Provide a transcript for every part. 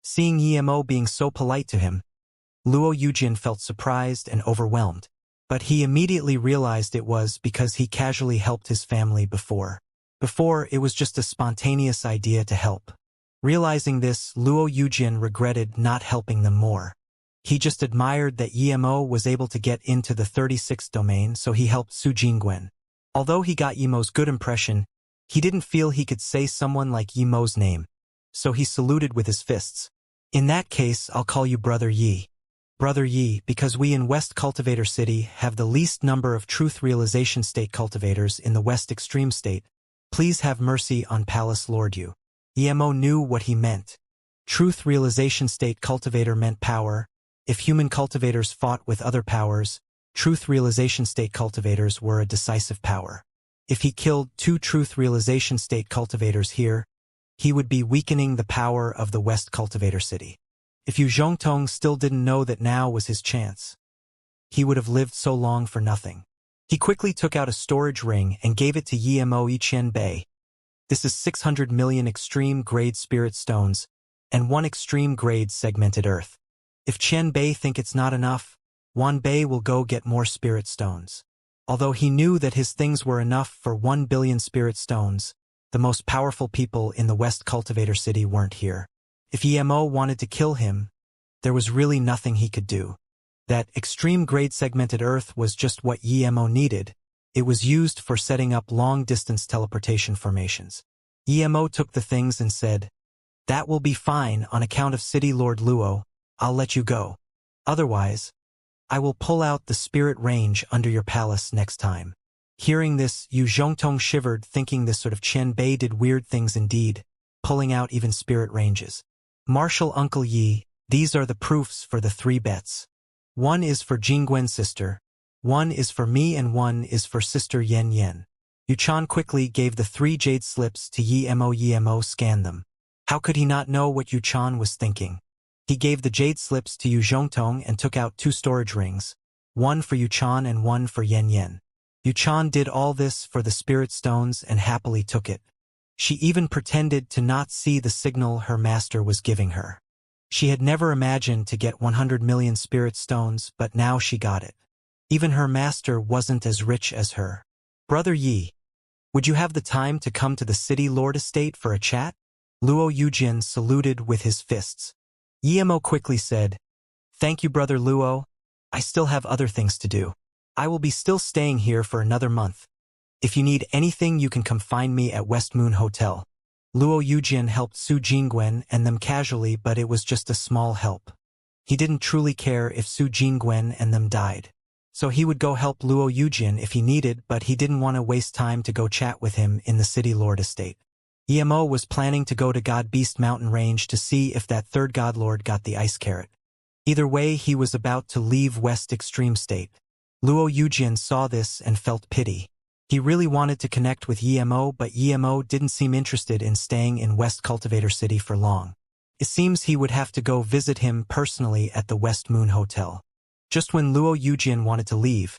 Seeing Emo being so polite to him, Luo Yujin felt surprised and overwhelmed. But he immediately realized it was because he casually helped his family before. Before, it was just a spontaneous idea to help. Realizing this, Luo Yujin regretted not helping them more. He just admired that Emo was able to get into the 36th domain, so he helped Su Jingwen. Although he got Emo's good impression, he didn't feel he could say someone like Emo's name, so he saluted with his fists. In that case, I'll call you Brother Yi. Brother Yi, because we in West Cultivator City have the least number of truth realization state cultivators in the West Extreme State. Please have mercy on Palace Lord Yu. Emo knew what he meant. Truth realization state cultivator meant power. If human cultivators fought with other powers, truth realization state cultivators were a decisive power. If he killed 2 truth realization state cultivators here, he would be weakening the power of the West Cultivator City. If Yu Zhongtong still didn't know that now was his chance, he would have lived so long for nothing. He quickly took out a storage ring and gave it to Yemo Yiqian Bei. This is 600 million extreme-grade spirit stones and 1 extreme-grade segmented earth. If Qian Bei think it's not enough, Wan Bei will go get more spirit stones. Although he knew that his things were enough for 1 billion spirit stones, the most powerful people in the West Cultivator City weren't here. If Yemo wanted to kill him, there was really nothing he could do. That extreme-grade segmented earth was just what Yemo needed. It was used for setting up long-distance teleportation formations. Yemo took the things and said, "That will be fine on account of City Lord Luo. I'll let you go. Otherwise, I will pull out the spirit range under your palace next time." Hearing this, Yu Zhongtong shivered, thinking this sort of Qian Bei did weird things indeed, pulling out even spirit ranges. Marshal Uncle Yi, these are the proofs for the 3 bets. 1 is for Jingguen's sister, 1 is for me, and 1 is for Sister Yen Yen. Yuchan quickly gave the 3 jade slips to Yemo. Yemo scanned them. How could he not know what Yuchan was thinking? He gave the jade slips to Yu Zhongtong and took out 2 storage rings, 1 for Yuchan and 1 for Yen Yen. Yuchan did all this for the spirit stones and happily took it. She even pretended to not see the signal her master was giving her. She had never imagined to get 100 million spirit stones, but now she got it. Even her master wasn't as rich as her. "Brother Yi, would you have the time to come to the City Lord Estate for a chat?" Luo Yujin saluted with his fists. Yemo quickly said, "Thank you, Brother Luo. I still have other things to do. I will be still staying here for another month. If you need anything, you can come find me at West Moon Hotel." Luo Yujin helped Su Jingwen and them casually, but it was just a small help. He didn't truly care if Su Jingwen and them died. So he would go help Luo Yujin if he needed, but he didn't want to waste time to go chat with him in the City Lord Estate. Emo was planning to go to God Beast Mountain Range to see if that 3rd God Lord got the ice carrot. Either way, he was about to leave West Extreme State. Luo Yujin saw this and felt pity. He really wanted to connect with Emo, but Emo didn't seem interested in staying in West Cultivator City for long. It seems he would have to go visit him personally at the West Moon Hotel. Just when Luo Yujin wanted to leave,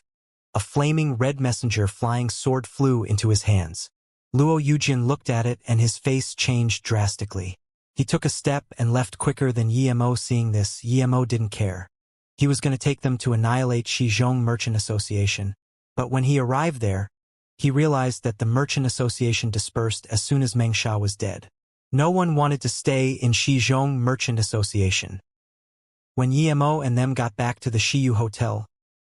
a flaming red messenger flying sword flew into his hands. Luo Yujin looked at it and his face changed drastically. He took a step and left quicker than Emo. Seeing this, Emo didn't care. He was going to take them to annihilate Shizhong Merchant Association, but when he arrived there, he realized that the Merchant Association dispersed as soon as Mengsha was dead. No one wanted to stay in Shizhong Merchant Association. When Emo and them got back to the Shiyu Hotel,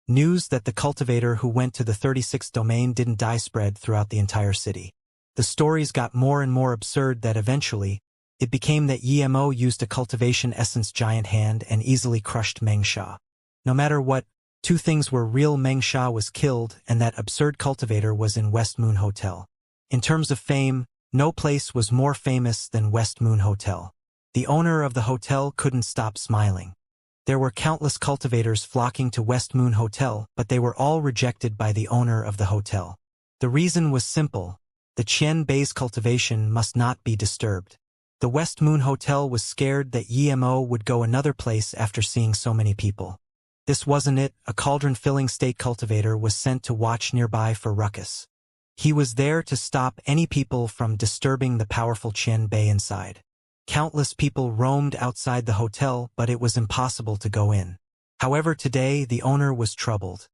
news that the cultivator who went to the 36th domain didn't die spread throughout the entire city. The stories got more and more absurd that eventually, it became that Emo used a cultivation essence giant hand and easily crushed Mengsha. No matter what, 2 things were real: Mengsha was killed and that absurd cultivator was in West Moon Hotel. In terms of fame, no place was more famous than West Moon Hotel. The owner of the hotel couldn't stop smiling. There were countless cultivators flocking to West Moon Hotel, but they were all rejected by the owner of the hotel. The reason was simple: the Qian Bei's cultivation must not be disturbed. The West Moon Hotel was scared that Emo would go another place after seeing so many people. This wasn't it. A cauldron-filling state cultivator was sent to watch nearby for ruckus. He was there to stop any people from disturbing the powerful Qian Bei inside. Countless people roamed outside the hotel, but it was impossible to go in. However, today the owner was troubled.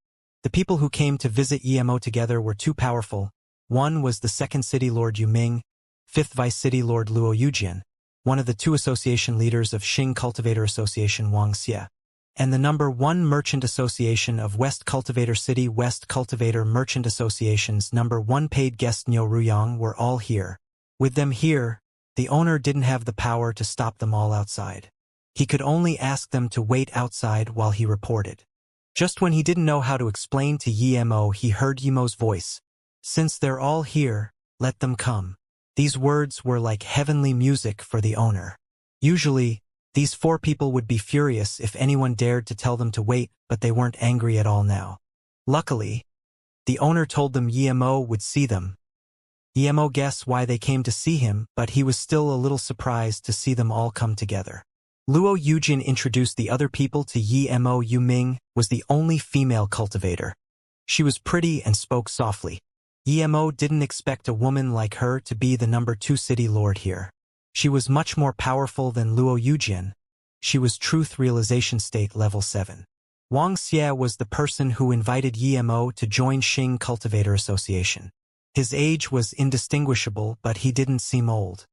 The people who came to visit Emo together were too powerful. One was the second city lord Yu Ming, fifth vice city lord Luo Yujian, one of the two association leaders of Xing Cultivator Association Wuxia, and the number 1 merchant association of West Cultivator City West Cultivator Merchant Association's number 1 paid guest Niu Ruyang were all here. With them here, the owner didn't have the power to stop them all outside. He could only ask them to wait outside while he reported. Just when he didn't know how to explain to Yemo, he heard Yemo's voice. "Since they're all here, let them come." These words were like heavenly music for the owner. Usually, these 4 people would be furious if anyone dared to tell them to wait, but they weren't angry at all now. Luckily, the owner told them Yemo would see them. Yemo guessed why they came to see him, but he was still a little surprised to see them all come together. Luo Yujin introduced the other people to Yemo. Yu Ming was the only female cultivator. She was pretty and spoke softly. Yemo didn't expect a woman like her to be the number 2 city lord here. She was much more powerful than Luo Yujin. She was Truth Realization State Level 7. Wuxia was the person who invited Yemo to join Xing Cultivator Association. His age was indistinguishable, but he didn't seem old.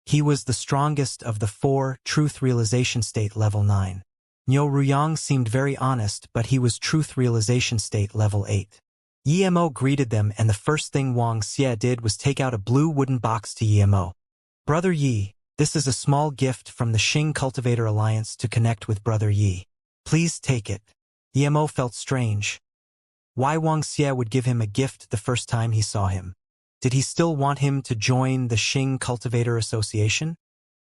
He was the strongest of the 4 Truth Realization State Level 9. Niu Ruyang seemed very honest, but he was Truth Realization State Level 8. Yemo greeted them, and the first thing Wuxia did was take out a blue wooden box to Yemo. "Brother Yi, this is a small gift from the Xing Cultivator Alliance to connect with Brother Yi. Please take it." Yemo felt strange. Why Wuxia would give him a gift the first time he saw him? Did he still want him to join the Xing Cultivator Association?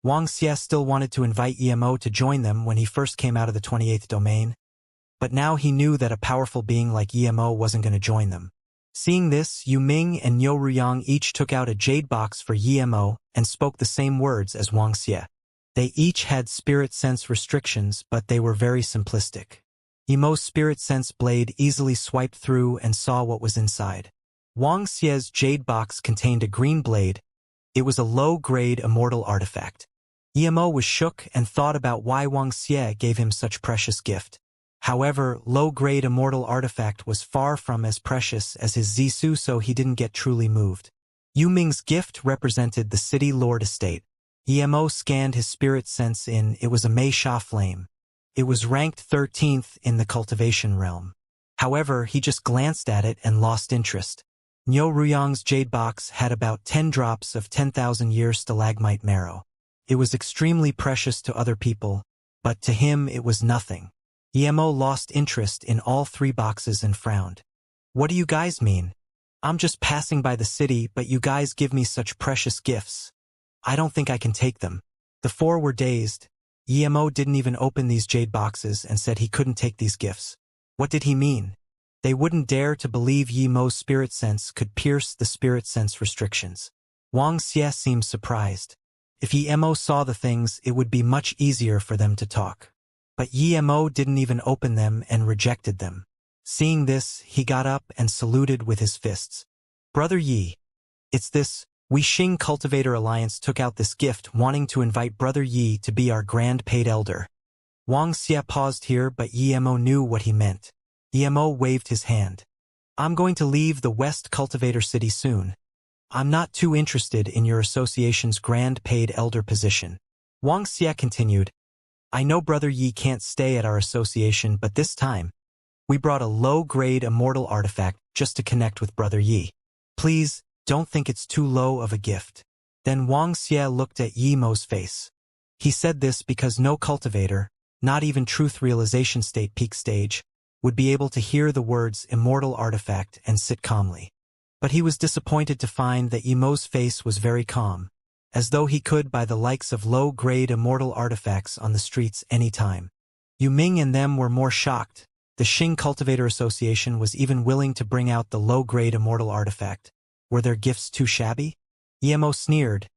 Wuxia still wanted to invite Yemo to join them when he first came out of the 28th domain. But now he knew that a powerful being like Yemo wasn't going to join them. Seeing this, Yu Ming and Niu Ruyang each took out a jade box for Yemo and spoke the same words as Wuxia. They each had spirit sense restrictions, but they were very simplistic. Yemo's spirit sense blade easily swiped through and saw what was inside. Wuxia's jade box contained a green blade. It was a low-grade immortal artifact. Yemo was shook and thought about why Wuxia gave him such precious gift. However, low-grade immortal artifact was far from as precious as his Zisu, so he didn't get truly moved. Yu Ming's gift represented the city lord estate. Yemo scanned his spirit sense in. It was a Mei Sha flame. It was ranked 13th in the cultivation realm. However, he just glanced at it and lost interest. Niu Ruyang's jade box had about 10 drops of 10,000-year stalagmite marrow. It was extremely precious to other people, but to him it was nothing. Yemo lost interest in all 3 boxes and frowned. "What do you guys mean? I'm just passing by the city, but you guys give me such precious gifts. I don't think I can take them." The 4 were dazed. Yemo didn't even open these jade boxes and said he couldn't take these gifts. What did he mean? They wouldn't dare to believe Yemo's spirit sense could pierce the spirit sense restrictions. Wuxia seemed surprised. If Yemo saw the things, it would be much easier for them to talk. But Yemo didn't even open them and rejected them. Seeing this, he got up and saluted with his fists. "Brother Yi, it's this. We Xing Cultivator Alliance took out this gift wanting to invite Brother Yi to be our grand paid elder." Wuxia paused here, but Yemo knew what he meant. Yemo waved his hand. "I'm going to leave the West Cultivator City soon. I'm not too interested in your association's grand paid elder position." Wuxia continued, "I know Brother Yi can't stay at our association, but this time, we brought a low-grade immortal artifact just to connect with Brother Yi. Please, don't think it's too low of a gift." Then Wuxia looked at Yemo's face. He said this because no cultivator, not even Truth Realization State peak stage, would be able to hear the words immortal artifact and sit calmly. But he was disappointed to find that Yemo's face was very calm, as though he could buy the likes of low-grade immortal artifacts on the streets any time. Yu Ming and them were more shocked. The Xing Cultivator Association was even willing to bring out the low-grade immortal artifact. Were their gifts too shabby? Yemo sneered.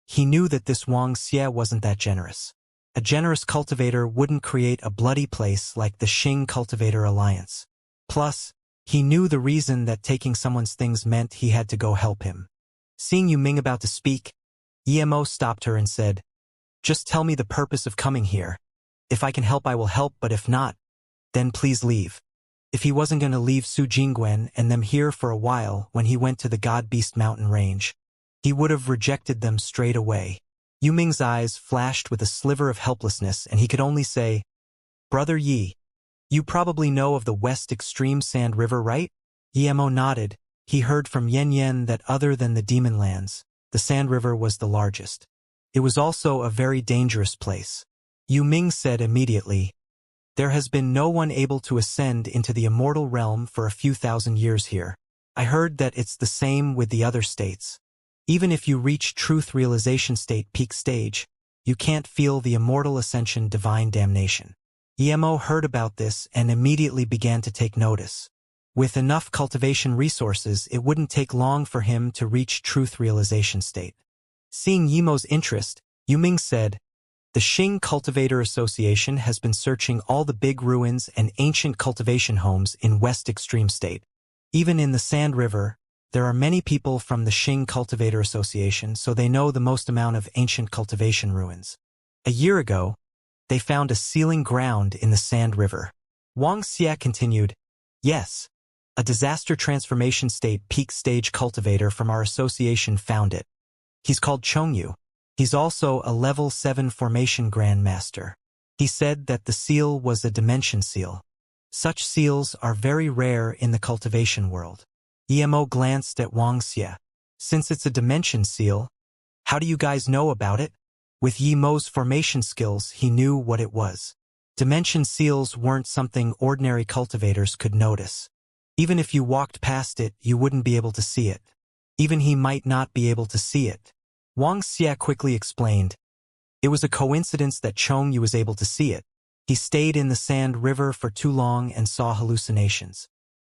He knew that this Wuxia wasn't that generous. A generous cultivator wouldn't create a bloody place like the Xing Cultivator Alliance. Plus, he knew the reason that taking someone's things meant he had to go help him. Seeing Yu Ming about to speak, Yemo stopped her and said, Just tell me the purpose of coming here. If I can help, I will help, but if not, then please leave. If he wasn't going to leave Su Jingguan and them here for a while when he went to the God-Beast mountain range, he would have rejected them straight away. Yu Ming's eyes flashed with a sliver of helplessness, and he could only say, Brother Yi, you probably know of the West Extreme Sand River, right? Yemo nodded. He heard from Yen Yen that other than the Demon Lands, the Sand River was the largest. It was also a very dangerous place. Yu Ming said immediately, There has been no one able to ascend into the immortal realm for a few thousand years here. I heard that it's the same with the other states. Even if you reach truth realization state peak stage, you can't feel the immortal ascension divine damnation. Yemo heard about this and immediately began to take notice. With enough cultivation resources, it wouldn't take long for him to reach truth realization state. Seeing Yemo's interest, Yu Ming said, The Xing Cultivator Association has been searching all the big ruins and ancient cultivation homes in West Extreme State. Even in the Sand River, there are many people from the Xing Cultivator Association, so they know the most amount of ancient cultivation ruins. A year ago, they found a sealing ground in the Sand River. Wuxia continued, Yes, a disaster transformation state peak stage cultivator from our association found it. He's called Chongyu. He's also a level 7 formation grandmaster. He said that the seal was a dimension seal. Such seals are very rare in the cultivation world. Yemo glanced at Wuxia. Since it's a dimension seal, how do you guys know about it? With Yemo's formation skills, he knew what it was. Dimension seals weren't something ordinary cultivators could notice. Even if you walked past it, you wouldn't be able to see it. Even he might not be able to see it. Wuxia quickly explained. It was a coincidence that Chongyu was able to see it. He stayed in the Sand River for too long and saw hallucinations.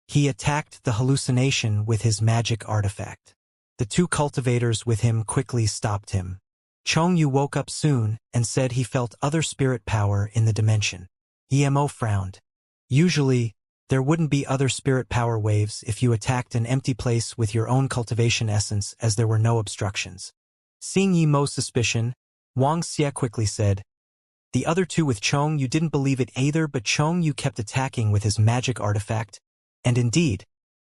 He attacked the hallucination with his magic artifact. The two cultivators with him quickly stopped him. Chongyu woke up soon and said he felt other spirit power in the dimension. Yemo frowned. Usually, there wouldn't be other spirit power waves if you attacked an empty place with your own cultivation essence, as there were no obstructions. Seeing Yemo's suspicion, Wuxia quickly said, The other two with Chongyu didn't believe it either, but Chongyu kept attacking with his magic artifact, and indeed,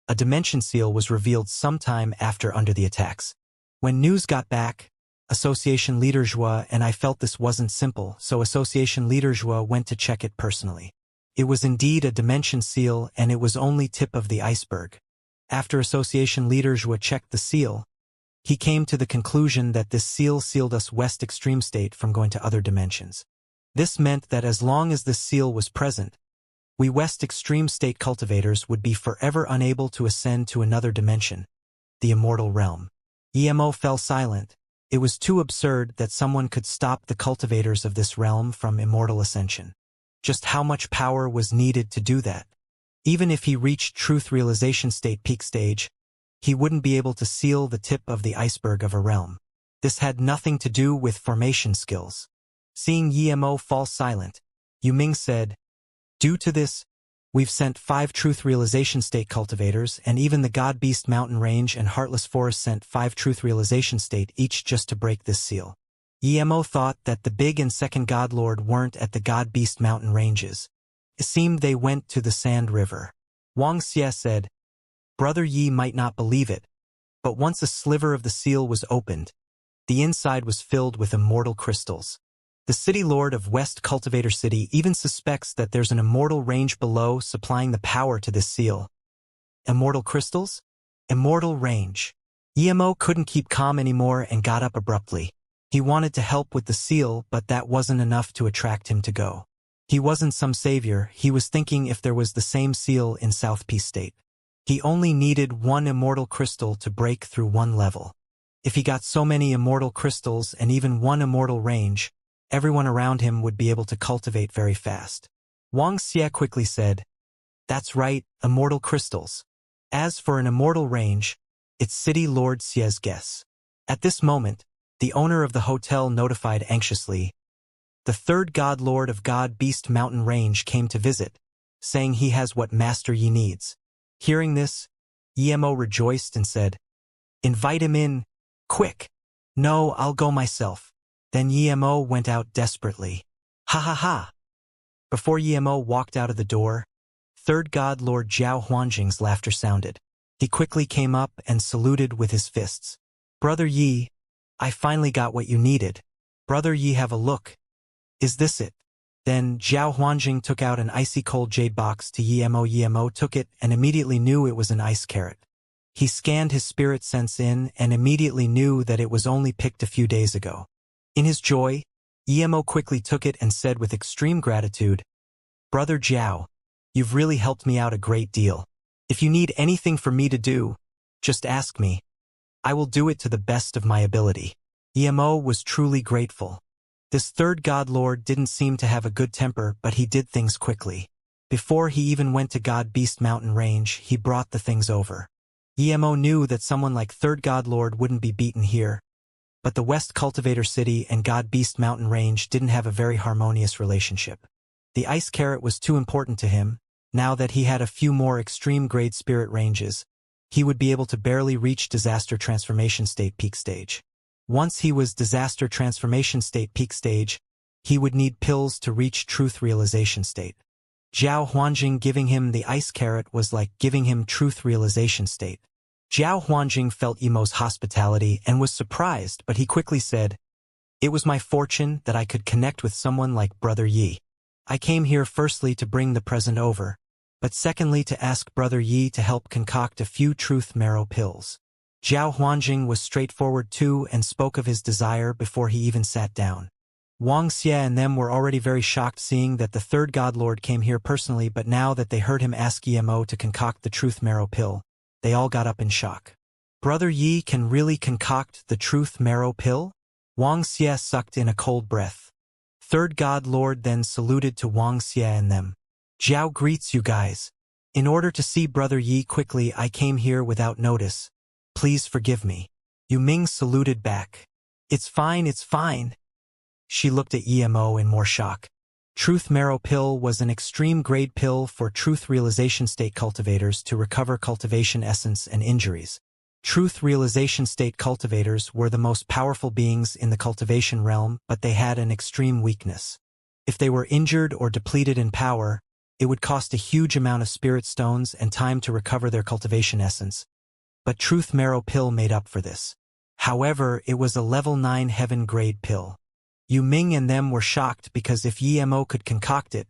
a dimension seal was revealed sometime after under the attacks. When news got back, Association Leader Zhua and I felt this wasn't simple, so Association Leader Zhua went to check it personally. It was indeed a dimension seal, and it was only tip of the iceberg. After Association Leader Zhua checked the seal, he came to the conclusion that this seal sealed us West Extreme State from going to other dimensions. This meant that as long as this seal was present, we West Extreme State cultivators would be forever unable to ascend to another dimension, the immortal realm. Yemo fell silent. It was too absurd that someone could stop the cultivators of this realm from immortal ascension. Just how much power was needed to do that? Even if he reached truth realization state peak stage, he wouldn't be able to seal the tip of the iceberg of a realm. This had nothing to do with formation skills. Seeing Yemo fall silent, Yu Ming said, Due to this, we've sent 5 truth realization state cultivators, and even the God-Beast mountain range and Heartless Forest sent 5 truth realization state each just to break this seal. Yemo thought that the big and second Godlord weren't at the God-Beast mountain ranges. It seemed they went to the Sand River. Wuxia said, Brother Yi might not believe it, but once a sliver of the seal was opened, the inside was filled with immortal crystals. The city lord of West Cultivator City even suspects that there's an immortal range below supplying the power to this seal. Immortal crystals? Immortal range. Yemo couldn't keep calm anymore and got up abruptly. He wanted to help with the seal, but that wasn't enough to attract him to go. He wasn't some savior. He was thinking if there was the same seal in South Peace State. He only needed 1 immortal crystal to break through 1 level. If he got so many immortal crystals and even 1 immortal range, everyone around him would be able to cultivate very fast. Wuxia quickly said, That's right, immortal crystals. As for an immortal range, it's City Lord Xia's guess. At this moment, the owner of the hotel notified anxiously, The 3rd God Lord of God-Beast Mountain Range came to visit, saying he has what Master Yi needs. Hearing this, Yemo rejoiced and said, Invite him in, quick. No, I'll go myself. Then Emo went out desperately. Ha ha ha! Before Emo walked out of the door, Third God Lord Zhao Huanjing's laughter sounded. He quickly came up and saluted with his fists. Brother Yi, I finally got what you needed. Brother Yi, have a look. Is this it? Then Zhao Huanjing took out an icy cold jade box to Emo. Emo took it and immediately knew it was an ice carrot. He scanned his spirit sense in and immediately knew that it was only picked a few days ago. In his joy, Emo quickly took it and said with extreme gratitude, Brother Zhao, you've really helped me out a great deal. If you need anything for me to do, just ask me. I will do it to the best of my ability. Emo was truly grateful. This third God Lord didn't seem to have a good temper, but he did things quickly. Before he even went to God Beast Mountain Range, he brought the things over. Emo knew that someone like Third God Lord wouldn't be beaten here, but the West Cultivator City and God Beast Mountain Range didn't have a very harmonious relationship. The ice carrot was too important to him. Now that he had a few more extreme-grade spirit ranges, he would be able to barely reach Disaster Transformation State Peak Stage. Once he was Disaster Transformation State Peak Stage, he would need pills to reach Truth Realization State. Zhao Huanjing giving him the ice carrot was like giving him Truth Realization State. Zhao Huanjing felt Emo's hospitality and was surprised, but he quickly said, It was my fortune that I could connect with someone like Brother Yi. I came here firstly to bring the present over, but secondly to ask Brother Yi to help concoct a few truth marrow pills. Zhao Huanjing was straightforward too and spoke of his desire before he even sat down. Wuxia and them were already very shocked seeing that the third God Lord came here personally, but now that they heard him ask Emo to concoct the truth marrow pill, they all got up in shock. Brother Yi can really concoct the truth marrow pill? Wuxia sucked in a cold breath. Third God Lord then saluted to Wuxia and them. Zhao greets you guys. In order to see Brother Yi quickly, I came here without notice. Please forgive me. Yu Ming saluted back. It's fine, it's fine. She looked at Emo in more shock. Truth Marrow Pill was an extreme-grade pill for Truth Realization State cultivators to recover cultivation essence and injuries. Truth Realization State cultivators were the most powerful beings in the cultivation realm, but they had an extreme weakness. If they were injured or depleted in power, it would cost a huge amount of spirit stones and time to recover their cultivation essence. But Truth Marrow Pill made up for this. However, it was a level 9 heaven-grade pill. Yu Ming and them were shocked because if Emo could concoct it,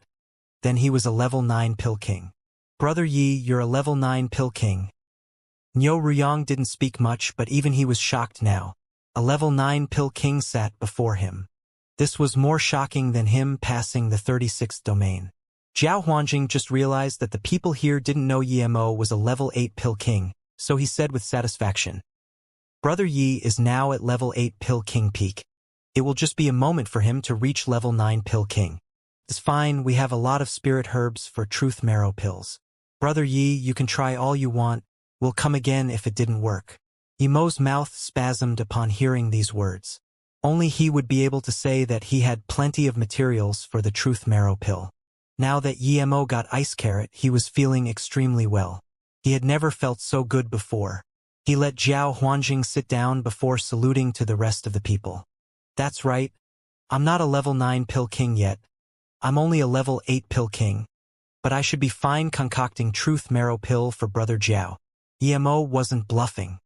then he was a level 9 pill king. Brother Yi, you're a level 9 pill king. Niu Ruyang didn't speak much, but even he was shocked now. A level 9 pill king sat before him. This was more shocking than him passing the 36th domain. Zhao Huanjing just realized that the people here didn't know Emo was a level 8 pill king, so he said with satisfaction, Brother Yi is now at level 8 pill king peak. It will just be a moment for him to reach level 9 pill king. It's fine, we have a lot of spirit herbs for truth marrow pills. Brother Yi, you can try all you want, we'll come again if it didn't work. Emo's mouth spasmed upon hearing these words. Only he would be able to say that he had plenty of materials for the truth marrow pill. Now that Emo got ice carrot, he was feeling extremely well. He had never felt so good before. He let Zhao Huanjing sit down before saluting to the rest of the people. That's right. I'm not a level 9 pill king yet. I'm only a level 8 pill king. But I should be fine concocting truth marrow pill for Brother Zhao. Emo wasn't bluffing.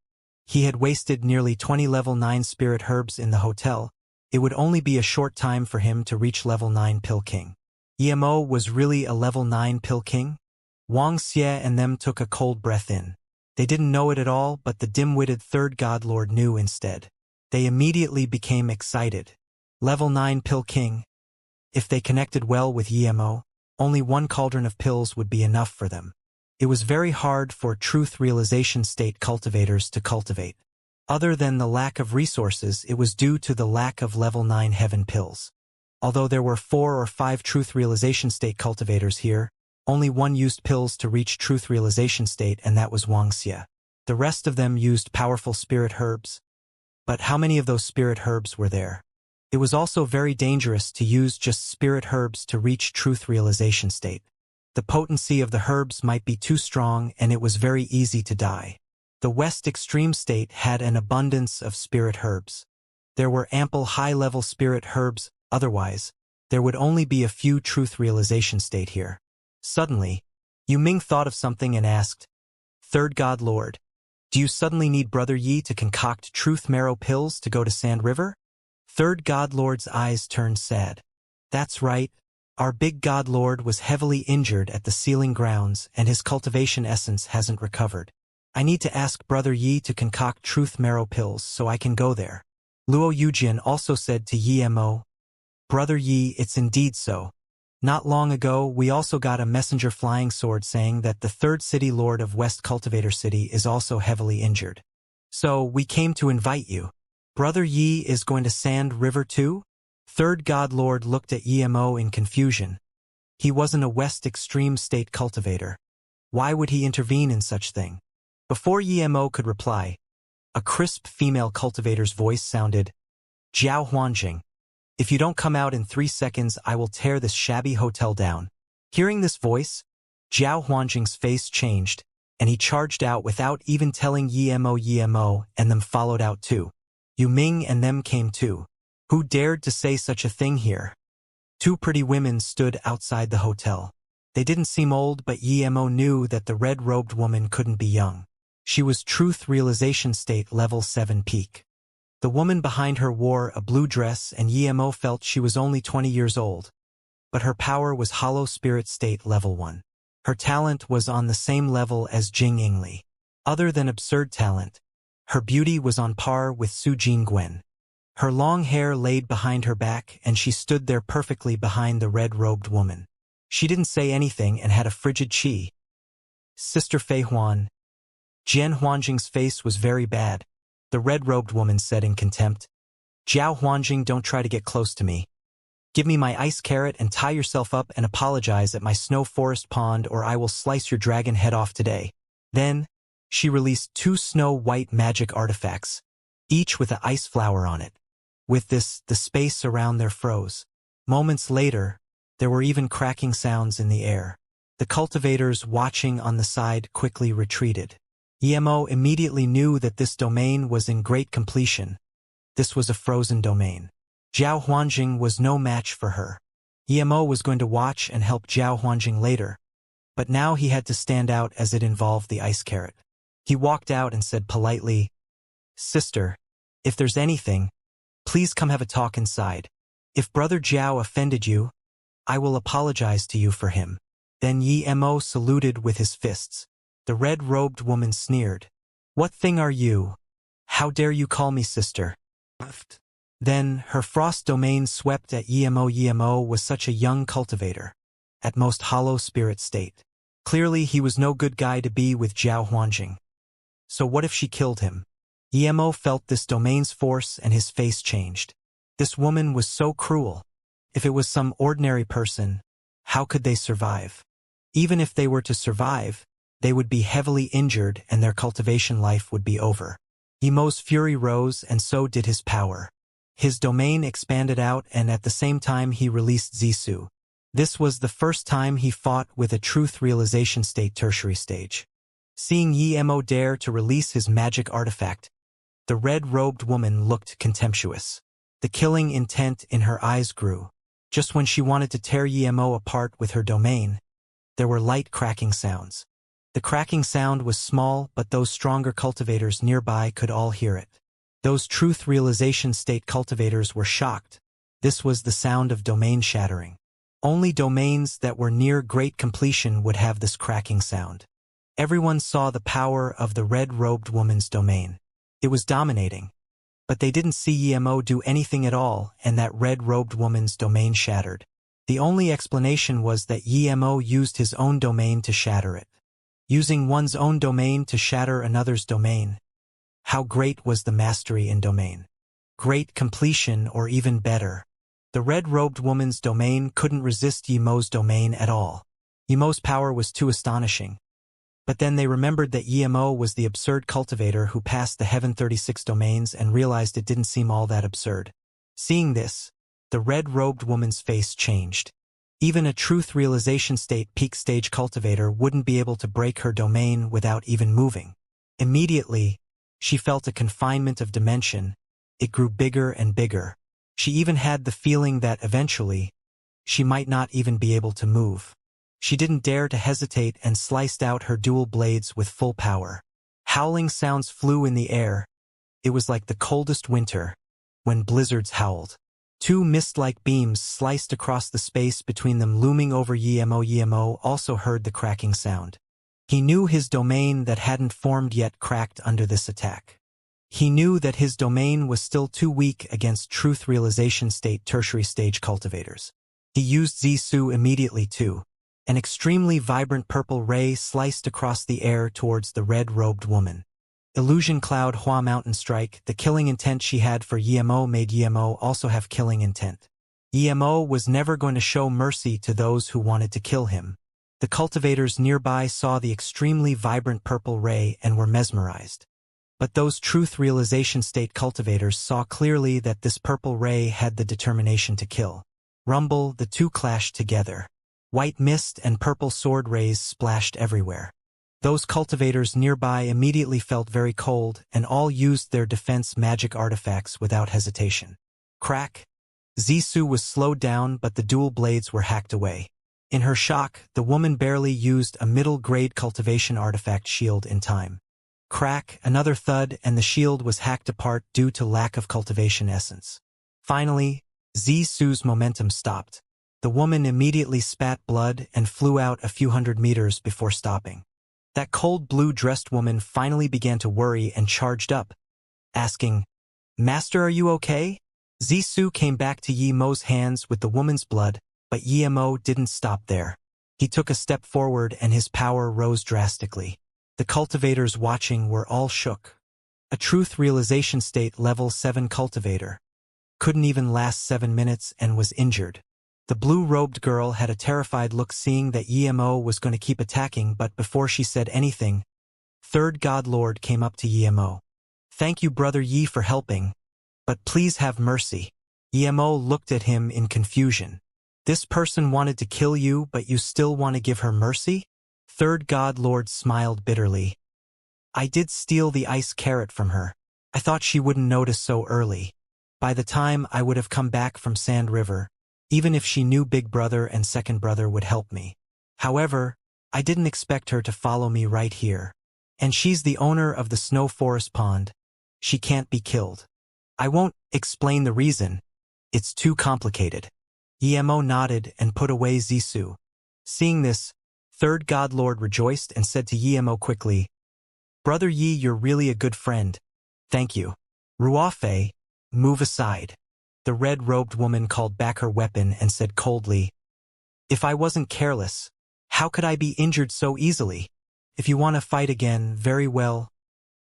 He had wasted nearly 20 level 9 spirit herbs in the hotel. It would only be a short time for him to reach level 9 pill king. Emo was really a level 9 pill king? Wuxia and them took a cold breath in. They didn't know it at all, but the dim-witted third God Lord knew instead. They immediately became excited. Level 9 pill king. If they connected well with Emo, only one cauldron of pills would be enough for them. It was very hard for truth realization state cultivators to cultivate. Other than the lack of resources, it was due to the lack of level 9 heaven pills. Although there were 4 or 5 truth realization state cultivators here, only one used pills to reach truth realization state, and that was Wuxia. The rest of them used powerful spirit herbs. But how many of those spirit herbs were there? It was also very dangerous to use just spirit herbs to reach truth realization state. The potency of the herbs might be too strong and it was very easy to die. The West Extreme State had an abundance of spirit herbs. There were ample high-level spirit herbs, otherwise, there would only be a few truth realization state here. Suddenly, Yu Ming thought of something and asked, Third God Lord, do you suddenly need Brother Yi to concoct truth marrow pills to go to Sand River? Third God Lord's eyes turned sad. That's right. Our big God Lord was heavily injured at the sealing grounds and his cultivation essence hasn't recovered. I need to ask Brother Yi to concoct truth marrow pills so I can go there. Luo Yujian also said to Yi Mo, Brother Yi, it's indeed so. Not long ago, we also got a messenger flying sword saying that the third city lord of West Cultivator City is also heavily injured. So, we came to invite you. Brother Yi is going to Sand River too? Third God Lord looked at Yi Mo in confusion. He wasn't a West Extreme State cultivator. Why would he intervene in such thing? Before Yi Mo could reply, a crisp female cultivator's voice sounded, Jiao Huanjing. If you don't come out in 3 seconds, I will tear this shabby hotel down. Hearing this voice, Jiao Huanjing's face changed, and he charged out without even telling Yi Mo, and them followed out too. Yu Ming and them came too. Who dared to say such a thing here? 2 pretty women stood outside the hotel. They didn't seem old, but Yi Mo knew that the red-robed woman couldn't be young. She was truth realization state level 7 peak. The woman behind her wore a blue dress and Yi Mo felt she was only 20 years old. But her power was hollow spirit state level 1. Her talent was on the same level as Jing Yingli. Other than absurd talent, her beauty was on par with Su Jingguan. Her long hair laid behind her back and she stood there perfectly behind the red-robed woman. She didn't say anything and had a frigid chi. Sister Fei Huan. Jian Huanjing's face was very bad. The red-robed woman said in contempt, Jiao Huanjing, don't try to get close to me. Give me my ice carrot and tie yourself up and apologize at my snow forest pond or I will slice your dragon head off today. Then, she released 2 snow-white magic artifacts, each with an ice flower on it. With this, the space around there froze. Moments later, there were even cracking sounds in the air. The cultivators watching on the side quickly retreated. Yi Mo immediately knew that this domain was in great completion. This was a frozen domain. Jiao Huanjing was no match for her. Yi Mo was going to watch and help Jiao Huanjing later, but now he had to stand out as it involved the ice carrot. He walked out and said politely, Sister, if there's anything, please come have a talk inside. If Brother Jiao offended you, I will apologize to you for him. Then Yi Mo saluted with his fists. The red-robed woman sneered. What thing are you? How dare you call me sister? Then, her frost domain swept at Yi Mo. Yi Mo was such a young cultivator. At most hollow spirit state. Clearly he was no good guy to be with Jiao Huanjing. So what if she killed him? Yi Mo felt this domain's force and his face changed. This woman was so cruel. If it was some ordinary person, how could they survive? Even if they were to survive, they would be heavily injured and their cultivation life would be over. Yi Mo's fury rose and so did his power. His domain expanded out and at the same time he released Zisu. This was the first time he fought with a truth realization state tertiary stage. Seeing Yi Mo dare to release his magic artifact, the red-robed woman looked contemptuous. The killing intent in her eyes grew. Just when she wanted to tear Yi Mo apart with her domain, there were light cracking sounds. The cracking sound was small, but those stronger cultivators nearby could all hear it. Those truth realization state cultivators were shocked. This was the sound of domain shattering. Only domains that were near great completion would have this cracking sound. Everyone saw the power of the red-robed woman's domain. It was dominating. But they didn't see Yi Mo do anything at all, and that red-robed woman's domain shattered. The only explanation was that Yi Mo used his own domain to shatter it. Using one's own domain to shatter another's domain. How great was the mastery in domain? Great completion, or even better. The red-robed woman's domain couldn't resist Yi Mo's domain at all. Yi Mo's power was too astonishing. But then they remembered that Yi Mo was the absurd cultivator who passed the Heaven 36 domains and realized it didn't seem all that absurd. Seeing this, the red-robed woman's face changed. Even a truth realization state peak stage cultivator wouldn't be able to break her domain without even moving. Immediately, she felt a confinement of dimension, It grew bigger and bigger. She even had the feeling that eventually, she might not even be able to move. She didn't dare to hesitate and sliced out her dual blades with full power. Howling sounds flew in the air. It was like the coldest winter, when blizzards howled. Two mist-like beams sliced across the space between them, looming over Yemo. Yemo also heard the cracking sound. He knew his domain that hadn't formed yet cracked under this attack. He knew that his domain was still too weak against truth realization state tertiary stage cultivators. He used Zisu immediately too. An extremely vibrant purple ray sliced across the air towards the red-robed woman. Illusion Cloud Hua Mountain Strike, the killing intent she had for Yemo made Yemo also have killing intent. Yemo was never going to show mercy to those who wanted to kill him. The cultivators nearby saw the extremely vibrant purple ray and were mesmerized. But those truth realization state cultivators saw clearly that this purple ray had the determination to kill. Rumble, the two clashed together. White mist and purple sword rays splashed everywhere. Those cultivators nearby immediately felt very cold and all used their defense magic artifacts without hesitation. Crack! Zisu was slowed down, but the dual blades were hacked away. In her shock, the woman barely used a middle-grade cultivation artifact shield in time. Crack, another thud, and the shield was hacked apart due to lack of cultivation essence. Finally, Zisu's momentum stopped. The woman immediately spat blood and flew out a few hundred meters before stopping. That cold blue-dressed woman finally began to worry and charged up, asking, "Master, are you okay?" Zisu came back to Yemo's hands with the woman's blood, but Yemo didn't stop there. He took a step forward and his power rose drastically. The cultivators watching were all shook. A truth realization state level 7 cultivator. Couldn't even last 7 minutes and was injured. The blue-robed girl had a terrified look seeing that Yemo was going to keep attacking, but before she said anything, Third God Lord came up to Yemo. "Thank you, Brother Yi, for helping, but please have mercy." Yemo looked at him in confusion. "This person wanted to kill you, but you still want to give her mercy?" Third God Lord smiled bitterly. "I did steal the ice carrot from her. I thought she wouldn't notice so early. By the time I would have come back from Sand River, even if she knew Big Brother and Second Brother would help me. However, I didn't expect her to follow me right here. And she's the owner of the Snow Forest Pond. She can't be killed. I won't explain the reason. It's too complicated." Yemo nodded and put away Zisu. Seeing this, Third God Lord rejoiced and said to Yemo quickly, "Brother Yi, you're really a good friend. Thank you. Ruofei, move aside." The red-robed woman called back her weapon and said coldly, "If I wasn't careless, how could I be injured so easily? If you want to fight again, very well.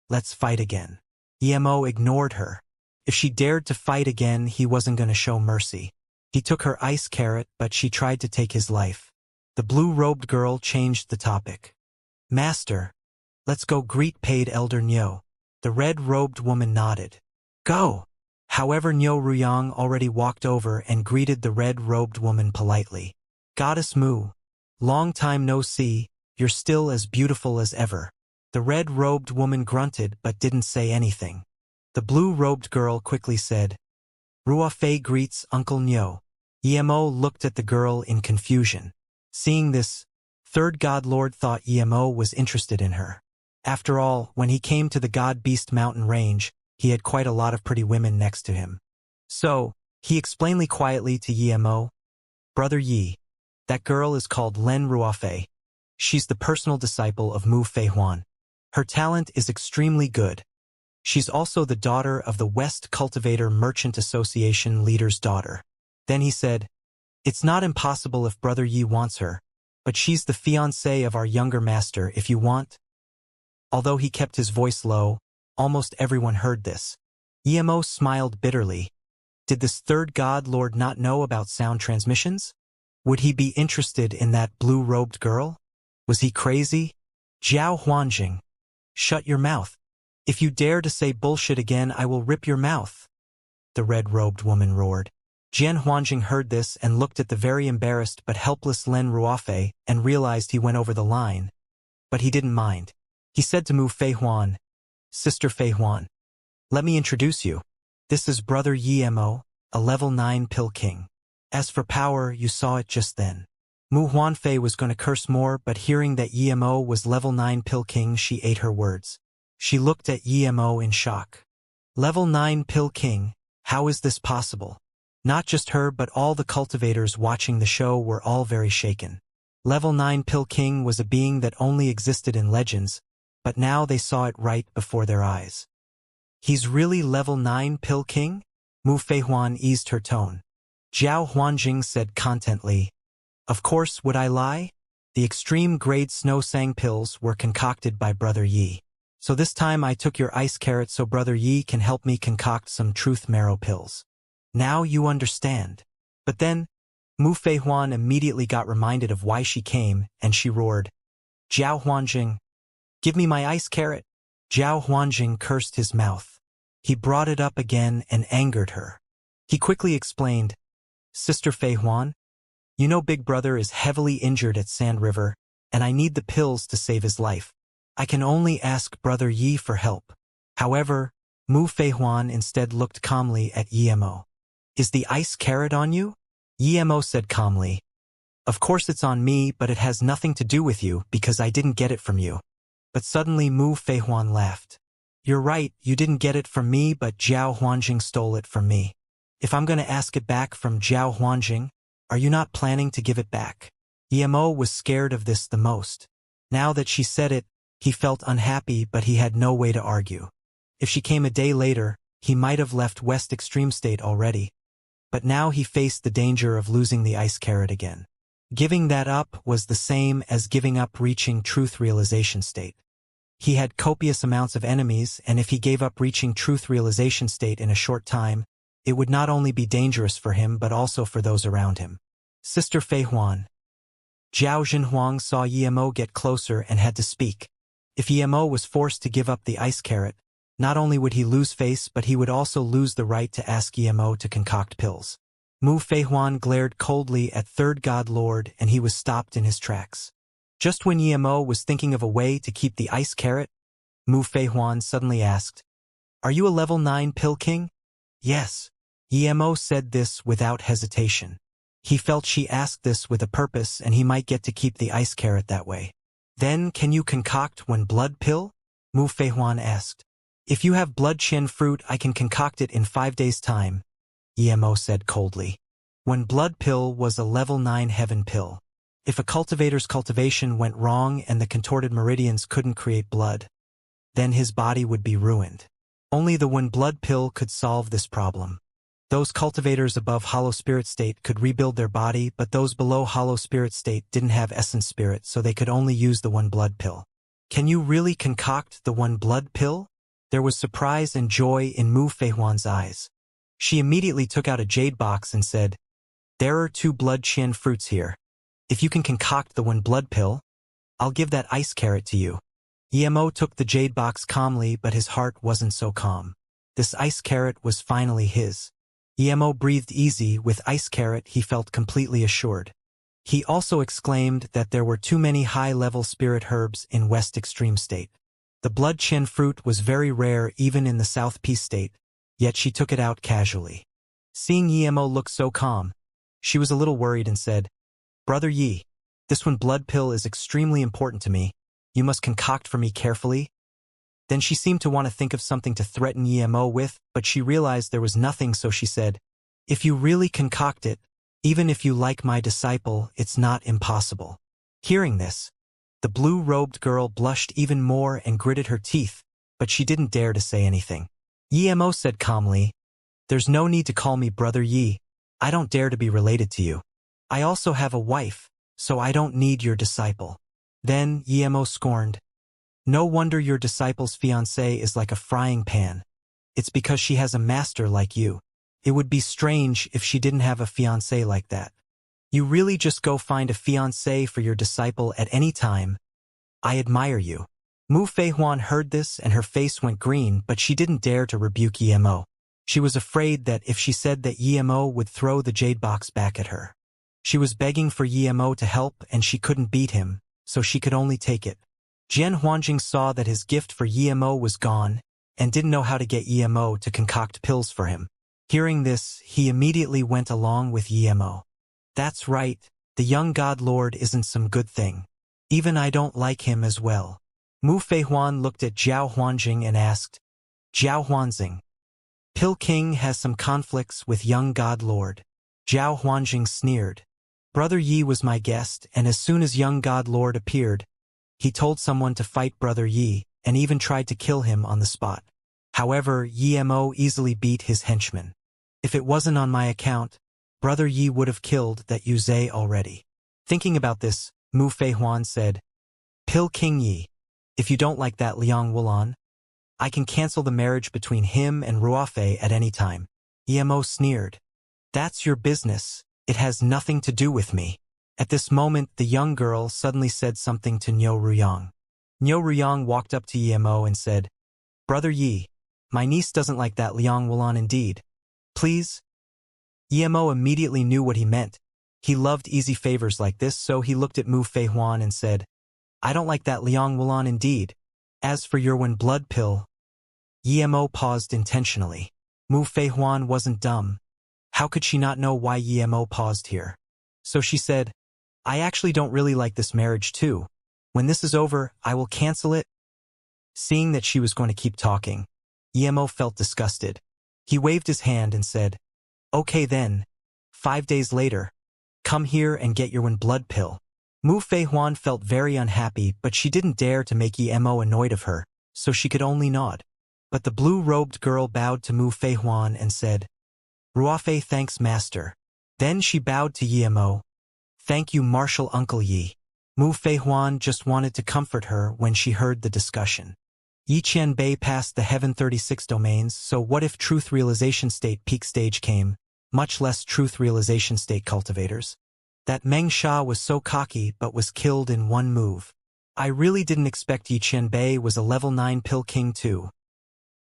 Let's fight again." Yemo ignored her. If she dared to fight again, he wasn't going to show mercy. He took her ice carrot, but she tried to take his life. The blue-robed girl changed the topic. "Master, let's go greet paid Elder Nyo." The red-robed woman nodded. "Go." However, Nyo Ruyang already walked over and greeted the red-robed woman politely. "Goddess Mu, long time no see, you're still as beautiful as ever." The red-robed woman grunted but didn't say anything. The blue-robed girl quickly said, "Ruofei greets Uncle Nyo." Yemo looked at the girl in confusion. Seeing this, Third God Lord thought Yemo was interested in her. After all, when he came to the God Beast Mountain Range, he had quite a lot of pretty women next to him. So, he explained quietly to Yemo, "Brother Yi, that girl is called Len Ruofei. She's the personal disciple of Mu Fei Huan. Her talent is extremely good. She's also the daughter of the West Cultivator Merchant Association leader's daughter." Then he said, "It's not impossible if Brother Yi wants her, but she's the fiancée of our younger master if you want." Although he kept his voice low, almost everyone heard this. Yemo smiled bitterly. Did this Third God Lord not know about sound transmissions? Would he be interested in that blue-robed girl? Was he crazy? "Jiao Huanjing, shut your mouth. If you dare to say bullshit again, I will rip your mouth," the red-robed woman roared. Jian Huanjing heard this and looked at the very embarrassed but helpless Len Ruofei and realized he went over the line. But he didn't mind. He said to Mu Fei Huan, "Sister Fei Huan, let me introduce you. This is Brother Yimo, a level 9 pill king. As for power, you saw it just then. Mu Huanfei was going to curse more, but hearing that Yimo was level 9 pill king, she ate her words. She looked at Yimo in shock. Level 9 pill king, how is this possible? Not just her but all the cultivators watching the show were all very shaken. Level 9 pill king was a being that only existed in legends, but now they saw it right before their eyes. He's really level 9 pill king? Mu Feihuan eased her tone. Zhao Huanjing said contently, "Of course, would I lie? The extreme-grade snow sang pills were concocted by Brother Yi. So this time I took your ice carrot so Brother Yi can help me concoct some truth marrow pills. Now you understand." But then, Mu Feihuan immediately got reminded of why she came, and she roared, "Zhao Huanjing, give me my ice carrot." Zhao Huanjing cursed his mouth. He brought it up again and angered her. He quickly explained, "Sister Feihuan, you know Big Brother is heavily injured at Sand River, and I need the pills to save his life. I can only ask Brother Yi for help." However, Mu Feihuan instead looked calmly at Yimo. "Is the ice carrot on you?" Yimo said calmly, "Of course it's on me, but it has nothing to do with you because I didn't get it from you." But suddenly Mu Feihuan laughed. "You're right, you didn't get it from me, but Zhao Huanjing stole it from me. If I'm going to ask it back from Zhao Huanjing, are you not planning to give it back?" Yimo was scared of this the most. Now that she said it, he felt unhappy, but he had no way to argue. If she came a day later, he might have left West Extreme State already. But now he faced the danger of losing the ice carrot again. Giving that up was the same as giving up reaching truth realization state. He had copious amounts of enemies, and if he gave up reaching truth realization state in a short time, it would not only be dangerous for him but also for those around him. Sister Feihuan. Zhao Jinhuang saw Yimo get closer and had to speak. If Yimo was forced to give up the ice carrot, not only would he lose face but he would also lose the right to ask Yimo to concoct pills. Mu Feihuan glared coldly at Third God Lord and he was stopped in his tracks. Just when Yimo was thinking of a way to keep the ice carrot, Mu Feihuan suddenly asked, "Are you a level 9 pill king?" "Yes." Yimo said this without hesitation. He felt she asked this with a purpose and he might get to keep the ice carrot that way. "Then can you concoct one blood pill?" Mu Feihuan asked. "If you have blood qian fruit I can concoct it in 5 days' time," Yimo said coldly. One blood pill was a level 9 heaven pill. If a cultivator's cultivation went wrong and the contorted meridians couldn't create blood, then his body would be ruined. Only the one blood pill could solve this problem. Those cultivators above hollow spirit state could rebuild their body, but those below hollow spirit state didn't have essence spirit, so they could only use the one blood pill. "Can you really concoct the one blood pill?" There was surprise and joy in Mu Feihuan's eyes. She immediately took out a jade box and said, "There are 2 blood qian fruits here. If you can concoct the one blood pill, I'll give that ice carrot to you." Yimo took the jade box calmly, but his heart wasn't so calm. This ice carrot was finally his. Yimo breathed easy. With ice carrot he felt completely assured. He also exclaimed that there were too many high-level spirit herbs in West Extreme State. The blood qian fruit was very rare even in the South Peace State, yet she took it out casually. Seeing Yimo look so calm, she was a little worried and said, "Brother Yi, this one blood pill is extremely important to me. You must concoct for me carefully." Then she seemed to want to think of something to threaten Yimo with, but she realized there was nothing, so she said, "If you really concoct it, even if you like my disciple, it's not impossible." Hearing this, the blue-robed girl blushed even more and gritted her teeth, but she didn't dare to say anything. Yimo said calmly, "There's no need to call me Brother Yi. I don't dare to be related to you. I also have a wife, so I don't need your disciple." Then Yimo scorned, "No wonder your disciple's fiancé is like a frying pan. It's because she has a master like you. It would be strange if she didn't have a fiancé like that. You really just go find a fiancé for your disciple at any time. I admire you." Mu Feihuan heard this and her face went green, but she didn't dare to rebuke Yimo. She was afraid that if she said that Yimo would throw the jade box back at her. She was begging for Yimo to help and she couldn't beat him, so she could only take it. Jian Huanjing saw that his gift for Yimo was gone, and didn't know how to get Emo to concoct pills for him. Hearing this, he immediately went along with Emo. That's right, the young god lord isn't some good thing. Even I don't like him as well. Mu Feihuan looked at Zhao Huanjing and asked, Zhao Huanjing, Pill King has some conflicts with young god lord. Zhao Huanjing sneered. Brother Yi was my guest, and as soon as young god lord appeared, he told someone to fight Brother Yi, and even tried to kill him on the spot. However, Emo easily beat his henchman. If it wasn't on my account, Brother Yi would have killed that Yuzhe already. Thinking about this, Mu Feihuan said, Pill King Yi, if you don't like that Liang Wulan, I can cancel the marriage between him and Ruofei at any time. Emo sneered. That's your business, it has nothing to do with me. At this moment, the young girl suddenly said something to Niu Ruyang. Niu Ruyang walked up to Emo and said, Brother Yi, my niece doesn't like that Liang Wulan indeed. Please? Emo immediately knew what he meant. He loved easy favors like this, so he looked at Mu Feihuan and said, I don't like that Liang Wulan indeed. As for your one blood pill. Emo paused intentionally. Mu Feihuan wasn't dumb. How could she not know why Emo paused here? So she said, I actually don't really like this marriage too. When this is over, I will cancel it. Seeing that she was going to keep talking, Emo felt disgusted. He waved his hand and said, Okay then. 5 days later. Come here and get your one blood pill. Mu Feihuan felt very unhappy, but she didn't dare to make Emo annoyed of her, so she could only nod. But the blue-robed girl bowed to Mu Feihuan and said, Ruofei thanks master. Then she bowed to Emo. Thank you Martial Uncle Yi. Mu Feihuan just wanted to comfort her when she heard the discussion. Yi Qianbei passed the Heaven 36 domains, so what if Truth Realization State peak stage came, much less Truth Realization State cultivators? That Meng Sha was so cocky but was killed in one move. I really didn't expect Yi Qianbei was a level 9 Pill King too.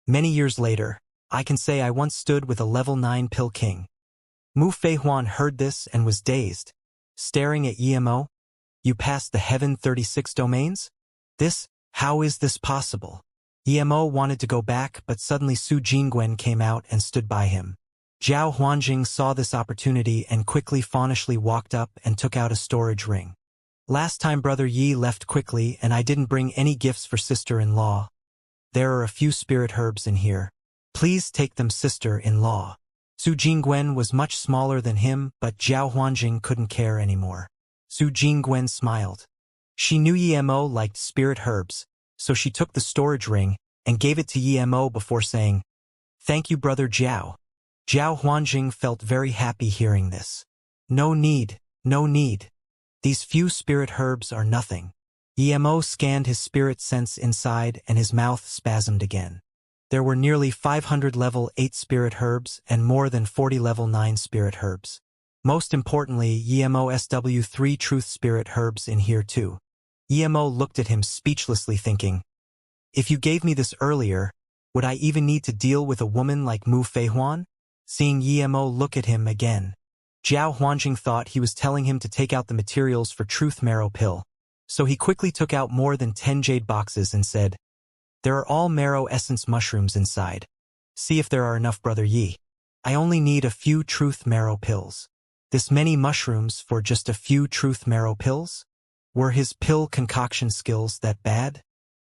Many years later, I can say I once stood with a level 9 Pill King. Mu Feihuan heard this and was dazed. Staring at Emo, you passed the Heaven 36 domains? How is this possible? Emo wanted to go back, but suddenly Su Jingwen came out and stood by him. Zhao Huanjing saw this opportunity and quickly fawnishly walked up and took out a storage ring. Last time Brother Yi left quickly and I didn't bring any gifts for sister-in-law. There are a few spirit herbs in here. Please take them sister-in-law. Su Jingwen was much smaller than him, but Zhao Huanjing couldn't care anymore. Su Jingwen smiled. She knew Emo liked spirit herbs, so she took the storage ring and gave it to Emo before saying, Thank you Brother Zhao. Zhao Huanjing felt very happy hearing this. No need, no need. These few spirit herbs are nothing. Emo scanned his spirit sense inside and his mouth spasmed again. There were nearly 500 level 8 spirit herbs and more than 40 level 9 spirit herbs. Most importantly, Emo SW3 truth spirit herbs in here too. Emo looked at him speechlessly thinking, if you gave me this earlier, would I even need to deal with a woman like Mu Feihuan? Seeing Emo look at him again, Zhao Huanjing thought he was telling him to take out the materials for Truth Marrow Pill, so he quickly took out more than 10 jade boxes and said, There are all marrow essence mushrooms inside. See if there are enough Brother Yi. I only need a few Truth Marrow Pills. This many mushrooms for just a few Truth Marrow Pills? Were his pill concoction skills that bad?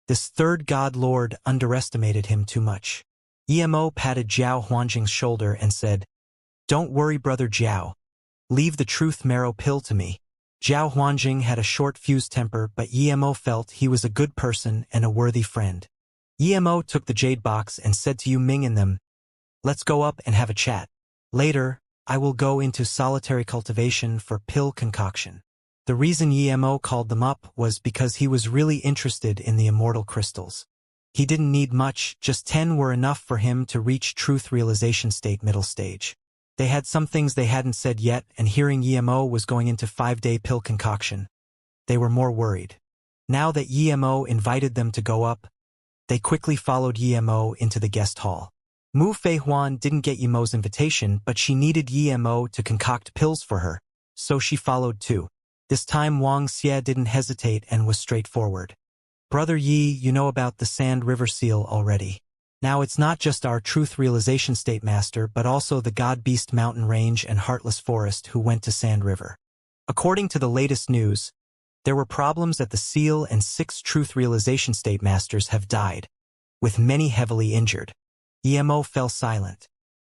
This third god lord underestimated him too much. Emo patted Zhao Huanjing's shoulder and said, Don't worry Brother Zhao. Leave the Truth Marrow Pill to me. Zhao Huanjing had a short fused temper, but Emo felt he was a good person and a worthy friend. Emo took the jade box and said to Yu Ming in them, Let's go up and have a chat. Later, I will go into solitary cultivation for pill concoction. The reason Emo called them up was because he was really interested in the immortal crystals. He didn't need much, just 10 were enough for him to reach Truth Realization State middle stage. They had some things they hadn't said yet, and hearing Emo was going into 5-day pill concoction, they were more worried. Now that Emo invited them to go up, they quickly followed Emo into the guest hall. Mu Feihuan didn't get Emo's invitation, but she needed Emo to concoct pills for her, so she followed too. This time Wuxia didn't hesitate and was straightforward. Brother Yi, you know about the Sand River Seal already. Now it's not just our truth realization state master but also the God-Beast mountain range and Heartless Forest who went to Sand River. According to the latest news, there were problems at the Seal and 6 truth realization state masters have died, with many heavily injured. Emo fell silent.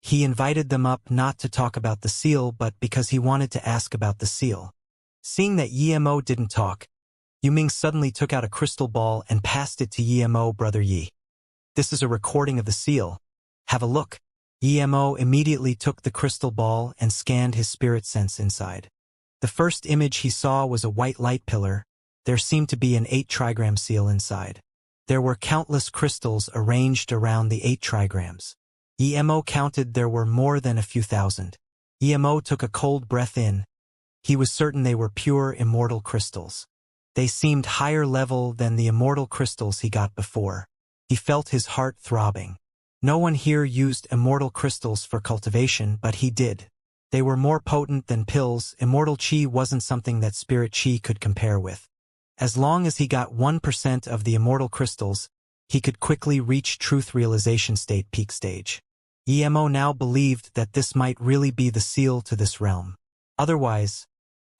He invited them up not to talk about the Seal but because he wanted to ask about the Seal. Seeing that Emo didn't talk, Yuming suddenly took out a crystal ball and passed it to Emo. Brother Yi. This is a recording of the Seal. Have a look. Emo immediately took the crystal ball and scanned his spirit sense inside. The first image he saw was a white light pillar. There seemed to be an 8 trigram seal inside. There were countless crystals arranged around the 8 trigrams. Emo counted there were more than a few thousand. Emo took a cold breath in. He was certain they were pure immortal crystals. They seemed higher level than the immortal crystals he got before. He felt his heart throbbing. No one here used immortal crystals for cultivation, but he did. They were more potent than pills. Immortal chi wasn't something that spirit chi could compare with. As long as he got 1% of the immortal crystals, he could quickly reach truth realization state peak stage. Emo now believed that this might really be the seal to this realm. Otherwise,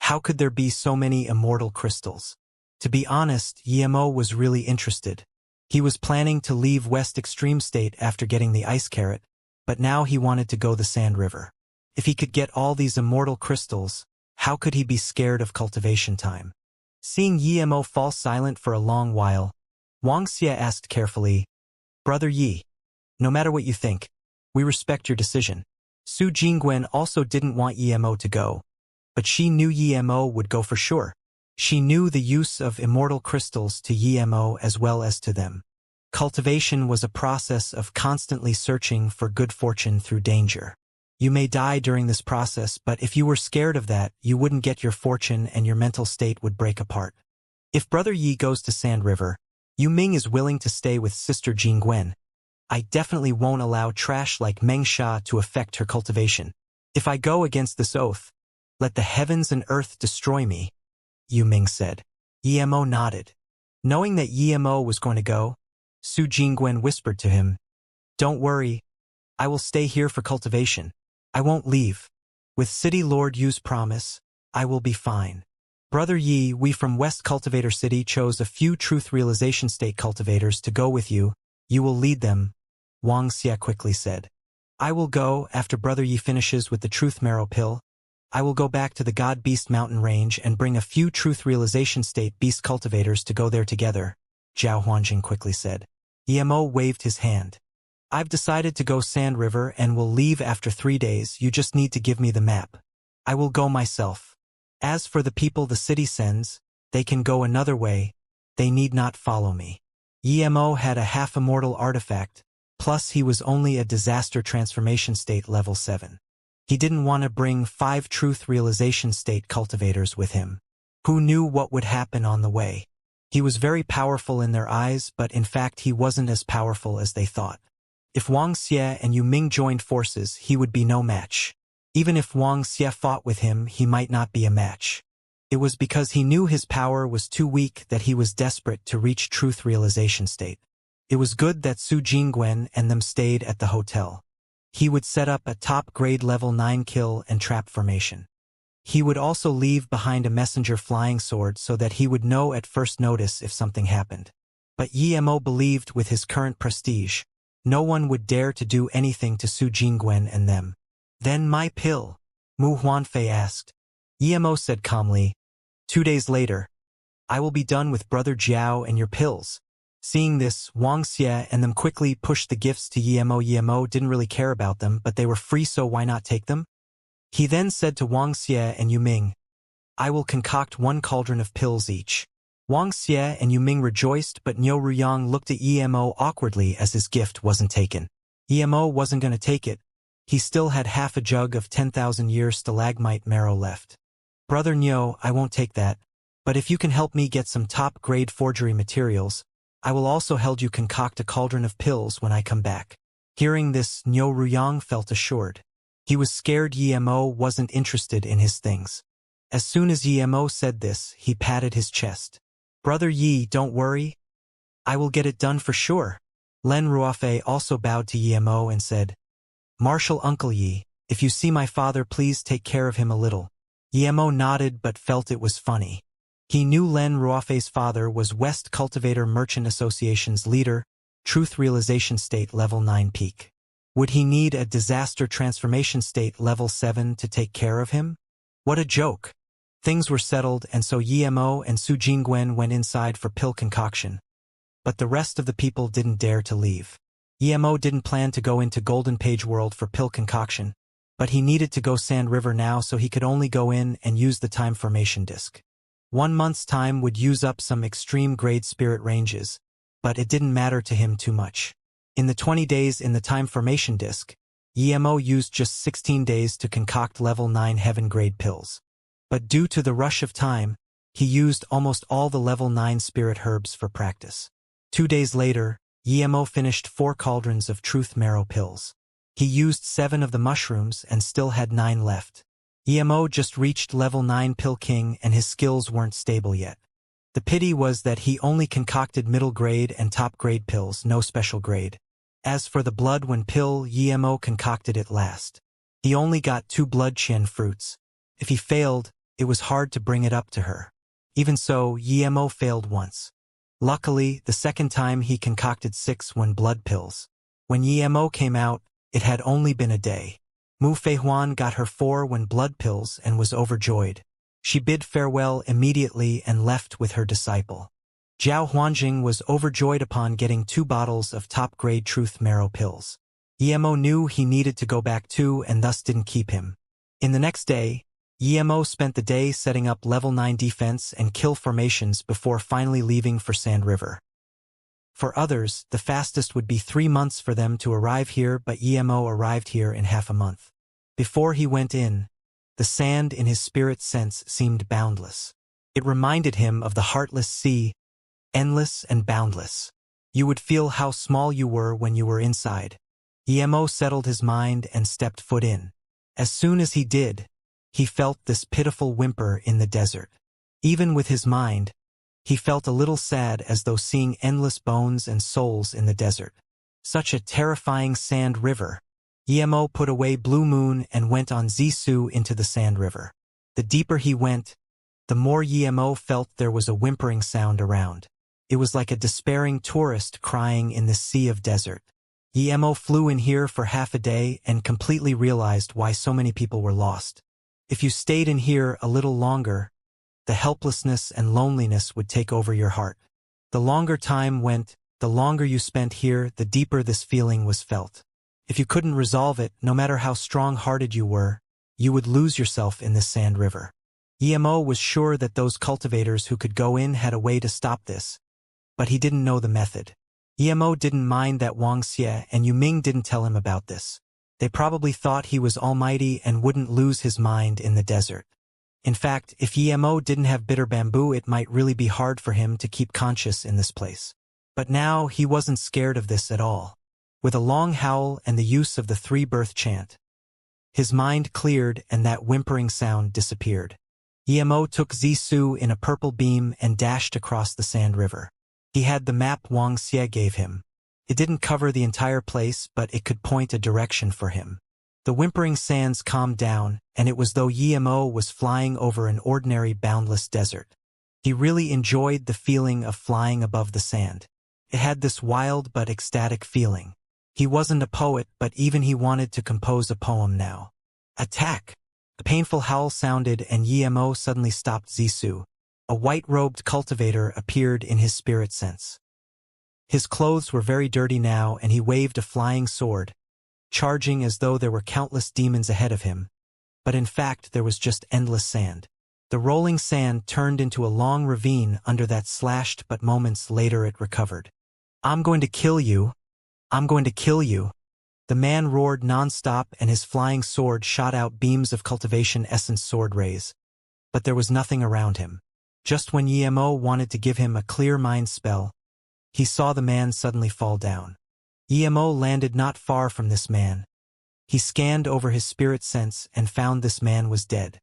how could there be so many immortal crystals? To be honest, Emo was really interested. He was planning to leave West Extreme State after getting the ice carrot, but now he wanted to go the Sand River. If he could get all these immortal crystals, how could he be scared of cultivation time? Seeing Emo fall silent for a long while, Wuxia asked carefully, Brother Yi, no matter what you think, we respect your decision. Su Jingwen also didn't want Emo to go, but she knew Emo would go for sure. She knew the use of immortal crystals to Emo as well as to them. Cultivation was a process of constantly searching for good fortune through danger. You may die during this process, but if you were scared of that, you wouldn't get your fortune and your mental state would break apart. If Brother Yi goes to Sand River, Yu Ming is willing to stay with Sister Jingwen. I definitely won't allow trash like Meng Sha to affect her cultivation. If I go against this oath, let the heavens and earth destroy me, Yu Ming said. Emo nodded. Knowing that Emo was going to go, Su Jingwen whispered to him, Don't worry, I will stay here for cultivation. I won't leave. With City Lord Yu's promise, I will be fine. Brother Yi, we from West Cultivator City chose a few truth realization state cultivators to go with you. You will lead them, Wuxia quickly said. I will go after Brother Yi finishes with the truth marrow pill. I will go back to the God-Beast mountain range and bring a few truth realization state beast cultivators to go there together, Zhao Huanjing quickly said. Emo waved his hand. I've decided to go Sand River and will leave after 3 days. You just need to give me the map. I will go myself. As for the people the city sends, they can go another way. They need not follow me. Emo had a half-immortal artifact, plus he was only a disaster transformation state level 7. He didn't want to bring 5 truth realization state cultivators with him. Who knew what would happen on the way? He was very powerful in their eyes, but in fact he wasn't as powerful as they thought. If Wuxia and Yu Ming joined forces, he would be no match. Even if Wuxia fought with him, he might not be a match. It was because he knew his power was too weak that he was desperate to reach truth realization state. It was good that Su Jingwen and them stayed at the hotel. He would set up a top-grade level 9 kill and trap formation. He would also leave behind a messenger flying sword so that he would know at first notice if something happened. But Emo believed with his current prestige, no one would dare to do anything to Su Jingwen and them. Then my pill? Mu Huanfei asked. Emo said calmly, 2 days later, I will be done with Brother Jiao and your pills. Seeing this, Wuxia and them quickly pushed the gifts to Emo. Emo didn't really care about them, but they were free, so why not take them? He then said to Wuxia and Yu Ming, I will concoct 1 cauldron of pills each. Wuxia and Yu Ming rejoiced, but Niu Ruyang looked at Emo awkwardly as his gift wasn't taken. Emo wasn't going to take it. He still had half a jug of 10,000-year stalagmite marrow left. Brother Niu, I won't take that, but if you can help me get some top-grade forgery materials, I will also help you concoct a cauldron of pills when I come back. Hearing this, Niu Ruyang felt assured. He was scared Emo wasn't interested in his things. As soon as Emo said this, he patted his chest. Brother Yi, don't worry. I will get it done for sure. Len Ruofei also bowed to Yemo and said, "Marshal Uncle Yi, if you see my father, please take care of him a little." Yemo nodded but felt it was funny. He knew Len Ruofei's father was West Cultivator Merchant Association's leader, Truth Realization State Level 9 peak. Would he need a Disaster Transformation State Level 7 to take care of him? What a joke. Things were settled, and so Yemo and Su Jingwen went inside for pill concoction. But the rest of the people didn't dare to leave. Yemo didn't plan to go into Golden Page World for pill concoction, but he needed to go Sand River now, so he could only go in and use the time formation disk. 1 month's time would use up some extreme grade spirit ranges, but it didn't matter to him too much. In the 20 days in the time formation disk, Yemo used just 16 days to concoct level 9 heaven grade pills. But due to the rush of time, he used almost all the level 9 spirit herbs for practice. 2 days later, Yemo finished 4 cauldrons of truth marrow pills. He used 7 of the mushrooms and still had 9 left. Yemo just reached level 9 pill king and his skills weren't stable yet. The pity was that he only concocted middle grade and top grade pills, no special grade. As for the blood when pill, Yemo concocted it last. He only got 2 blood qian fruits. If he failed, it was hard to bring it up to her. Even so, Yemo failed once. Luckily, the second time he concocted 6 when blood pills. When Yemo came out, it had only been a day. Mu Feihuan got her 4 when blood pills and was overjoyed. She bid farewell immediately and left with her disciple. Zhao Huanjing was overjoyed upon getting 2 bottles of top-grade truth marrow pills. Yemo knew he needed to go back too and thus didn't keep him. In the next day, Yemo spent the day setting up level 9 defense and kill formations before finally leaving for Sand River. For others, the fastest would be 3 months for them to arrive here, but Yemo arrived here in half a month. Before he went in, the sand in his spirit sense seemed boundless. It reminded him of the heartless sea, endless and boundless. You would feel how small you were when you were inside. Yemo settled his mind and stepped foot in. As soon as he did, he felt this pitiful whimper in the desert. Even with his mind, he felt a little sad, as though seeing endless bones and souls in the desert. Such a terrifying sand river. Yemo put away Blue Moon and went on Zisu into the sand river. The deeper he went, the more Yemo felt there was a whimpering sound around. It was like a despairing tourist crying in the sea of desert. Yemo flew in here for half a day and completely realized why so many people were lost. If you stayed in here a little longer, the helplessness and loneliness would take over your heart. The longer time went, the longer you spent here, the deeper this feeling was felt. If you couldn't resolve it, no matter how strong-hearted you were, you would lose yourself in this sand river. Yemo was sure that those cultivators who could go in had a way to stop this, but he didn't know the method. Yemo didn't mind that Wuxia and Yuming didn't tell him about this. They probably thought he was almighty and wouldn't lose his mind in the desert. In fact, if Yemo didn't have bitter bamboo, it might really be hard for him to keep conscious in this place. But now he wasn't scared of this at all. With a long howl and the use of the 3-birth chant, his mind cleared and that whimpering sound disappeared. Yemo took Zisu in a purple beam and dashed across the sand river. He had the map Wuxia gave him. It didn't cover the entire place, but it could point a direction for him. The whimpering sands calmed down, and it was though Yemo was flying over an ordinary boundless desert. He really enjoyed the feeling of flying above the sand. It had this wild but ecstatic feeling. He wasn't a poet, but even he wanted to compose a poem now. Attack! A painful howl sounded and Yemo suddenly stopped Zisu. A white-robed cultivator appeared in his spirit sense. His clothes were very dirty now and he waved a flying sword, charging as though there were countless demons ahead of him. But in fact there was just endless sand. The rolling sand turned into a long ravine under that slashed, but moments later it recovered. "I'm going to kill you! I'm going to kill you!" The man roared non-stop and his flying sword shot out beams of cultivation essence sword rays. But there was nothing around him. Just when Yemo wanted to give him a clear mind spell, he saw the man suddenly fall down. Yemo landed not far from this man. He scanned over his spirit sense and found this man was dead.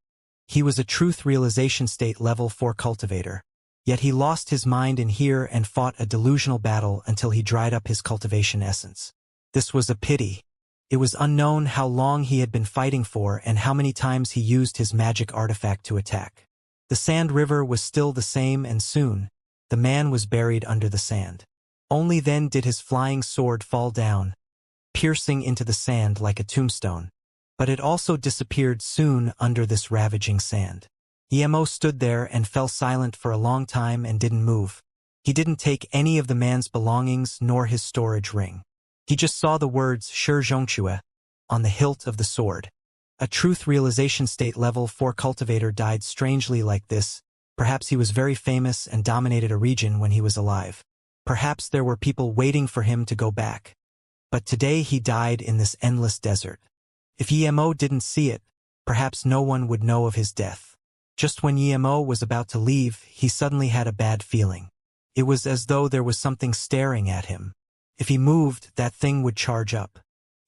He was a truth realization state level 4 cultivator. Yet he lost his mind in here and fought a delusional battle until he dried up his cultivation essence. This was a pity. It was unknown how long he had been fighting for and how many times he used his magic artifact to attack. The sand river was still the same, and soon, the man was buried under the sand. Only then did his flying sword fall down, piercing into the sand like a tombstone. But it also disappeared soon under this ravaging sand. Emo stood there and fell silent for a long time and didn't move. He didn't take any of the man's belongings nor his storage ring. He just saw the words Xianxia on the hilt of the sword. A truth realization state level 4 cultivator died strangely like this. Perhaps he was very famous and dominated a region when he was alive. Perhaps there were people waiting for him to go back. But today he died in this endless desert. If Emo didn't see it, perhaps no one would know of his death. Just when Emo was about to leave, he suddenly had a bad feeling. It was as though there was something staring at him. If he moved, that thing would charge up.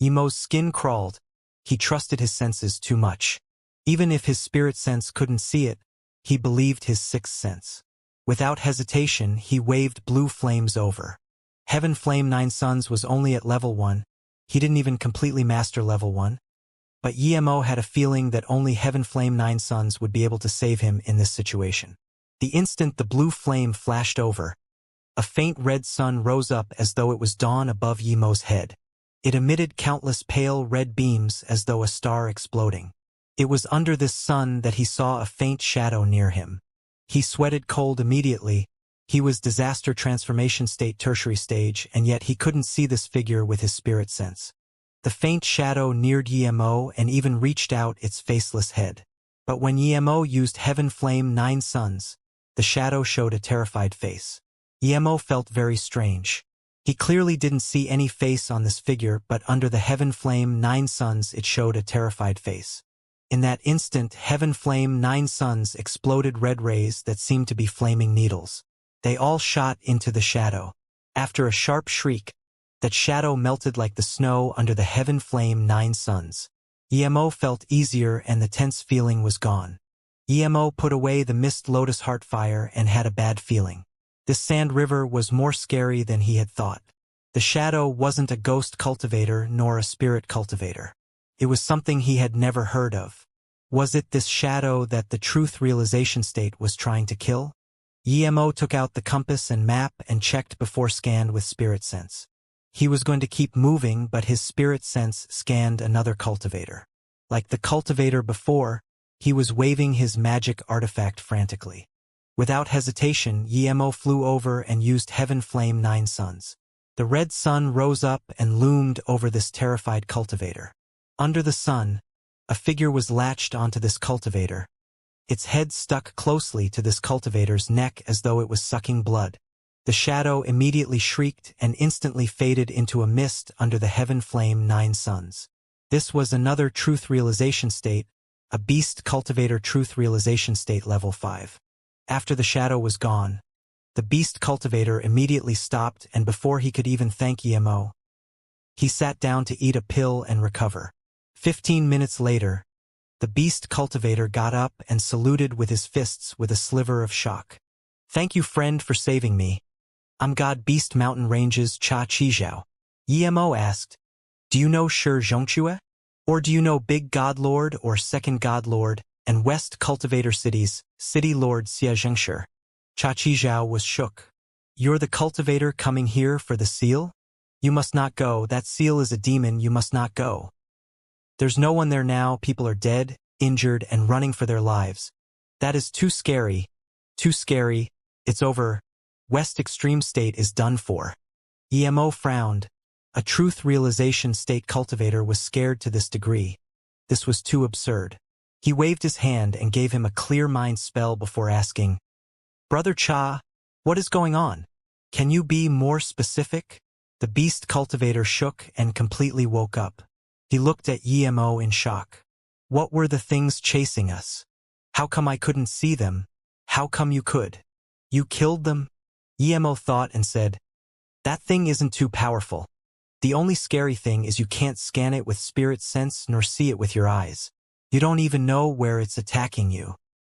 Emo's skin crawled. He trusted his senses too much. Even if his spirit sense couldn't see it, he believed his sixth sense. Without hesitation, he waved blue flames over. Heaven Flame 9 Suns was only at level 1. He didn't even completely master level 1. But Emo had a feeling that only Heaven Flame 9 Suns would be able to save him in this situation. The instant the blue flame flashed over, a faint red sun rose up as though it was dawn above Emo's head. It emitted countless pale red beams as though a star exploding. It was under this sun that he saw a faint shadow near him. He sweated cold immediately. He was disaster transformation state tertiary stage, and yet he couldn't see this figure with his spirit sense. The faint shadow neared Emo and even reached out its faceless head. But when Emo used Heaven Flame 9 Suns, the shadow showed a terrified face. Emo felt very strange. He clearly didn't see any face on this figure, but under the Heaven Flame 9 Suns it showed a terrified face. In that instant, Heaven Flame 9 Suns exploded red rays that seemed to be flaming needles. They all shot into the shadow. After a sharp shriek, that shadow melted like the snow under the Heaven Flame 9 Suns. Emo felt easier and the tense feeling was gone. Emo put away the mist lotus heart fire and had a bad feeling. This sand river was more scary than he had thought. The shadow wasn't a ghost cultivator nor a spirit cultivator. It was something he had never heard of. Was it this shadow that the truth realization state was trying to kill? Emo took out the compass and map and checked before scanned with spirit sense. He was going to keep moving, but his spirit sense scanned another cultivator. Like the cultivator before, he was waving his magic artifact frantically. Without hesitation, Emo flew over and used Heaven Flame 9 Suns. The red sun rose up and loomed over this terrified cultivator. Under the sun, a figure was latched onto this cultivator. Its head stuck closely to this cultivator's neck as though it was sucking blood. The shadow immediately shrieked and instantly faded into a mist under the Heaven Flame 9 Suns. This was another truth realization state, a beast cultivator truth realization state level 5. After the shadow was gone, the beast cultivator immediately stopped, and before he could even thank Emo, he sat down to eat a pill and recover. 15 minutes later, the beast cultivator got up and saluted with his fists with a sliver of shock. "Thank you, friend, for saving me. I'm God Beast Mountain Ranges Cha Chijiao." Emo asked, "Do you know Xianxia? Or do you know Big God Lord or Second God Lord and West Cultivator Cities, City Lord Xianxia?" Cha Chijiao was shook. "You're the cultivator coming here for the seal? You must not go. That seal is a demon. You must not go. There's no one there now. People are dead, injured, and running for their lives. That is too scary. Too scary. It's over. West Extreme State is done for." Emo frowned. A truth realization state cultivator was scared to this degree. This was too absurd. He waved his hand and gave him a clear mind spell before asking, "Brother Cha, what is going on? Can you be more specific?" The beast cultivator shook and completely woke up. He looked at Emo in shock. "What were the things chasing us? How come I couldn't see them? How come you could? You killed them?" Emo thought and said, "That thing isn't too powerful. The only scary thing is you can't scan it with spirit sense nor see it with your eyes. You don't even know where it's attacking you.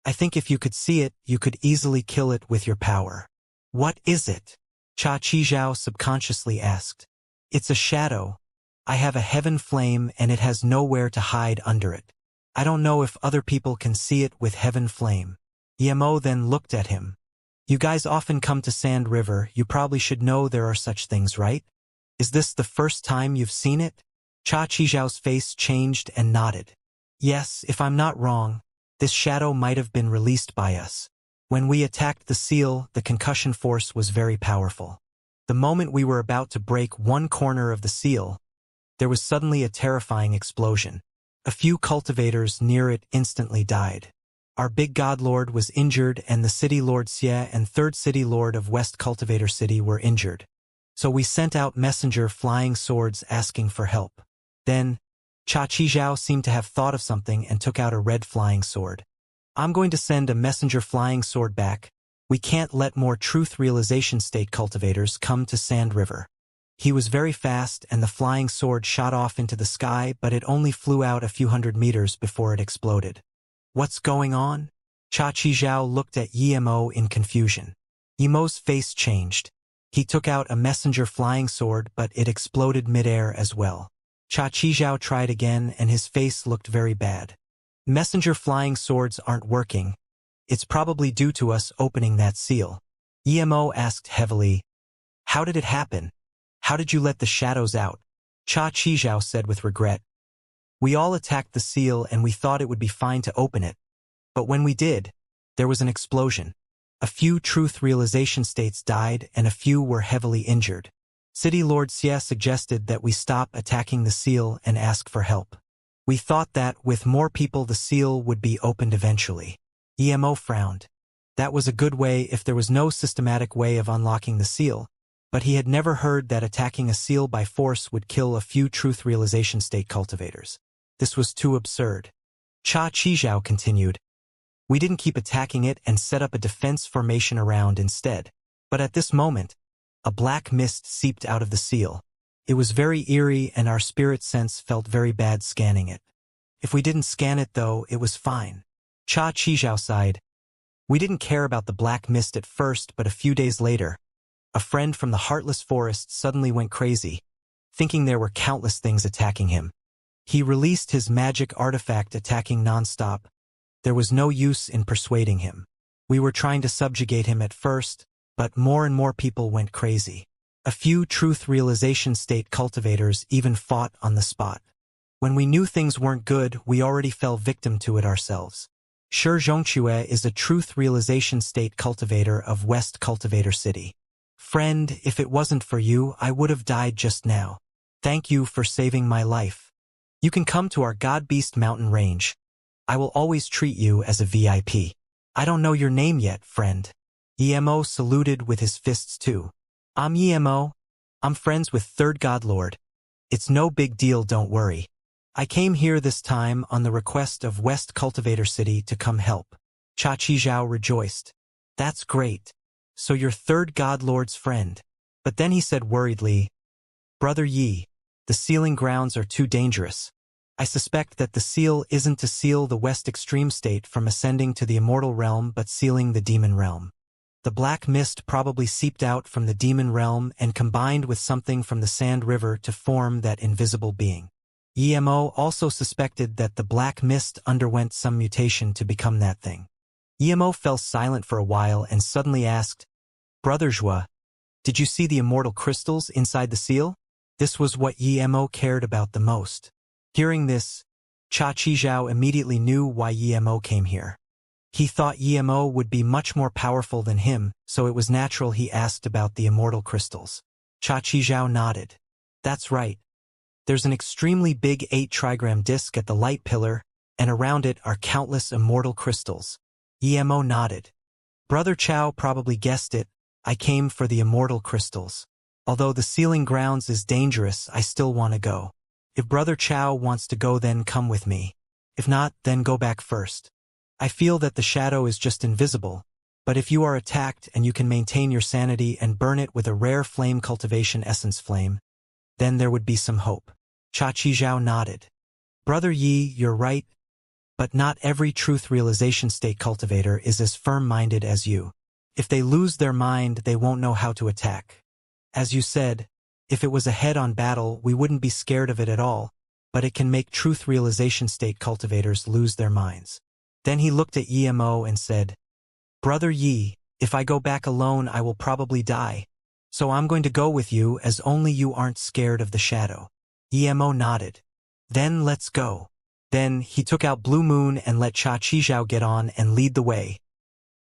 I think if you could see it, you could easily kill it with your power. What is it? Cha Qizhao subconsciously asked. It's a shadow. I have a heaven flame and it has nowhere to hide under it. I don't know if other people can see it with heaven flame. Yemo then looked at him. You guys often come to Sand River, you probably should know there are such things, right? Is this the first time you've seen it? Cha Qizhao's face changed and nodded. Yes, if I'm not wrong, this shadow might have been released by us. When we attacked the seal, the concussion force was very powerful. The moment we were about to break one corner of the seal, there was suddenly a terrifying explosion. A few cultivators near it instantly died. Our big god lord was injured and the city lord Xie and third city lord of West Cultivator City were injured. So we sent out messenger flying swords asking for help. Then, Cha Qizhao seemed to have thought of something and took out a red flying sword. I'm going to send a messenger flying sword back. We can't let more truth realization state cultivators come to Sand River. He was very fast and the flying sword shot off into the sky, but it only flew out a few hundred meters before it exploded. What's going on? Cha Qizhao looked at Yemo in confusion. Yemo's face changed. He took out a messenger flying sword, but it exploded midair as well. Cha Qizhao tried again and his face looked very bad. Messenger flying swords aren't working. It's probably due to us opening that seal. Yemo asked heavily. How did it happen? How did you let the shadows out? Cha Qizhao said with regret. We all attacked the seal and we thought it would be fine to open it. But when we did, there was an explosion. A few truth realization states died and a few were heavily injured. City Lord Xie suggested that we stop attacking the seal and ask for help. We thought that with more people the seal would be opened eventually. Yemo frowned. That was a good way if there was no systematic way of unlocking the seal, but he had never heard that attacking a seal by force would kill a few truth realization state cultivators. This was too absurd. Cha Qizhao continued. We didn't keep attacking it and set up a defense formation around instead. But at this moment, a black mist seeped out of the seal. It was very eerie and our spirit sense felt very bad scanning it. If we didn't scan it though, it was fine. Cha Qizhao sighed. We didn't care about the black mist at first, but a few days later, a friend from the Heartless Forest suddenly went crazy, thinking there were countless things attacking him. He released his magic artifact attacking nonstop. There was no use in persuading him. We were trying to subjugate him at first, but more and more people went crazy. A few truth realization state cultivators even fought on the spot. When we knew things weren't good, we already fell victim to it ourselves. Xianxia is a truth realization state cultivator of West Cultivator City. Friend, if it wasn't for you, I would have died just now. Thank you for saving my life. You can come to our God Beast mountain range. I will always treat you as a VIP. I don't know your name yet, friend. Yemo saluted with his fists too. I'm Yemo. I'm friends with Third God Lord. It's no big deal, don't worry. I came here this time on the request of West Cultivator City to come help. Cha Qizhao rejoiced. That's great. So you're Third God Lord's friend. But then he said worriedly, Brother Yi, the sealing grounds are too dangerous. I suspect that the seal isn't to seal the West Extreme State from ascending to the Immortal realm but sealing the Demon realm. The black mist probably seeped out from the Demon realm and combined with something from the Sand River to form that invisible being. Yemo also suspected that the black mist underwent some mutation to become that thing. Yemo fell silent for a while and suddenly asked, Brother Zhua, did you see the immortal crystals inside the seal? This was what Yemo cared about the most. Hearing this, Cha Qizhao immediately knew why Yemo came here. He thought Yemo would be much more powerful than him, so it was natural he asked about the immortal crystals. Cha Qizhao nodded. That's right. There's an extremely big 8-trigram disc at the light pillar, and around it are countless immortal crystals. Yemo nodded. Brother Chao probably guessed it. I came for the immortal crystals. Although the sealing grounds is dangerous, I still want to go. If Brother Chao wants to go, then come with me. If not, then go back first. I feel that the shadow is just invisible, but if you are attacked and you can maintain your sanity and burn it with a rare flame cultivation essence flame, then there would be some hope. Cha Qizhao nodded. Brother Yi, you're right. But not every truth realization state cultivator is as firm-minded as you. If they lose their mind, they won't know how to attack. As you said, if it was a head-on battle, we wouldn't be scared of it at all, but it can make truth realization state cultivators lose their minds. Then he looked at Emo and said, Brother Yi, if I go back alone I will probably die. So I'm going to go with you as only you aren't scared of the shadow. Emo nodded. Then let's go. Then he took out Blue Moon and let Cha Qizhao get on and lead the way.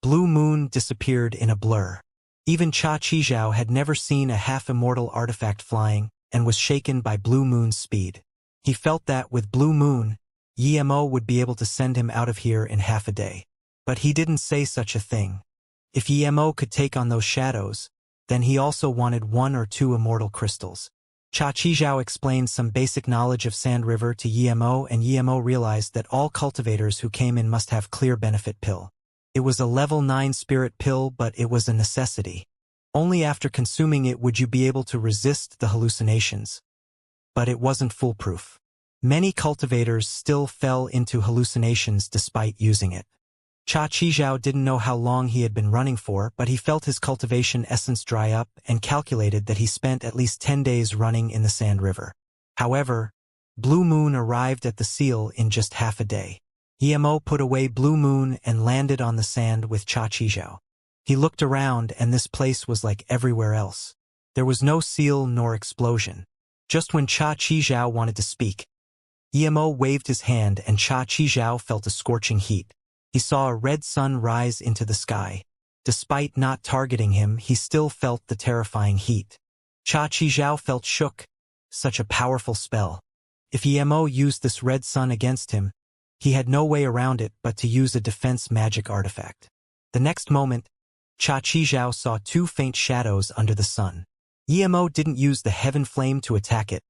Blue Moon disappeared in a blur. Even Cha Qizhao had never seen a half-immortal artifact flying and was shaken by Blue Moon's speed. He felt that with Blue Moon, Emo would be able to send him out of here in half a day. But he didn't say such a thing. If Emo could take on those shadows, then he also wanted 1 or 2 immortal crystals. Cha Qizhao explained some basic knowledge of Sand River to Emo, and Emo realized that all cultivators who came in must have clear benefit pill. It was a level 9 spirit pill, but it was a necessity. Only after consuming it would you be able to resist the hallucinations. But it wasn't foolproof. Many cultivators still fell into hallucinations despite using it. Cha Qizhao didn't know how long he had been running for, but he felt his cultivation essence dry up and calculated that he spent at least 10 days running in the Sand River. However, Blue Moon arrived at the seal in just half a day. Emo put away Blue Moon and landed on the sand with Cha Qizhao. He looked around and this place was like everywhere else. There was no seal nor explosion. Just when Cha Qizhao wanted to speak, Emo waved his hand and Cha Qizhao felt a scorching heat. He saw a red sun rise into the sky. Despite not targeting him, he still felt the terrifying heat. Cha Qizhao felt shook. Such a powerful spell. If Emo used this red sun against him, he had no way around it but to use a defense magic artifact. The next moment, Cha Qizhao saw 2 faint shadows under the sun. Emo didn't use the heaven flame to attack it,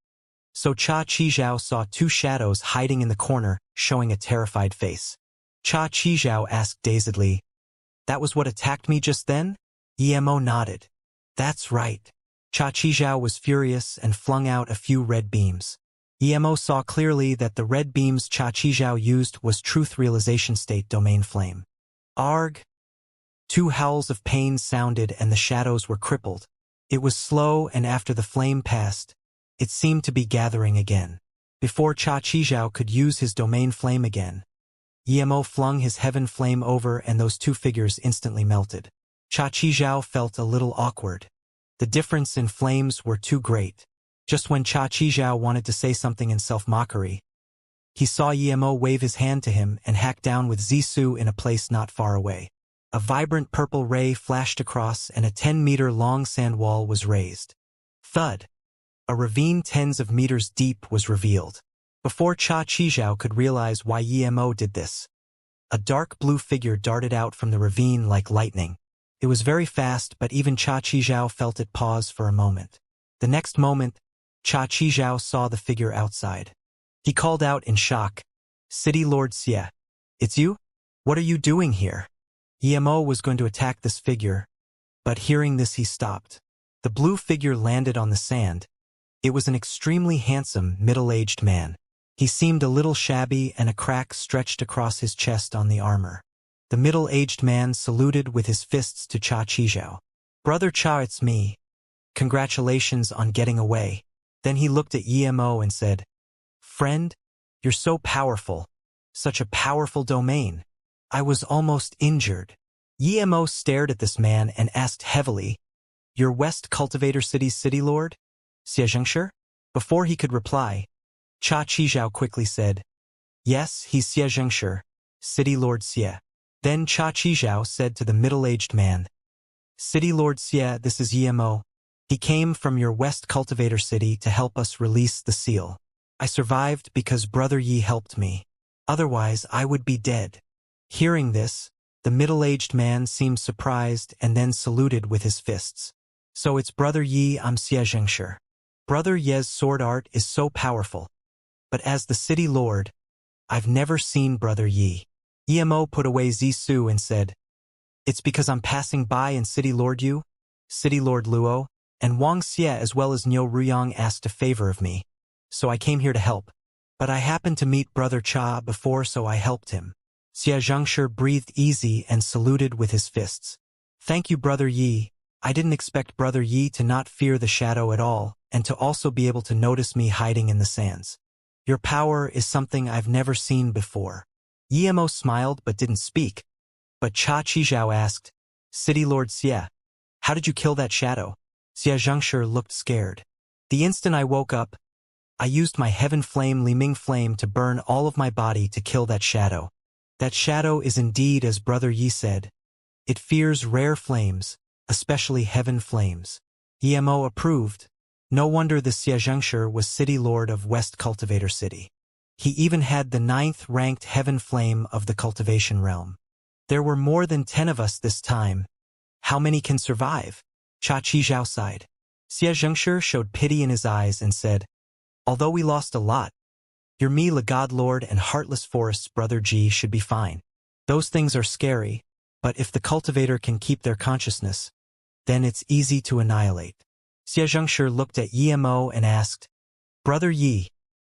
so Cha Qizhao saw 2 shadows hiding in the corner, showing a terrified face. Cha Qizhao asked dazedly, That was what attacked me just then? Emo nodded. That's right. Cha Qizhao was furious and flung out a few red beams. Emo saw clearly that the red beams Cha Qizhao used was truth realization state domain flame. Arg! 2 howls of pain sounded and the shadows were crippled. It was slow, and after the flame passed, it seemed to be gathering again. Before Cha Qizhao could use his domain flame again, Emo flung his heaven flame over and those 2 figures instantly melted. Cha Qizhao felt a little awkward. The difference in flames were too great. Just when Cha Qizhao wanted to say something in self-mockery, he saw Emo wave his hand to him and hack down with Zisu in a place not far away. A vibrant purple ray flashed across and a 10-meter-long sand wall was raised. Thud! A ravine tens of meters deep was revealed. Before Cha Qizhao could realize why Emo did this, a dark blue figure darted out from the ravine like lightning. It was very fast, but even Cha Qizhao felt it pause for a moment. The next moment, Cha Qizhao saw the figure outside. He called out in shock, City Lord Xie, it's you? What are you doing here? Emo was going to attack this figure, but hearing this he stopped. The blue figure landed on the sand. It was an extremely handsome, middle-aged man. He seemed a little shabby and a crack stretched across his chest on the armor. The middle-aged man saluted with his fists to Cha Qizhao. Brother Cha, it's me. Congratulations on getting away. Then he looked at Emo and said, Friend, you're so powerful. Such a powerful domain. I was almost injured. Emo stared at this man and asked heavily, Your West Cultivator City's City Lord? Xianxia? Before he could reply, Cha Qizhao quickly said, Yes, he's Xianxia, City Lord Xie. Then Cha Qizhao said to the middle-aged man, City Lord Xie, this is Emo. He came from your West Cultivator City to help us release the seal. I survived because Brother Yi helped me. Otherwise, I would be dead. Hearing this, the middle-aged man seemed surprised and then saluted with his fists. So it's Brother Yi, I'm Xianxia. Brother Ye's sword art is so powerful. But as the city lord, I've never seen Brother Yi. Emo put away Zisu and said, It's because I'm passing by and City Lord Yu, City Lord Luo, and Wang Xie as well as Niu Ruyang asked a favor of me. So I came here to help. But I happened to meet Brother Cha before, so I helped him. Xianxia breathed easy and saluted with his fists. Thank you, Brother Yi. I didn't expect Brother Yi to not fear the shadow at all, and to also be able to notice me hiding in the sands. Your power is something I've never seen before. Yimo smiled but didn't speak. But Cha Qizhao asked, City Lord Xie, how did you kill that shadow? Xianxia looked scared. The instant I woke up, I used my heaven flame Li Ming flame to burn all of my body to kill that shadow. That shadow is indeed as Brother Yi said. It fears rare flames, especially heaven flames. Yimo approved. No wonder the Xianxia was City Lord of West Cultivator City. He even had the 9th-ranked heaven flame of the Cultivation realm. There were more than 10 of us this time. How many can survive? Cha Qizhao sighed. Xianxia showed pity in his eyes and said, although we lost a lot, your me the God Lord and Heartless Forest's Brother Ji should be fine. Those things are scary, but if the cultivator can keep their consciousness, then it's easy to annihilate. Xianxia looked at Yimo and asked, Brother Yi,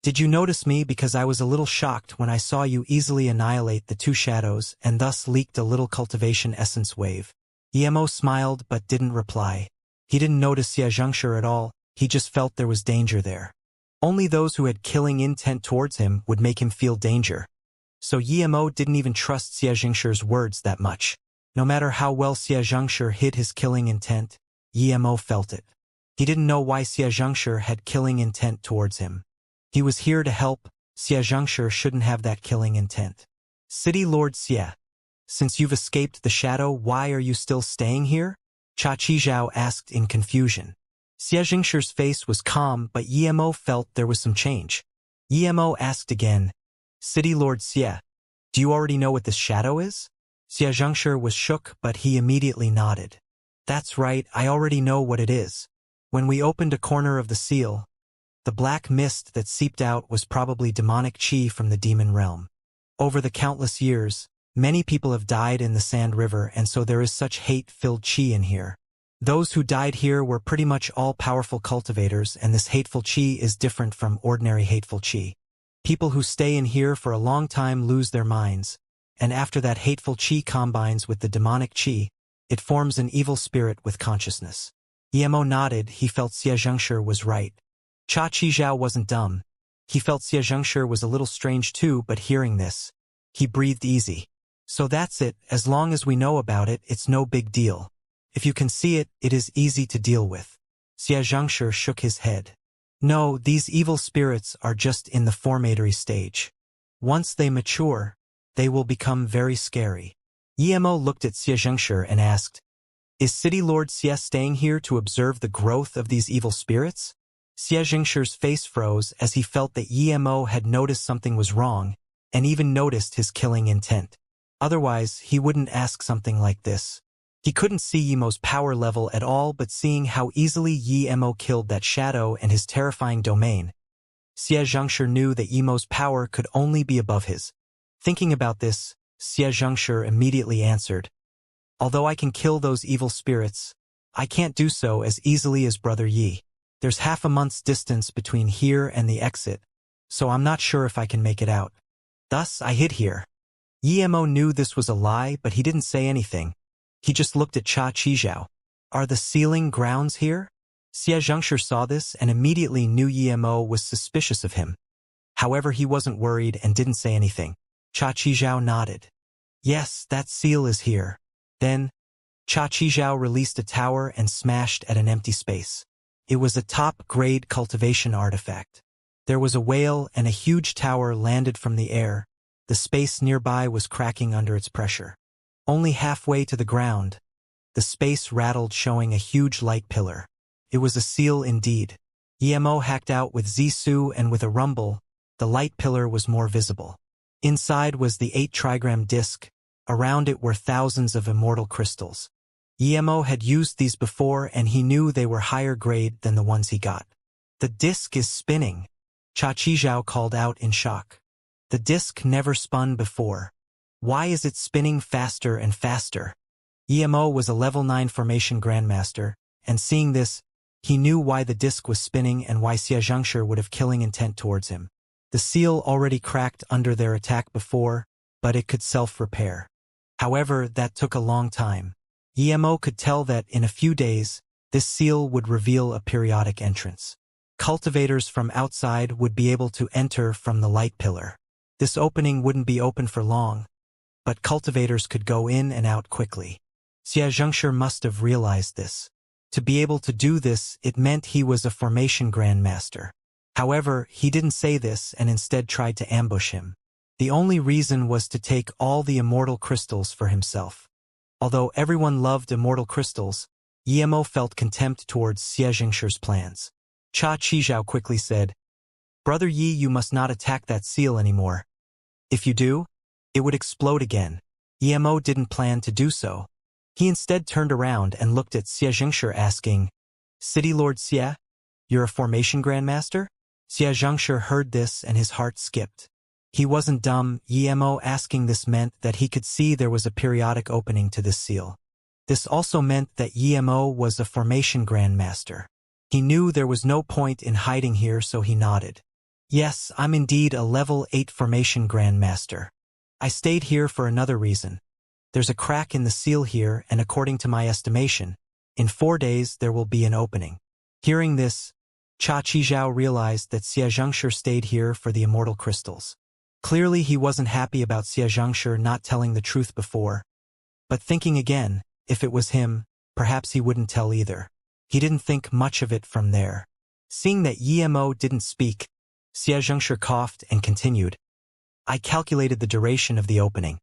did you notice me because I was a little shocked when I saw you easily annihilate the 2 shadows and thus leaked a little cultivation essence wave? Yimo smiled but didn't reply. He didn't notice Xianxia at all, he just felt there was danger there. Only those who had killing intent towards him would make him feel danger. So Yimo didn't even trust Xianxia's words that much. No matter how well Xianxia hid his killing intent, Yimo felt it. He didn't know why Xianxia had killing intent towards him. He was here to help, Xianxia shouldn't have that killing intent. City Lord Xie, since you've escaped the shadow, why are you still staying here? Cha Qizhao asked in confusion. Xianxia's face was calm, but Yimo felt there was some change. Yimo asked again, City Lord Xie, do you already know what this shadow is? Xianxia was shook, but he immediately nodded. That's right, I already know what it is. When we opened a corner of the seal, the black mist that seeped out was probably demonic qi from the demon realm. Over the countless years, many people have died in the Sand River, and so there is such hate-filled qi in here. Those who died here were pretty much all powerful cultivators, and this hateful qi is different from ordinary hateful qi. People who stay in here for a long time lose their minds, and after that hateful qi combines with the demonic qi, it forms an evil spirit with consciousness. Yimo nodded, he felt Xianxia was right. Cha Qizhao wasn't dumb. He felt Xianxia was a little strange too, but hearing this, he breathed easy. So that's it, as long as we know about it, it's no big deal. If you can see it, it is easy to deal with. Xianxia shook his head. No, these evil spirits are just in the formatory stage. Once they mature, they will become very scary. Yimo looked at Xianxia and asked, is City Lord Xie staying here to observe the growth of these evil spirits? Xianxia's face froze as he felt that Yimo had noticed something was wrong, and even noticed his killing intent. Otherwise, he wouldn't ask something like this. He couldn't see Yimo's power level at all, but seeing how easily Yimo killed that shadow and his terrifying domain, Xianxia knew that Yimo's power could only be above his. Thinking about this, Xianxia immediately answered, although I can kill those evil spirits, I can't do so as easily as Brother Yi. There's half a month's distance between here and the exit, so I'm not sure if I can make it out. Thus, I hid here. Yimo knew this was a lie, but he didn't say anything. He just looked at Cha Qizhao. Are the sealing grounds here? Xianxia saw this and immediately knew Yimo was suspicious of him. However, he wasn't worried and didn't say anything. Cha Qizhao nodded. Yes, that seal is here. Then, Cha Qizhao released a tower and smashed at an empty space. It was a top-grade cultivation artifact. There was a whale and a huge tower landed from the air. The space nearby was cracking under its pressure. Only halfway to the ground, the space rattled, showing a huge light pillar. It was a seal indeed. Yimo hacked out with Zisu, and with a rumble, the light pillar was more visible. Inside was the 8-trigram disc. Around it were thousands of immortal crystals. Yimo had used these before, and he knew they were higher grade than the ones he got. The disc is spinning, Cha Qizhao called out in shock. The disc never spun before. Why is it spinning faster and faster? Yimo was a level 9 formation grandmaster, and seeing this, he knew why the disc was spinning and why Xianxia would have killing intent towards him. The seal already cracked under their attack before, but it could self-repair. However, that took a long time. Emo could tell that in a few days, this seal would reveal a periodic entrance. Cultivators from outside would be able to enter from the light pillar. This opening wouldn't be open for long, but cultivators could go in and out quickly. Xianxia must have realized this. To be able to do this, it meant he was a formation grandmaster. However, he didn't say this and instead tried to ambush him. The only reason was to take all the immortal crystals for himself. Although everyone loved immortal crystals, Emo felt contempt towards Xianxia's plans. Cha Qizhao quickly said, "Brother Yi, you must not attack that seal anymore. If you do, it would explode again." Emo didn't plan to do so. He instead turned around and looked at Xianxia asking, "City Lord Xia, you're a formation grandmaster?" Xianxia heard this and his heart skipped. He wasn't dumb. Emo asking this meant that he could see there was a periodic opening to this seal. This also meant that Emo was a formation grandmaster. He knew there was no point in hiding here, so he nodded. "Yes, I'm indeed a level 8 formation grandmaster. I stayed here for another reason. There's a crack in the seal here, and according to my estimation, in 4 days there will be an opening." Hearing this, Cha Qizhao realized that Xianxia stayed here for the immortal crystals. Clearly he wasn't happy about Xianxia not telling the truth before. But thinking again, if it was him, perhaps he wouldn't tell either. He didn't think much of it from there. Seeing that Emo didn't speak, Xianxia coughed and continued. "I calculated the duration of the opening.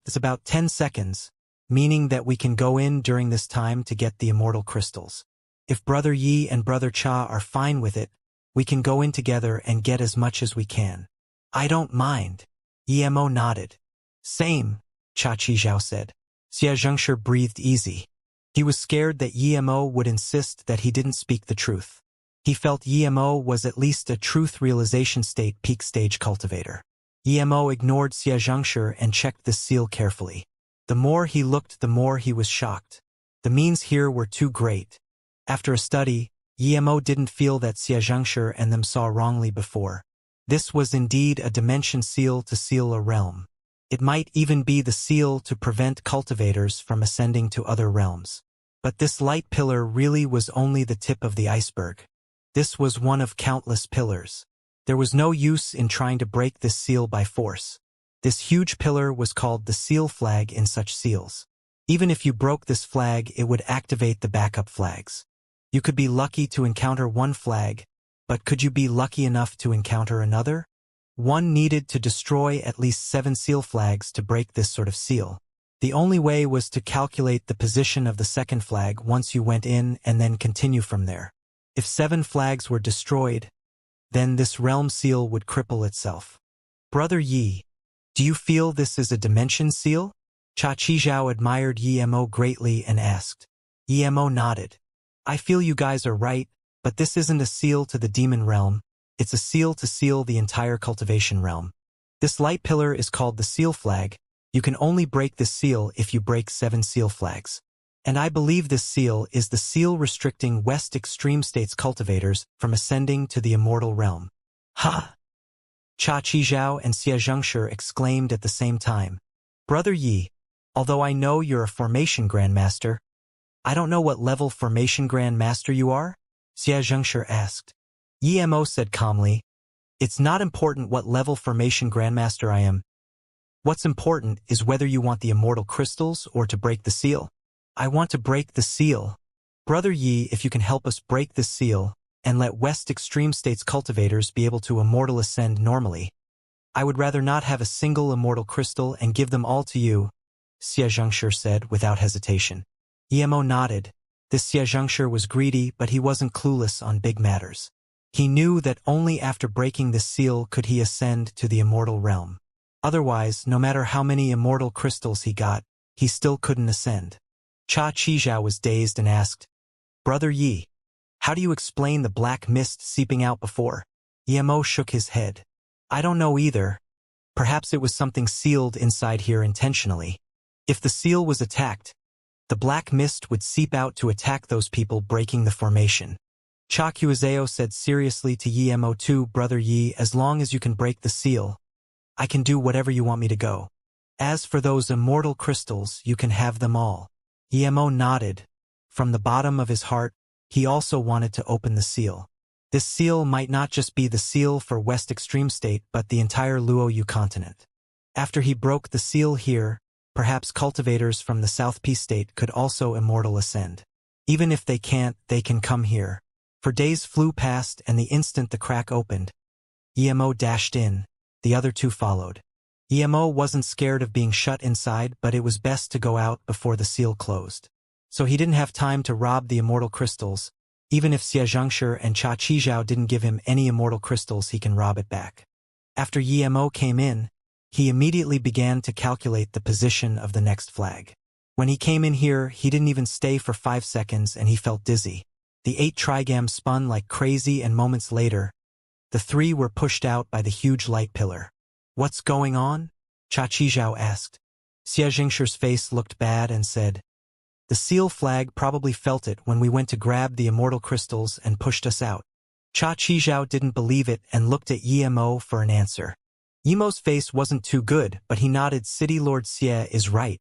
It's about 10 seconds, meaning that we can go in during this time to get the immortal crystals. If Brother Yi and Brother Cha are fine with it, we can go in together and get as much as we can." "I don't mind." Emo nodded. "Same," Cha Qizhao said. Xianxia breathed easy. He was scared that Emo would insist that he didn't speak the truth. He felt Emo was at least a truth realization state peak stage cultivator. Emo ignored Xianxia and checked the seal carefully. The more he looked, the more he was shocked. The means here were too great. After a study, Emo didn't feel that Xianxia and them saw wrongly before. This was indeed a dimension seal to seal a realm. It might even be the seal to prevent cultivators from ascending to other realms. But this light pillar really was only the tip of the iceberg. This was one of countless pillars. There was no use in trying to break this seal by force. This huge pillar was called the seal flag in such seals. Even if you broke this flag, it would activate the backup flags. You could be lucky to encounter one flag, but could you be lucky enough to encounter another? One needed to destroy at least 7 seal flags to break this sort of seal. The only way was to calculate the position of the second flag once you went in and then continue from there. If 7 flags were destroyed, then this realm seal would cripple itself. "Brother Yi, do you feel this is a dimension seal?" Cha Qizhao admired Emo greatly and asked. Emo nodded. "I feel you guys are right, but this isn't a seal to the demon realm, it's a seal to seal the entire cultivation realm. This light pillar is called the seal flag. You can only break this seal if you break 7 seal flags. And I believe this seal is the seal restricting West Extreme States cultivators from ascending to the immortal realm." "Ha!" Cha Qizhao and Xianxia exclaimed at the same time. "Brother Yi, although I know you're a formation grandmaster, I don't know what level formation grandmaster you are?" Xianxia asked. Emo said calmly, "It's not important what level formation grandmaster I am. What's important is whether you want the immortal crystals or to break the seal." "I want to break the seal. Brother Yi, if you can help us break this seal and let West Extreme States cultivators be able to immortal ascend normally, I would rather not have a single immortal crystal and give them all to you," Xianxia said without hesitation. Emo nodded. This Xianxia was greedy, but he wasn't clueless on big matters. He knew that only after breaking this seal could he ascend to the immortal realm. Otherwise, no matter how many immortal crystals he got, he still couldn't ascend. Cha Qizhao was dazed and asked, "Brother Yi, how do you explain the black mist seeping out before?" Emo shook his head. "I don't know either. Perhaps it was something sealed inside here intentionally. If the seal was attacked, the black mist would seep out to attack those people breaking the formation. Cha Kuizeo said seriously to Yi Mo2, Brother Yi, as long as you can break the seal, I can do whatever you want me to go. As for those immortal crystals, you can have them all. Yi Mo nodded. From the bottom of his heart, he also wanted to open the seal. This seal might not just be the seal for West Extreme State but the entire Luoyu continent. After he broke the seal here, perhaps cultivators from the South P State could also immortal ascend. Even if they can't, they can come here. For days flew past, and the instant the crack opened, Yi Mo dashed in. The other two followed. Yi Mo wasn't scared of being shut inside, but it was best to go out before the seal closed. So he didn't have time to rob the immortal crystals. Even if Xianxia and Cha Qizhao didn't give him any immortal crystals, he can rob it back. After Yi Mo came in, he immediately began to calculate the position of the next flag. When he came in here, he didn't even stay for 5 seconds and he felt dizzy. The 8 trigams spun like crazy, and moments later, the 3 were pushed out by the huge light pillar. What's going on? Cha Qizhao asked. Xianxia's face looked bad and said, the seal flag probably felt it when we went to grab the immortal crystals and pushed us out. Cha Qizhao didn't believe it and looked at Yi Mo for an answer. Yi Mo's face wasn't too good, but he nodded. City Lord Xie is right.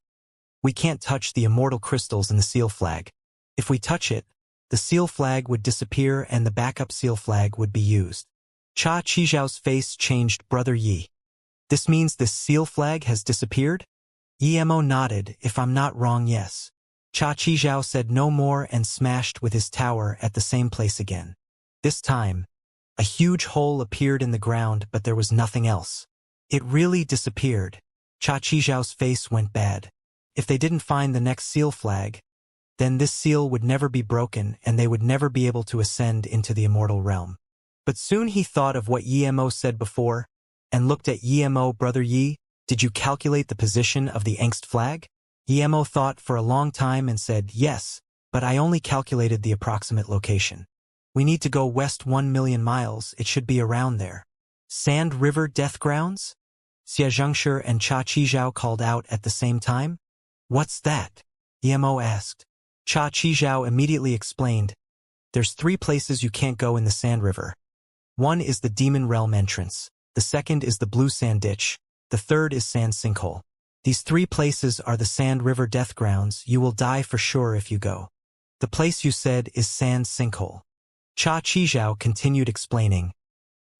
We can't touch the immortal crystals in the seal flag. If we touch it, the seal flag would disappear and the backup seal flag would be used. Cha Qizhao's face changed. Brother Yi. This means this seal flag has disappeared? Yi Mo nodded. If I'm not wrong, yes. Cha Qizhao said no more and smashed with his tower at the same place again. This time, a huge hole appeared in the ground, but there was nothing else. It really disappeared. Cha Qizhao's face went bad. If they didn't find the next seal flag, then this seal would never be broken and they would never be able to ascend into the immortal realm. But soon he thought of what Yi Mo said before and looked at Yi Mo. Brother Yi, did you calculate the position of the angst flag? Yi Mo thought for a long time and said, yes, but I only calculated the approximate location. We need to go west 1,000,000 miles, it should be around there. Sand River Death Grounds? Xianxia and Cha Qizhao called out at the same time. What's that? Yi Mo asked. Cha Qizhao immediately explained, there's 3 places you can't go in the Sand River. One is the Demon Realm entrance, the second is the Blue Sand Ditch, the third is Sand Sinkhole. These 3 places are the Sand River Death Grounds. You will die for sure if you go. The place you said is Sand Sinkhole. Cha Qizhao continued explaining.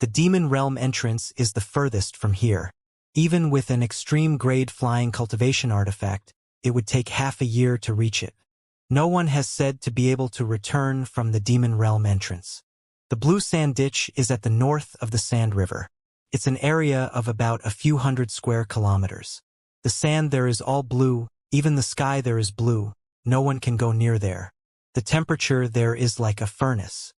The Demon Realm entrance is the furthest from here. Even with an extreme-grade flying cultivation artifact, it would take half a year to reach it. No one has said to be able to return from the Demon Realm entrance. The Blue Sand Ditch is at the north of the Sand River. It's an area of about a few hundred square kilometers. The sand there is all blue, even the sky there is blue. No one can go near there. The temperature there is like a furnace.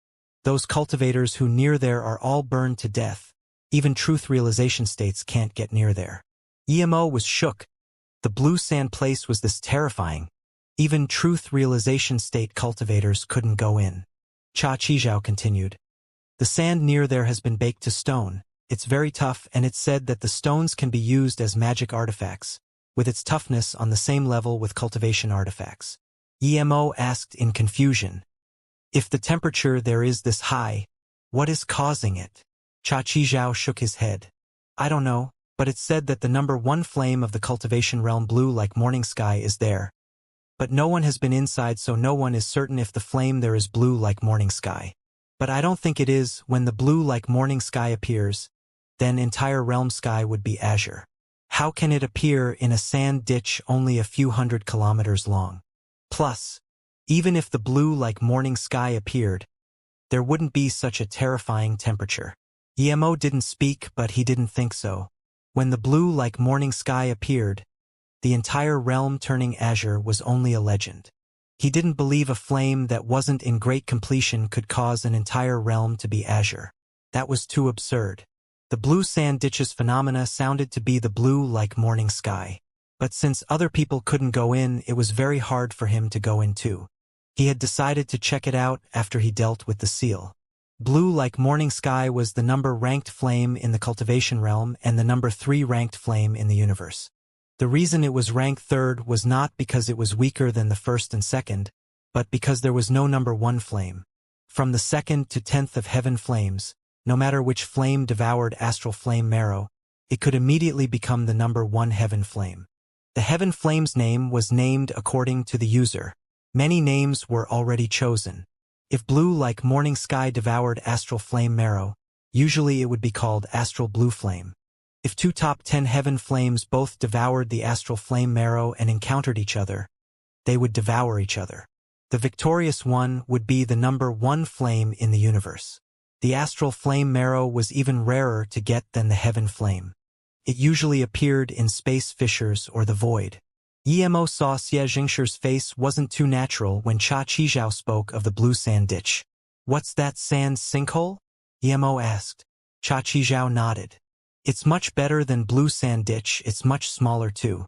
Those cultivators who near there are all burned to death. Even truth realization states can't get near there. Yi Mo was shook. The blue sand place was this terrifying. Even truth realization state cultivators couldn't go in. Cha Qizhao continued. The sand near there has been baked to stone. It's very tough, and it's said that the stones can be used as magic artifacts, with its toughness on the same level with cultivation artifacts. Yi Mo asked in confusion. If the temperature there is this high, what is causing it? Cha Qizhao shook his head. I don't know, but it's said that the number 1 flame of the cultivation realm, blue like morning sky, is there. But no one has been inside, so no one is certain if the flame there is blue like morning sky. But I don't think it is. When the blue like morning sky appears, then entire realm sky would be azure. How can it appear in a sand ditch only a few hundred kilometers long? Plus, even if the blue like morning sky appeared, there wouldn't be such a terrifying temperature. Yi Mo didn't speak, but he didn't think so. When the blue like morning sky appeared, the entire realm turning azure was only a legend. He didn't believe a flame that wasn't in great completion could cause an entire realm to be azure. That was too absurd. The blue sand ditches phenomena sounded to be the blue like morning sky. But since other people couldn't go in, it was very hard for him to go in too. He had decided to check it out after he dealt with the seal. Blue like morning sky was the number ranked flame in the cultivation realm and the number 3 ranked flame in the universe. The reason it was ranked 3rd was not because it was weaker than the 1st and 2nd, but because there was no number 1 flame. From the 2nd to 10th of heaven flames, no matter which flame devoured astral flame marrow, it could immediately become the number 1 heaven flame. The heaven flame's name was named according to the user. Many names were already chosen. If blue like morning sky devoured astral flame marrow, usually it would be called astral blue flame. If 2 top 10 heaven flames both devoured the astral flame marrow and encountered each other, they would devour each other. The victorious one would be the number 1 flame in the universe. The astral flame marrow was even rarer to get than the heaven flame. It usually appeared in space fissures or the void. Emo saw Xianxia's face wasn't too natural when Cha Qizhao spoke of the blue sand ditch. "What's that sand sinkhole?" Emo asked. Cha Qizhao nodded. "It's much better than blue sand ditch, it's much smaller too.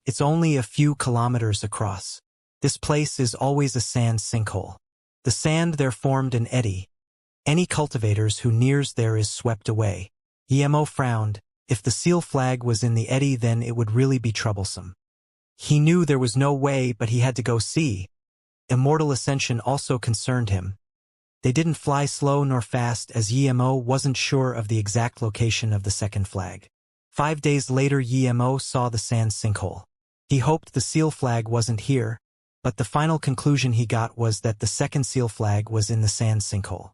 It's only a few kilometers across. This place is always a sand sinkhole. The sand there formed an eddy. Any cultivators who nears there is swept away." Emo frowned. If the seal flag was in the eddy, then it would really be troublesome. He knew there was no way, but he had to go see. Immortal Ascension also concerned him. They didn't fly slow nor fast, as Emo wasn't sure of the exact location of the second flag. 5 days later, Emo saw the sand sinkhole. He hoped the seal flag wasn't here, but the final conclusion he got was that the second seal flag was in the sand sinkhole.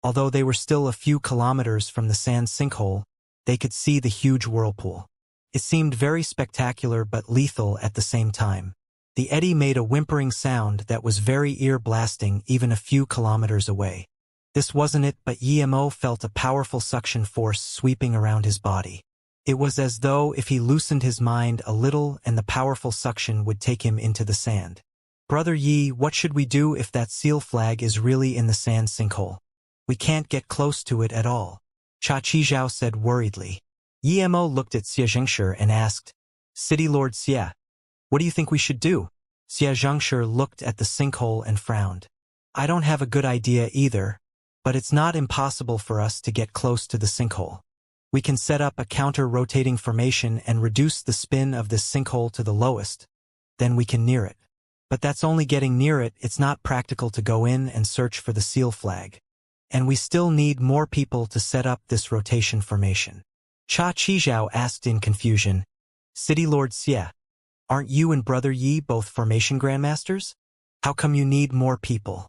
Although they were still a few kilometers from the sand sinkhole, they could see the huge whirlpool. It seemed very spectacular but lethal at the same time. The eddy made a whimpering sound that was very ear-blasting even a few kilometers away. This wasn't it, but Emo felt a powerful suction force sweeping around his body. It was as though if he loosened his mind a little and the powerful suction would take him into the sand. "Brother Yi, what should we do if that seal flag is really in the sand sinkhole? We can't get close to it at all," Cha Qizhao said worriedly. Emo looked at Xianxia and asked, "City Lord Xia, what do you think we should do?" Xianxia looked at the sinkhole and frowned. "I don't have a good idea either, but it's not impossible for us to get close to the sinkhole. We can set up a counter-rotating formation and reduce the spin of this sinkhole to the lowest. Then we can near it. But that's only getting near it, it's not practical to go in and search for the seal flag. And we still need more people to set up this rotation formation." Cha Qizhao asked in confusion, "City Lord Xia, aren't you and Brother Yi both formation grandmasters? How come you need more people?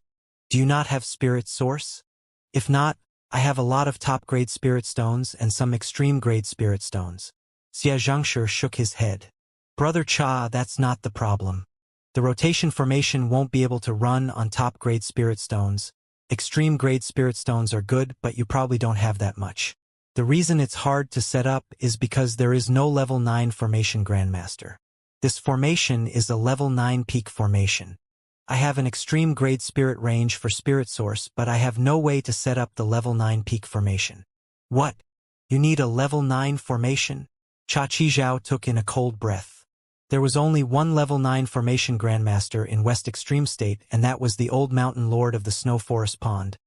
Do you not have spirit source? If not, I have a lot of top-grade spirit stones and some extreme-grade spirit stones." Xianxia shook his head. "Brother Cha, that's not the problem. The rotation formation won't be able to run on top-grade spirit stones. Extreme-grade spirit stones are good, but you probably don't have that much. The reason it's hard to set up is because there is no level 9 formation grandmaster. This formation is a level 9 peak formation. I have an extreme-grade spirit range for spirit source, but I have no way to set up the level 9 peak formation." "What? You need a level 9 formation?" Cha Qizhao took in a cold breath. There was only one level 9 formation grandmaster in West Extreme State, and that was the old mountain lord of the Snow Forest Pond.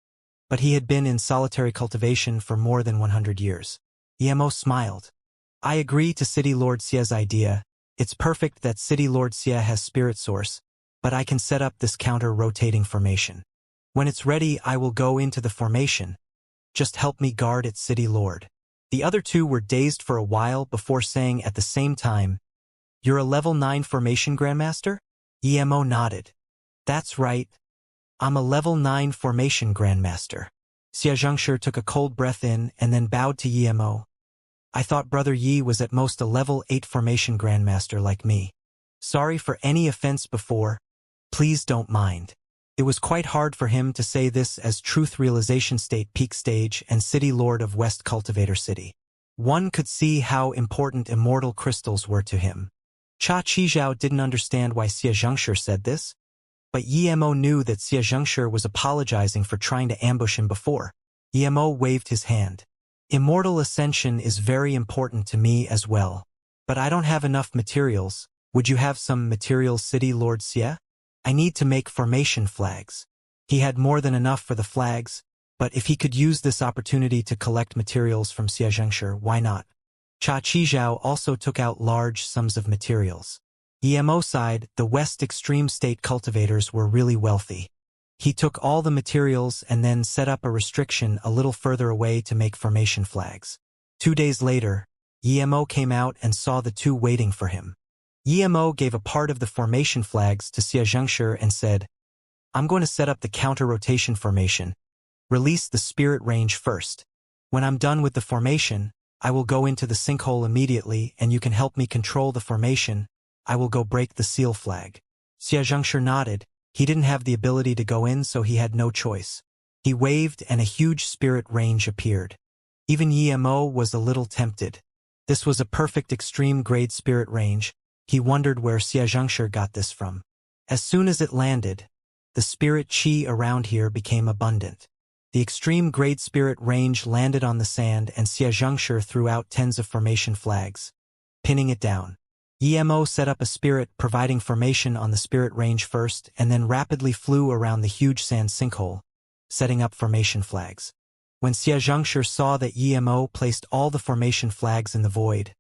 But he had been in solitary cultivation for more than 100 years. Emo smiled. "I agree to City Lord Xia's idea. It's perfect that City Lord Xia has spirit source, but I can set up this counter-rotating formation. When it's ready, I will go into the formation. Just help me guard it, City Lord." The other two were dazed for a while before saying at the same time, "You're a level 9 formation grandmaster?" Emo nodded. "That's right. I'm a level 9 formation grandmaster." Xianxia took a cold breath in and then bowed to Emo. "I thought Brother Yi was at most a level 8 formation grandmaster like me. Sorry for any offense before. Please don't mind." It was quite hard for him to say this as Truth Realization State Peak Stage and City Lord of West Cultivator City. One could see how important immortal crystals were to him. Cha Qizhao didn't understand why Xianxia said this, but Emo knew that Xianxia was apologizing for trying to ambush him before. Emo waved his hand. "Immortal Ascension is very important to me as well, but I don't have enough materials. Would you have some materials, City Lord Xia? I need to make formation flags." He had more than enough for the flags, but if he could use this opportunity to collect materials from Xianxia, why not? Cha Qizhao also took out large sums of materials. Emo side, the West Extreme State cultivators were really wealthy. He took all the materials and then set up a restriction a little further away to make formation flags. 2 days later, Emo came out and saw the two waiting for him. Emo gave a part of the formation flags to Xianxia and said, "I'm going to set up the counter-rotation formation. Release the spirit range first. When I'm done with the formation, I will go into the sinkhole immediately and you can help me control the formation. I will go break the seal flag." Xianxia nodded. He didn't have the ability to go in, so he had no choice. He waved and a huge spirit range appeared. Even Emo was a little tempted. This was a perfect extreme-grade spirit range. He wondered where Xianxia got this from. As soon as it landed, the spirit chi around here became abundant. The extreme-grade spirit range landed on the sand and Xianxia threw out tens of formation flags, pinning it down. Emo set up a spirit providing formation on the spirit range first and then rapidly flew around the huge sand sinkhole, setting up formation flags. When Xianxia saw that Emo placed all the formation flags in the void,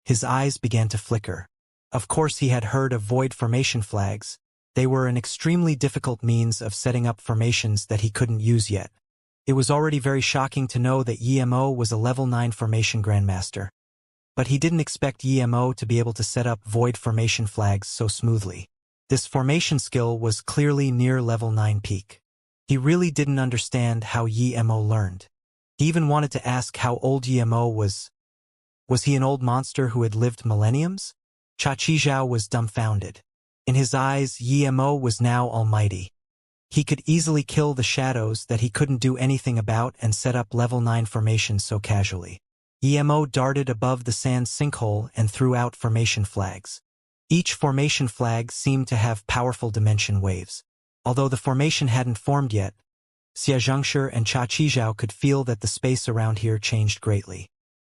his eyes began to flicker. Of course he had heard of void formation flags. They were an extremely difficult means of setting up formations that he couldn't use yet. It was already very shocking to know that Emo was a level 9 formation grandmaster. But he didn't expect Emo to be able to set up void formation flags so smoothly. This formation skill was clearly near level 9 peak. He really didn't understand how Emo learned. He even wanted to ask how old Emo was. Was he an old monster who had lived millenniums? Chachizhao was dumbfounded. In his eyes, Emo was now almighty. He could easily kill the shadows that he couldn't do anything about and set up level 9 formations so casually. Emo darted above the sand sinkhole and threw out formation flags. Each formation flag seemed to have powerful dimension waves. Although the formation hadn't formed yet, Xianxia and Chachizhao could feel that the space around here changed greatly.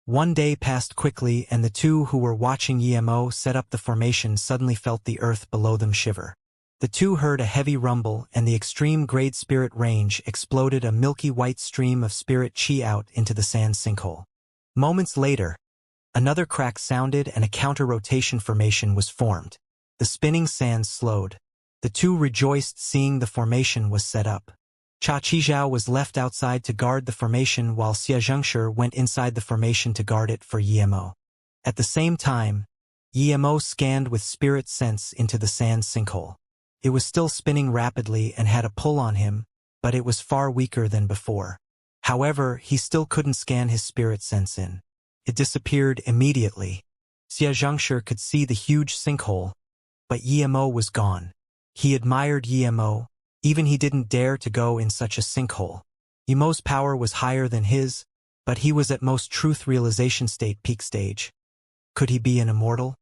One day passed quickly and the two who were watching Emo set up the formation suddenly felt the earth below them shiver. The two heard a heavy rumble and the extreme-grade spirit range exploded a milky white stream of spirit chi out into the sand sinkhole. Moments later, another crack sounded and a counter-rotation formation was formed. The spinning sand slowed. The two rejoiced seeing the formation was set up. Chachizhao was left outside to guard the formation while Xianxia went inside the formation to guard it for Emo. At the same time, Emo scanned with spirit sense into the sand sinkhole. It was still spinning rapidly and had a pull on him, but it was far weaker than before. However, he still couldn't scan his spirit sense in. It disappeared immediately. Xianxia could see the huge sinkhole, but Emo was gone. He admired Emo. Even he didn't dare to go in such a sinkhole. Emo's power was higher than his, but he was at most truth realization state peak stage. Could he be an immortal?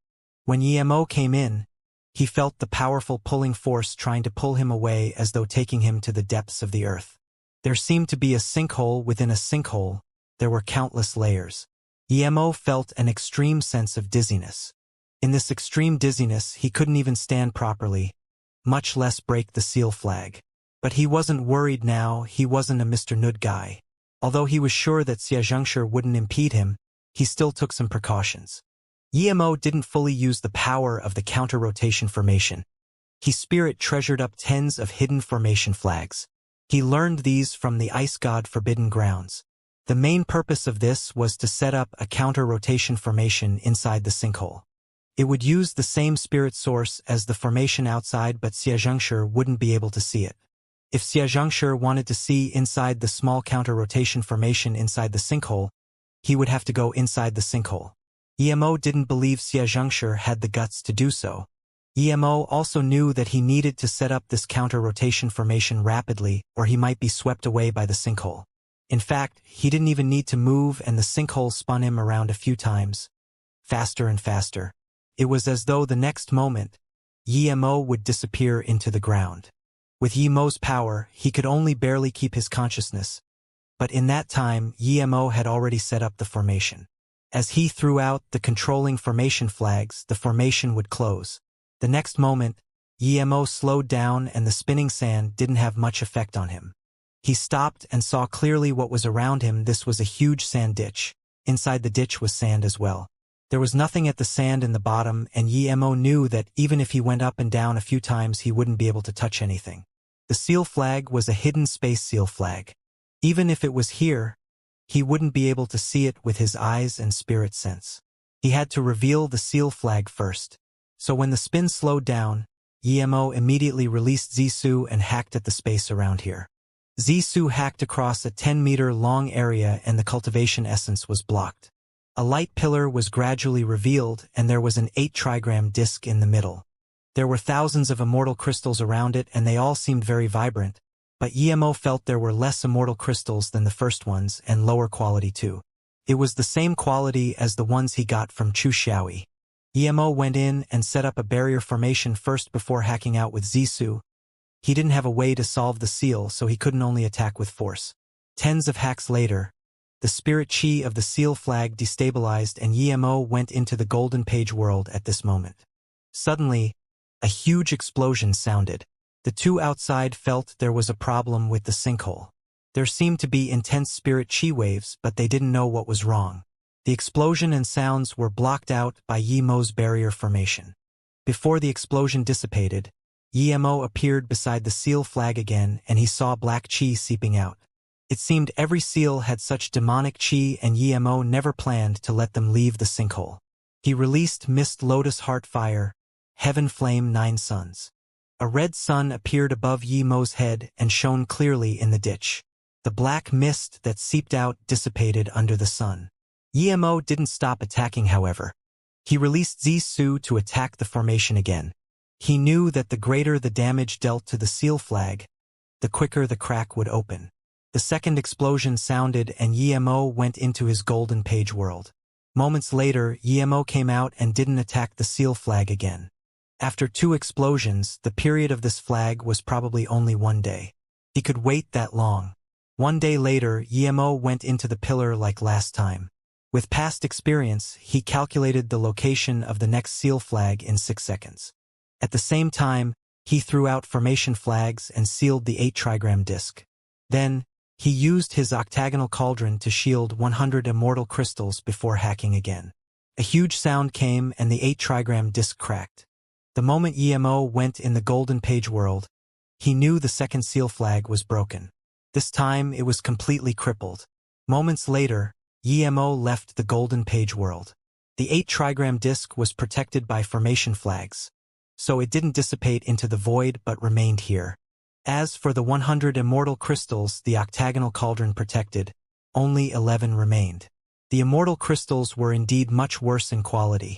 When Emo came in, he felt the powerful pulling force trying to pull him away as though taking him to the depths of the earth. There seemed to be a sinkhole within a sinkhole. There were countless layers. Emo felt an extreme sense of dizziness. In this extreme dizziness, he couldn't even stand properly, much less break the seal flag. But he wasn't worried now. He wasn't a Mr. Nud guy. Although he was sure that Xianxia wouldn't impede him, he still took some precautions. Emo didn't fully use the power of the counter-rotation formation. He spirit treasured up tens of hidden formation flags. He learned these from the ice god Forbidden Grounds. The main purpose of this was to set up a counter-rotation formation inside the sinkhole. It would use the same spirit source as the formation outside, but Xianxia wouldn't be able to see it. If Xianxia wanted to see inside the small counter-rotation formation inside the sinkhole, he would have to go inside the sinkhole. Emo didn't believe Xianxia had the guts to do so. Emo also knew that he needed to set up this counter-rotation formation rapidly, or he might be swept away by the sinkhole. In fact, he didn't even need to move and the sinkhole spun him around a few times. Faster and faster. It was as though the next moment, Emo would disappear into the ground. With Emo's power, he could only barely keep his consciousness. But in that time, Emo had already set up the formation. As he threw out the controlling formation flags, the formation would close. The next moment, Emo slowed down and the spinning sand didn't have much effect on him. He stopped and saw clearly what was around him. This was a huge sand ditch. Inside the ditch was sand as well. There was nothing at the sand in the bottom, and Emo knew that even if he went up and down a few times he wouldn't be able to touch anything. The The seal flag was a hidden space seal flag. Even if it was here, he wouldn't be able to see it with his eyes and spirit sense. He had to reveal the seal flag first. So when the spin slowed down, Emo immediately released Zissou and hacked at the space around here. Zissou hacked across a 10-meter-long area and the cultivation essence was blocked. A light pillar was gradually revealed and there was an 8-trigram disc in the middle. There were thousands of immortal crystals around it and they all seemed very vibrant, but Emo felt there were less immortal crystals than the first ones and lower quality too. It was the same quality as the ones he got from Chu Xiaoyi. Emo went in and set up a barrier formation first before hacking out with Zissou. He didn't have a way to solve the seal, so he couldn't only attack with force. Tens of hacks later, the spirit chi of the seal flag destabilized and Emo went into the golden page world at this moment. Suddenly, a huge explosion sounded. The two outside felt there was a problem with the sinkhole. There seemed to be intense spirit chi waves, but they didn't know what was wrong. The explosion and sounds were blocked out by Yemo's barrier formation. Before the explosion dissipated, Yemo appeared beside the seal flag again and he saw black chi seeping out. It seemed every seal had such demonic chi and Yemo never planned to let them leave the sinkhole. He released Mist Lotus Heart Fire, Heaven Flame 9 Suns. A red sun appeared above Yemo's head and shone clearly in the ditch. The black mist that seeped out dissipated under the sun. Yemo didn't stop attacking, however. He released Zissou to attack the formation again. He knew that the greater the damage dealt to the seal flag, the quicker the crack would open. The second explosion sounded and Yemo went into his golden page world. Moments later, Yemo came out and didn't attack the seal flag again. After 2 explosions, the period of this flag was probably only 1 day. He could wait that long. 1 day later, Yemo went into the pillar like last time. With past experience, he calculated the location of the next seal flag in 6 seconds. At the same time, he threw out formation flags and sealed the 8-trigram disc. Then, he used his octagonal cauldron to shield 100 immortal crystals before hacking again. A huge sound came and the 8-trigram disc cracked. The moment Yemo went in the golden page world, he knew the second seal flag was broken. This time it was completely crippled. Moments later, Yemo left the golden page world. The 8-trigram disc was protected by formation flags, so it didn't dissipate into the void but remained here. As for the 100 immortal crystals the octagonal cauldron protected, only 11 remained. The immortal crystals were indeed much worse in quality.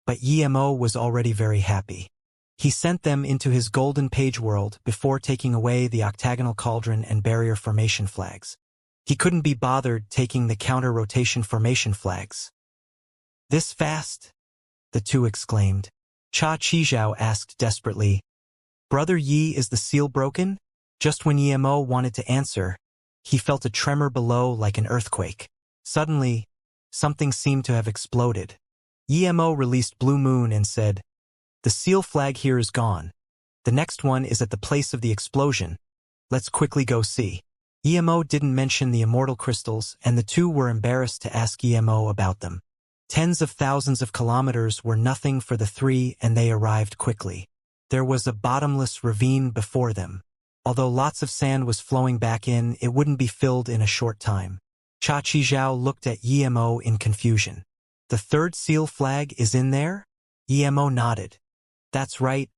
But Yemo was already very happy. He sent them into his golden page world before taking away the octagonal cauldron and barrier formation flags. He couldn't be bothered taking the counter-rotation formation flags. "This fast?" the two exclaimed. Cha Qizhao asked desperately, "Brother Yi, is the seal broken?" Just when Yemo wanted to answer, he felt a tremor below like an earthquake. Suddenly, something seemed to have exploded. Yemo released Blue Moon and said, "The seal flag here is gone. The next one is at the place of the explosion. Let's quickly go see." Yemo didn't mention the immortal crystals, and the two were embarrassed to ask Yemo about them. Tens of thousands of kilometers were nothing for the three, and they arrived quickly. There was a bottomless ravine before them. Although lots of sand was flowing back in, it wouldn't be filled in a short time. Cha Qizhao looked at Yemo in confusion. "The third seal flag is in there?" Yemo nodded. "That's right.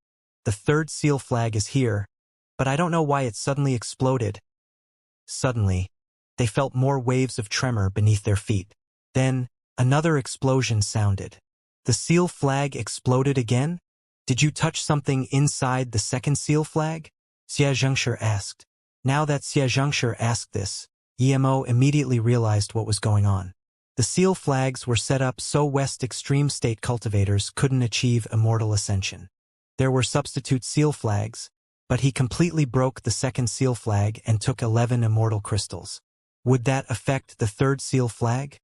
The third seal flag is here, but I don't know why it suddenly exploded." Suddenly, they felt more waves of tremor beneath their feet. Then, another explosion sounded. "The seal flag exploded again? Did you touch something inside the second seal flag?" Xianxia asked. Now that Xianxia asked this, Yemo immediately realized what was going on. The seal flags were set up so West Extreme State cultivators couldn't achieve immortal ascension. There were substitute seal flags, but he completely broke the second seal flag and took 11 immortal crystals. Would that affect the third seal flag?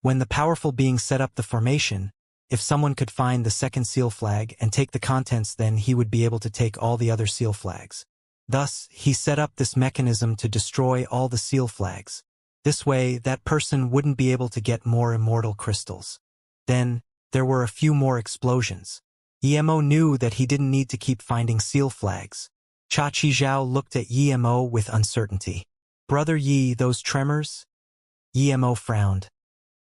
When the powerful being set up the formation, if someone could find the second seal flag and take the contents, then he would be able to take all the other seal flags. Thus, he set up this mechanism to destroy all the seal flags. This way, that person wouldn't be able to get more immortal crystals. Then, there were a few more explosions. Yemo knew that he didn't need to keep finding seal flags. Cha Qizhao looked at Emo with uncertainty. Brother Yi, those tremors? Emo frowned.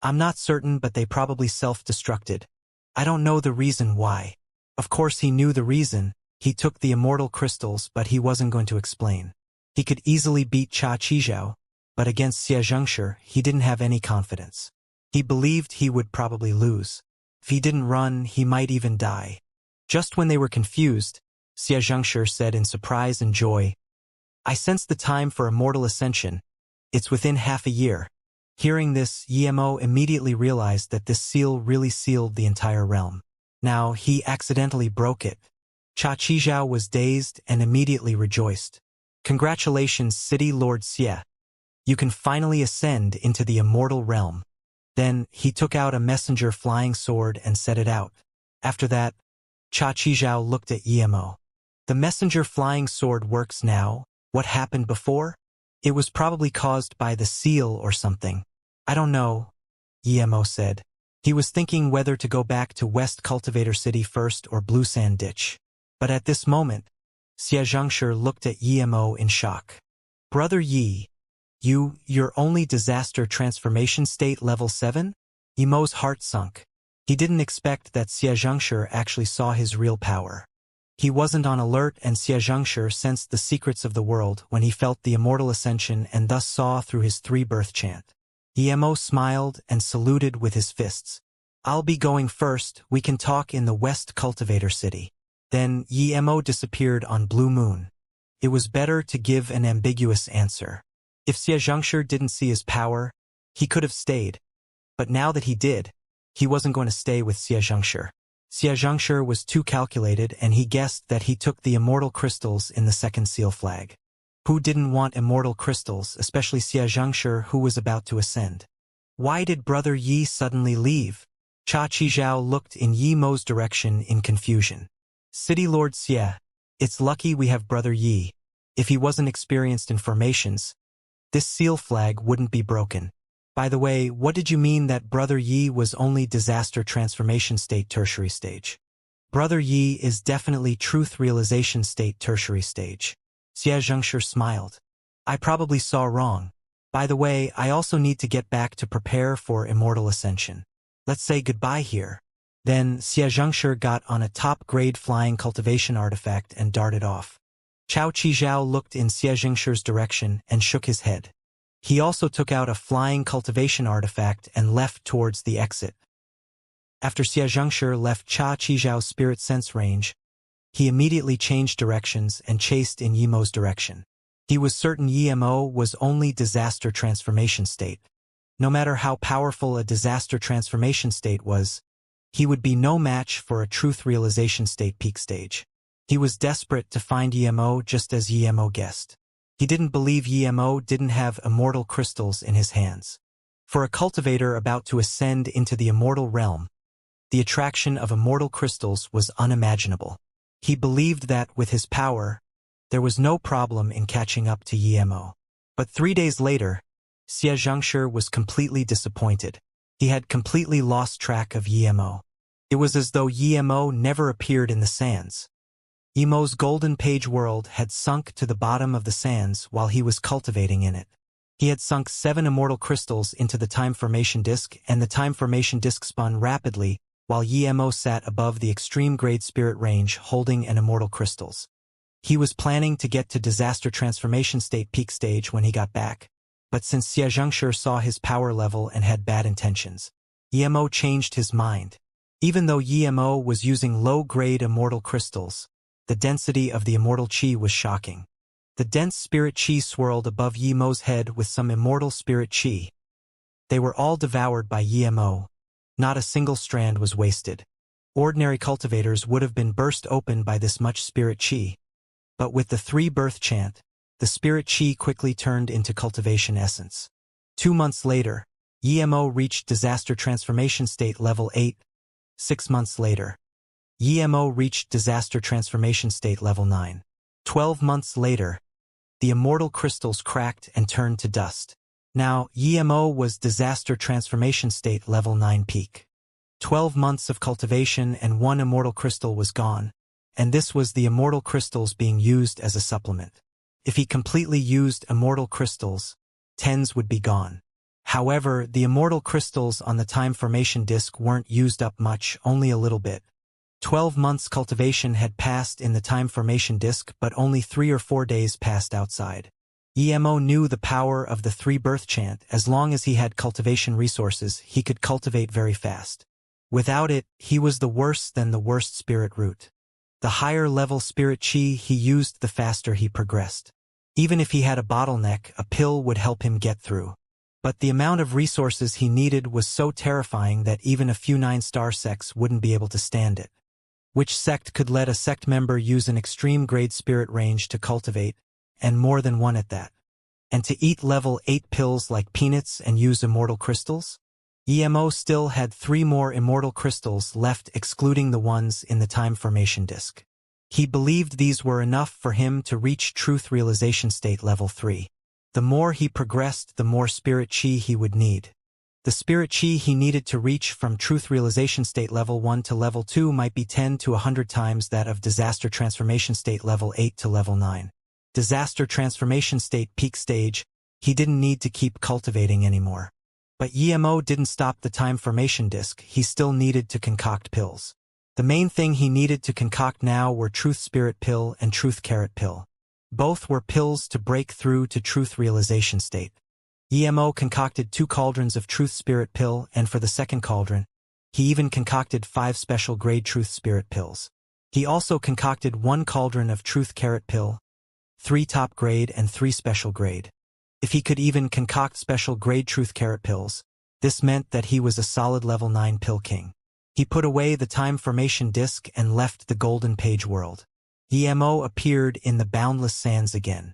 I'm not certain, but they probably self-destructed. I don't know the reason why. Of course he knew the reason. He took the immortal crystals, but he wasn't going to explain. He could easily beat Cha Qizhao, but against Xianxia he didn't have any confidence. He believed he would probably lose. If he didn't run, he might even die. Just when they were confused, Xianxia said in surprise and joy, I sense the time for immortal ascension. It's within half a year. Hearing this, Emo immediately realized that this seal really sealed the entire realm. Now, he accidentally broke it. Cha Qizhao was dazed and immediately rejoiced. Congratulations, City Lord Xie. You can finally ascend into the immortal realm. Then, he took out a messenger flying sword and set it out. After that, Cha Qizhao looked at Emo. The messenger flying sword works now. What happened before? It was probably caused by the seal or something. I don't know, Emo said. He was thinking whether to go back to West Cultivator City first or Blue Sand Ditch. But at this moment, Xianxia looked at Emo in shock. Brother Yi, you're only disaster transformation state level 7? Emo's heart sunk. He didn't expect that Xianxia actually saw his real power. He wasn't on alert, and Xianxia sensed the secrets of the world when he felt the immortal ascension and thus saw through his 3-birth chant. Emo smiled and saluted with his fists. I'll be going first, we can talk in the West Cultivator City. Then Emo disappeared on Blue Moon. It was better to give an ambiguous answer. If Xianxia didn't see his power, he could have stayed. But now that he did, he wasn't going to stay with Xianxia. Xianxia was too calculated, and he guessed that he took the immortal crystals in the second seal flag. Who didn't want immortal crystals, especially Xianxia, who was about to ascend? Why did Brother Yi suddenly leave? Cha Qizhao looked in Emo's direction in confusion. City Lord Xie, it's lucky we have Brother Yi. If he wasn't experienced in formations, this seal flag wouldn't be broken. By the way, what did you mean that Brother Yi was only disaster transformation state tertiary stage? Brother Yi is definitely truth realization state tertiary stage. Xianxia smiled. I probably saw wrong. By the way, I also need to get back to prepare for immortal ascension. Let's say goodbye here. Then Xianxia got on a top-grade flying cultivation artifact and darted off. Cha Qizhao looked in Xianxia's direction and shook his head. He also took out a flying cultivation artifact and left towards the exit. After Xianxia left Cha Qizhao's spirit sense range, he immediately changed directions and chased in Emo's direction. He was certain Emo was only disaster transformation state. No matter how powerful a disaster transformation state was, he would be no match for a truth realization state peak stage. He was desperate to find Emo, just as Emo guessed. He didn't believe Emo didn't have immortal crystals in his hands. For a cultivator about to ascend into the immortal realm, the attraction of immortal crystals was unimaginable. He believed that, with his power, there was no problem in catching up to Emo. But 3 days later, Xianxia was completely disappointed. He had completely lost track of Emo. It was as though Emo never appeared in the sands. Emo's golden page world had sunk to the bottom of the sands while he was cultivating in it. He had sunk 7 immortal crystals into the time formation disk, and the time formation disk spun rapidly while Emo sat above the extreme grade spirit range holding an immortal crystals. He was planning to get to disaster transformation state peak stage when he got back, but since Xianxia saw his power level and had bad intentions, Emo changed his mind. Even though Emo was using low-grade immortal crystals, the density of the immortal chi was shocking. The dense spirit chi swirled above Emo's head with some immortal spirit chi. They were all devoured by Emo. Not a single strand was wasted. Ordinary cultivators would have been burst open by this much spirit chi. But with the 3-birth chant, the spirit chi quickly turned into cultivation essence. 2 months later, Emo reached disaster transformation state level 8. 6 months later, Emo reached disaster transformation state level 9. 12 months later, the immortal crystals cracked and turned to dust. Now, Emo was disaster transformation state level 9 peak. 12 months of cultivation and 1 immortal crystal was gone. and this was the immortal crystals being used as a supplement. If he completely used immortal crystals, tens would be gone. However, the immortal crystals on the time formation disk weren't used up much, only a little bit. 12 months cultivation had passed in the time formation disk, but only 3 or 4 days passed outside. Emo knew the power of the 3-birth chant. As long as he had cultivation resources, he could cultivate very fast. Without it, he was the worse than the worst spirit root. The higher level spirit chi he used, the faster he progressed. Even if he had a bottleneck, a pill would help him get through. But the amount of resources he needed was so terrifying that even a few 9-star sects wouldn't be able to stand it. Which sect could let a sect member use an extreme grade spirit range to cultivate, and more than one at that? And to eat level 8 pills like peanuts and use immortal crystals? Emo still had 3 more immortal crystals left, excluding the ones in the time formation disk. He believed these were enough for him to reach truth realization state level 3. The more he progressed, the more spirit chi he would need. The spirit chi he needed to reach from truth realization state level 1 to level 2 might be 10 to 100 times that of disaster transformation state level 8 to level 9. Disaster transformation state peak stage, he didn't need to keep cultivating anymore. But Emo didn't stop the time formation disk, he still needed to concoct pills. The main thing he needed to concoct now were Truth Spirit Pill and Truth Carrot Pill. Both were pills to break through to truth realization state. Emo concocted 2 cauldrons of Truth Spirit Pill, and for the second cauldron, he even concocted 5 special grade Truth Spirit Pills. He also concocted 1 cauldron of Truth Carrot Pill, 3 top grade and 3 special grade. If he could even concoct special grade Truth Carrot Pills, this meant that he was a solid level 9 pill king. He put away the time formation disk and left the golden page world. Emo appeared in the boundless sands again.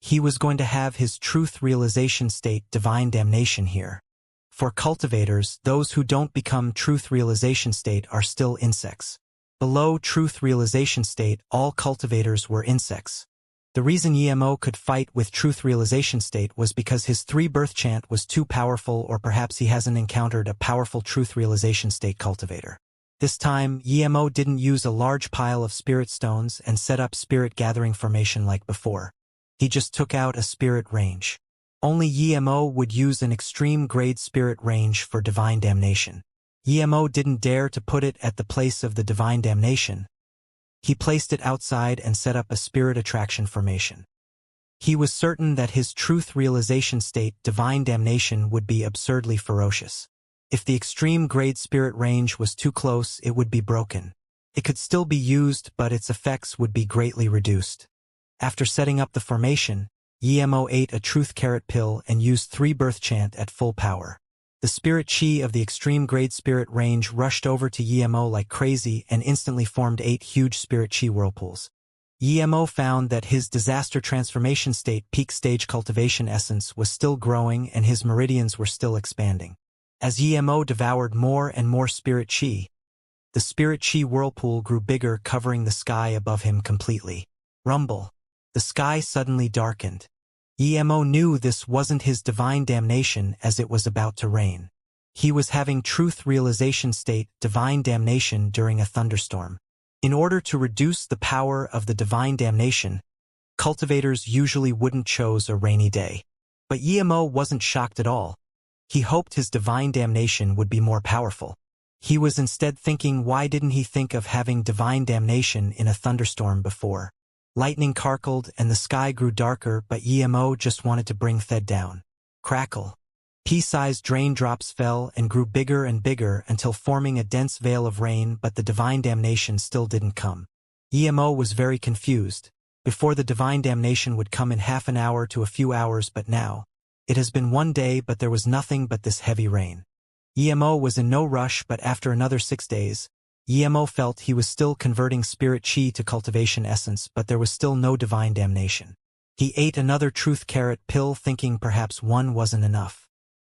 He was going to have his truth realization state divine damnation here. For cultivators, those who don't become truth realization state are still insects. Below truth realization state, all cultivators were insects. The reason Emo could fight with truth realization state was because his 3-birth chant was too powerful, or perhaps he hasn't encountered a powerful truth realization state cultivator. This time, Emo didn't use a large pile of spirit stones and set up spirit gathering formation like before. He just took out a spirit range. Only Emo would use an extreme grade spirit range for divine damnation. Emo didn't dare to put it at the place of the divine damnation. He placed it outside and set up a spirit attraction formation. He was certain that his truth realization state, divine damnation, would be absurdly ferocious. If the extreme grade spirit range was too close, it would be broken. It could still be used, but its effects would be greatly reduced. After setting up the formation, Emo ate a truth carrot pill and used 3-birth chant at full power. The spirit chi of the extreme grade spirit range rushed over to Emo like crazy and instantly formed 8 huge spirit chi whirlpools. Emo found that his disaster transformation state peak stage cultivation essence was still growing and his meridians were still expanding. As Emo devoured more and more spirit chi, the spirit chi whirlpool grew bigger, covering the sky above him completely. Rumble. The sky suddenly darkened. Emo knew this wasn't his divine damnation, as it was about to rain. He was having truth realization state divine damnation during a thunderstorm. In order to reduce the power of the divine damnation, cultivators usually wouldn't choose a rainy day. But Emo wasn't shocked at all. He hoped his divine damnation would be more powerful. He was instead thinking, why didn't he think of having divine damnation in a thunderstorm before? Lightning carkled and the sky grew darker, but Emo just wanted to bring Thed down. Crackle. Pea-sized raindrops fell and grew bigger and bigger until forming a dense veil of rain, but the divine damnation still didn't come. Emo was very confused. Before, the divine damnation would come in half an hour to a few hours, but now, it has been 1 day, but there was nothing but this heavy rain. Emo was in no rush, but after another 6 days, Emo felt he was still converting spirit chi to cultivation essence, but there was still no divine damnation. He ate another truth carrot pill, thinking perhaps 1 wasn't enough.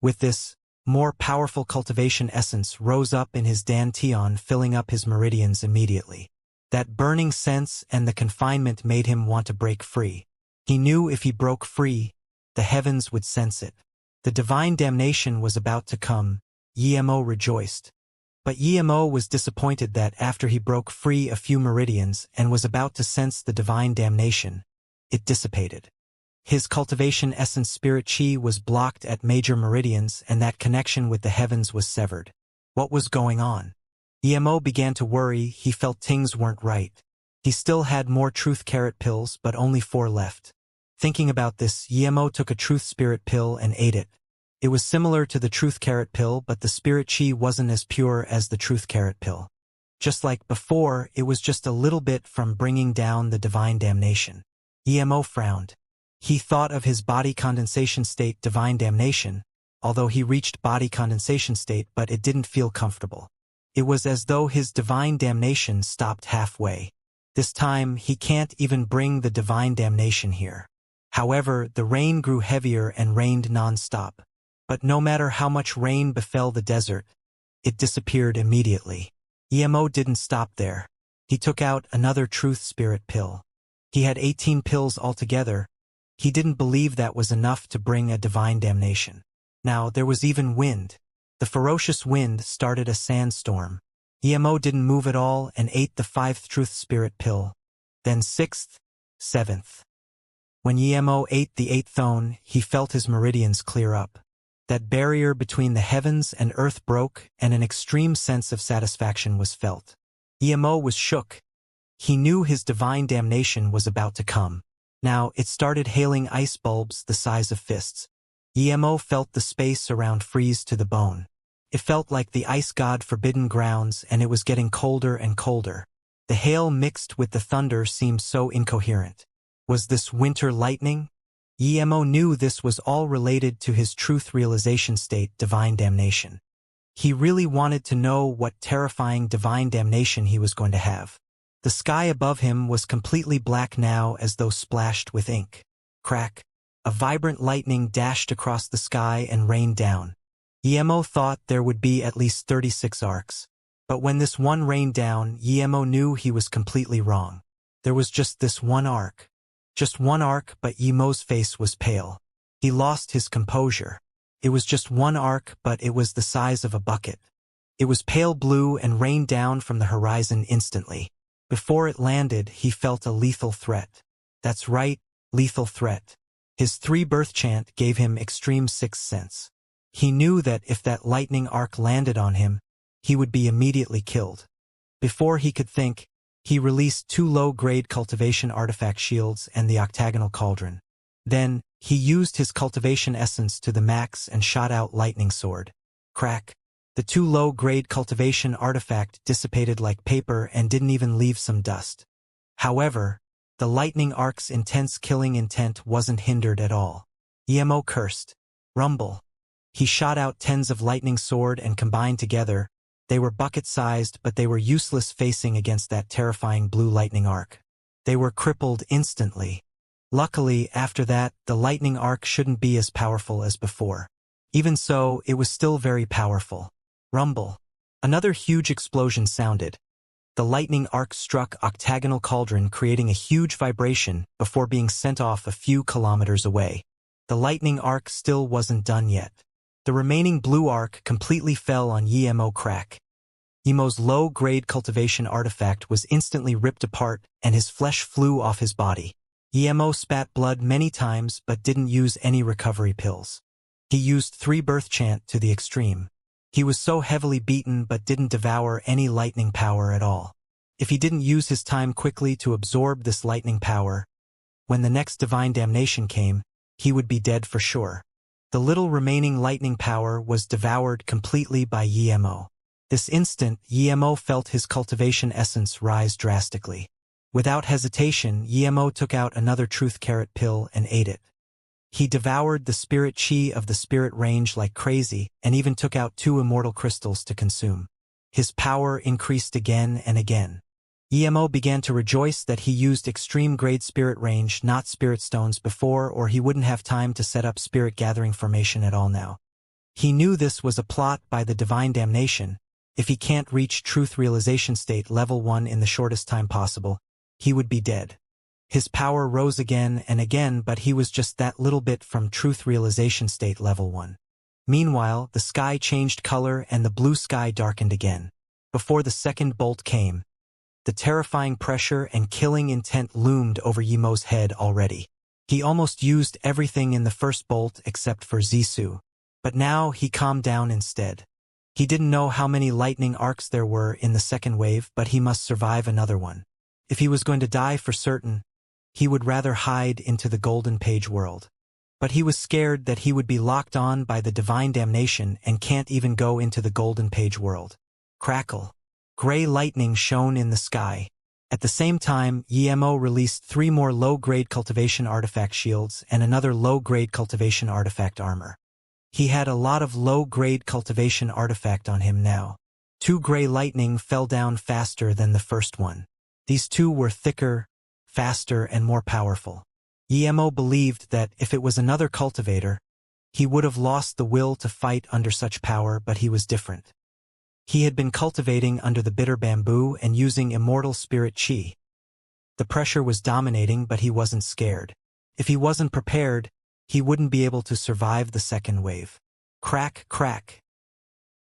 With this, more powerful cultivation essence rose up in his dantian, filling up his meridians immediately. That burning sense and the confinement made him want to break free. He knew if he broke free, the heavens would sense it. The divine damnation was about to come. Emo rejoiced. But Emo was disappointed that after he broke free a few meridians and was about to sense the divine damnation, it dissipated. His cultivation essence spirit chi was blocked at major meridians and that connection with the heavens was severed. What was going on? Emo began to worry. He felt things weren't right. He still had more truth carrot pills, but only 4 left. Thinking about this, Emo took a truth spirit pill and ate it. It was similar to the truth carrot pill, but the spirit chi wasn't as pure as the truth carrot pill. Just like before, it was just a little bit from bringing down the divine damnation. Emo frowned. He thought of his body condensation state divine damnation, although he reached body condensation state, but it didn't feel comfortable. It was as though his divine damnation stopped halfway. This time, he can't even bring the divine damnation here. However, the rain grew heavier and rained non-stop. But no matter how much rain befell the desert, it disappeared immediately. Emo didn't stop there. He took out another truth spirit pill. He had 18 pills altogether. He didn't believe that was enough to bring a divine damnation. Now, there was even wind. The ferocious wind started a sandstorm. Emo didn't move at all and ate the 5th truth spirit pill. Then 6th, 7th. When Emo ate the 8th one, he felt his meridians clear up. That barrier between the heavens and earth broke, and an extreme sense of satisfaction was felt. Emo was shook. He knew his divine damnation was about to come. Now, it started hailing ice bulbs the size of fists. Emo felt the space around freeze to the bone. It felt like the ice god forbidden grounds, and it was getting colder and colder. The hail mixed with the thunder seemed so incoherent. Was this winter lightning? Emo knew this was all related to his truth realization state, divine damnation. He really wanted to know what terrifying divine damnation he was going to have. The sky above him was completely black now, as though splashed with ink. Crack. A vibrant lightning dashed across the sky and rained down. Emo thought there would be at least 36 arcs. But when this one rained down, Emo knew he was completely wrong. There was just this one arc. Just one arc, but Emo's face was pale. He lost his composure. It was just one arc, but it was the size of a bucket. It was pale blue and rained down from the horizon instantly. Before it landed, he felt a lethal threat. That's right, lethal threat. His 3 birth chant gave him extreme sixth sense. He knew that if that lightning arc landed on him, he would be immediately killed. Before he could think, he released 2 low-grade cultivation artifact shields and the octagonal cauldron. Then, he used his cultivation essence to the max and shot out lightning sword. Crack. The 2 low-grade cultivation artifact dissipated like paper and didn't even leave some dust. However, the lightning arc's intense killing intent wasn't hindered at all. Emo cursed. Rumble. He shot out 10s of lightning sword and combined together. They were bucket-sized, but they were useless facing against that terrifying blue lightning arc. They were crippled instantly. Luckily, after that, the lightning arc shouldn't be as powerful as before. Even so, it was still very powerful. Rumble. Another huge explosion sounded. The lightning arc struck octagonal cauldron, creating a huge vibration before being sent off a few kilometers away. The lightning arc still wasn't done yet. The remaining blue arc completely fell on Emo. Crack. Emo's low-grade cultivation artifact was instantly ripped apart, and his flesh flew off his body. Emo spat blood many times but didn't use any recovery pills. He used 3 birth chant to the extreme. He was so heavily beaten but didn't devour any lightning power at all. If he didn't use his time quickly to absorb this lightning power, when the next divine damnation came, he would be dead for sure. The little remaining lightning power was devoured completely by Emo. This instant, Emo felt his cultivation essence rise drastically. Without hesitation, Emo took out another truth carrot pill and ate it. He devoured the spirit chi of the spirit range like crazy, and even took out 2 immortal crystals to consume. His power increased again and again. Emo began to rejoice that he used extreme-grade spirit range, not spirit stones before, or he wouldn't have time to set up spirit gathering formation at all now. He knew this was a plot by the divine damnation. If he can't reach truth realization state level 1 in the shortest time possible, he would be dead. His power rose again and again, but he was just that little bit from truth realization state level 1. Meanwhile, the sky changed color and the blue sky darkened again. Before the second bolt came, the terrifying pressure and killing intent loomed over Yimo's head already. He almost used everything in the first bolt except for Zissou. But now he calmed down instead. He didn't know how many lightning arcs there were in the second wave, but he must survive another one. If he was going to die for certain, he would rather hide into the Golden Page world. But he was scared that he would be locked on by the divine damnation and can't even go into the Golden Page world. Crackle. Gray lightning shone in the sky. At the same time, Yimo released 3 more low-grade cultivation artifact shields and another low-grade cultivation artifact armor. He had a lot of low-grade cultivation artifact on him now. 2 gray lightning fell down faster than the first one. These 2 were thicker, faster, and more powerful. Yimo believed that if it was another cultivator, he would have lost the will to fight under such power, but he was different. He had been cultivating under the bitter bamboo and using immortal spirit chi. The pressure was dominating, but he wasn't scared. If he wasn't prepared, he wouldn't be able to survive the second wave. Crack, crack.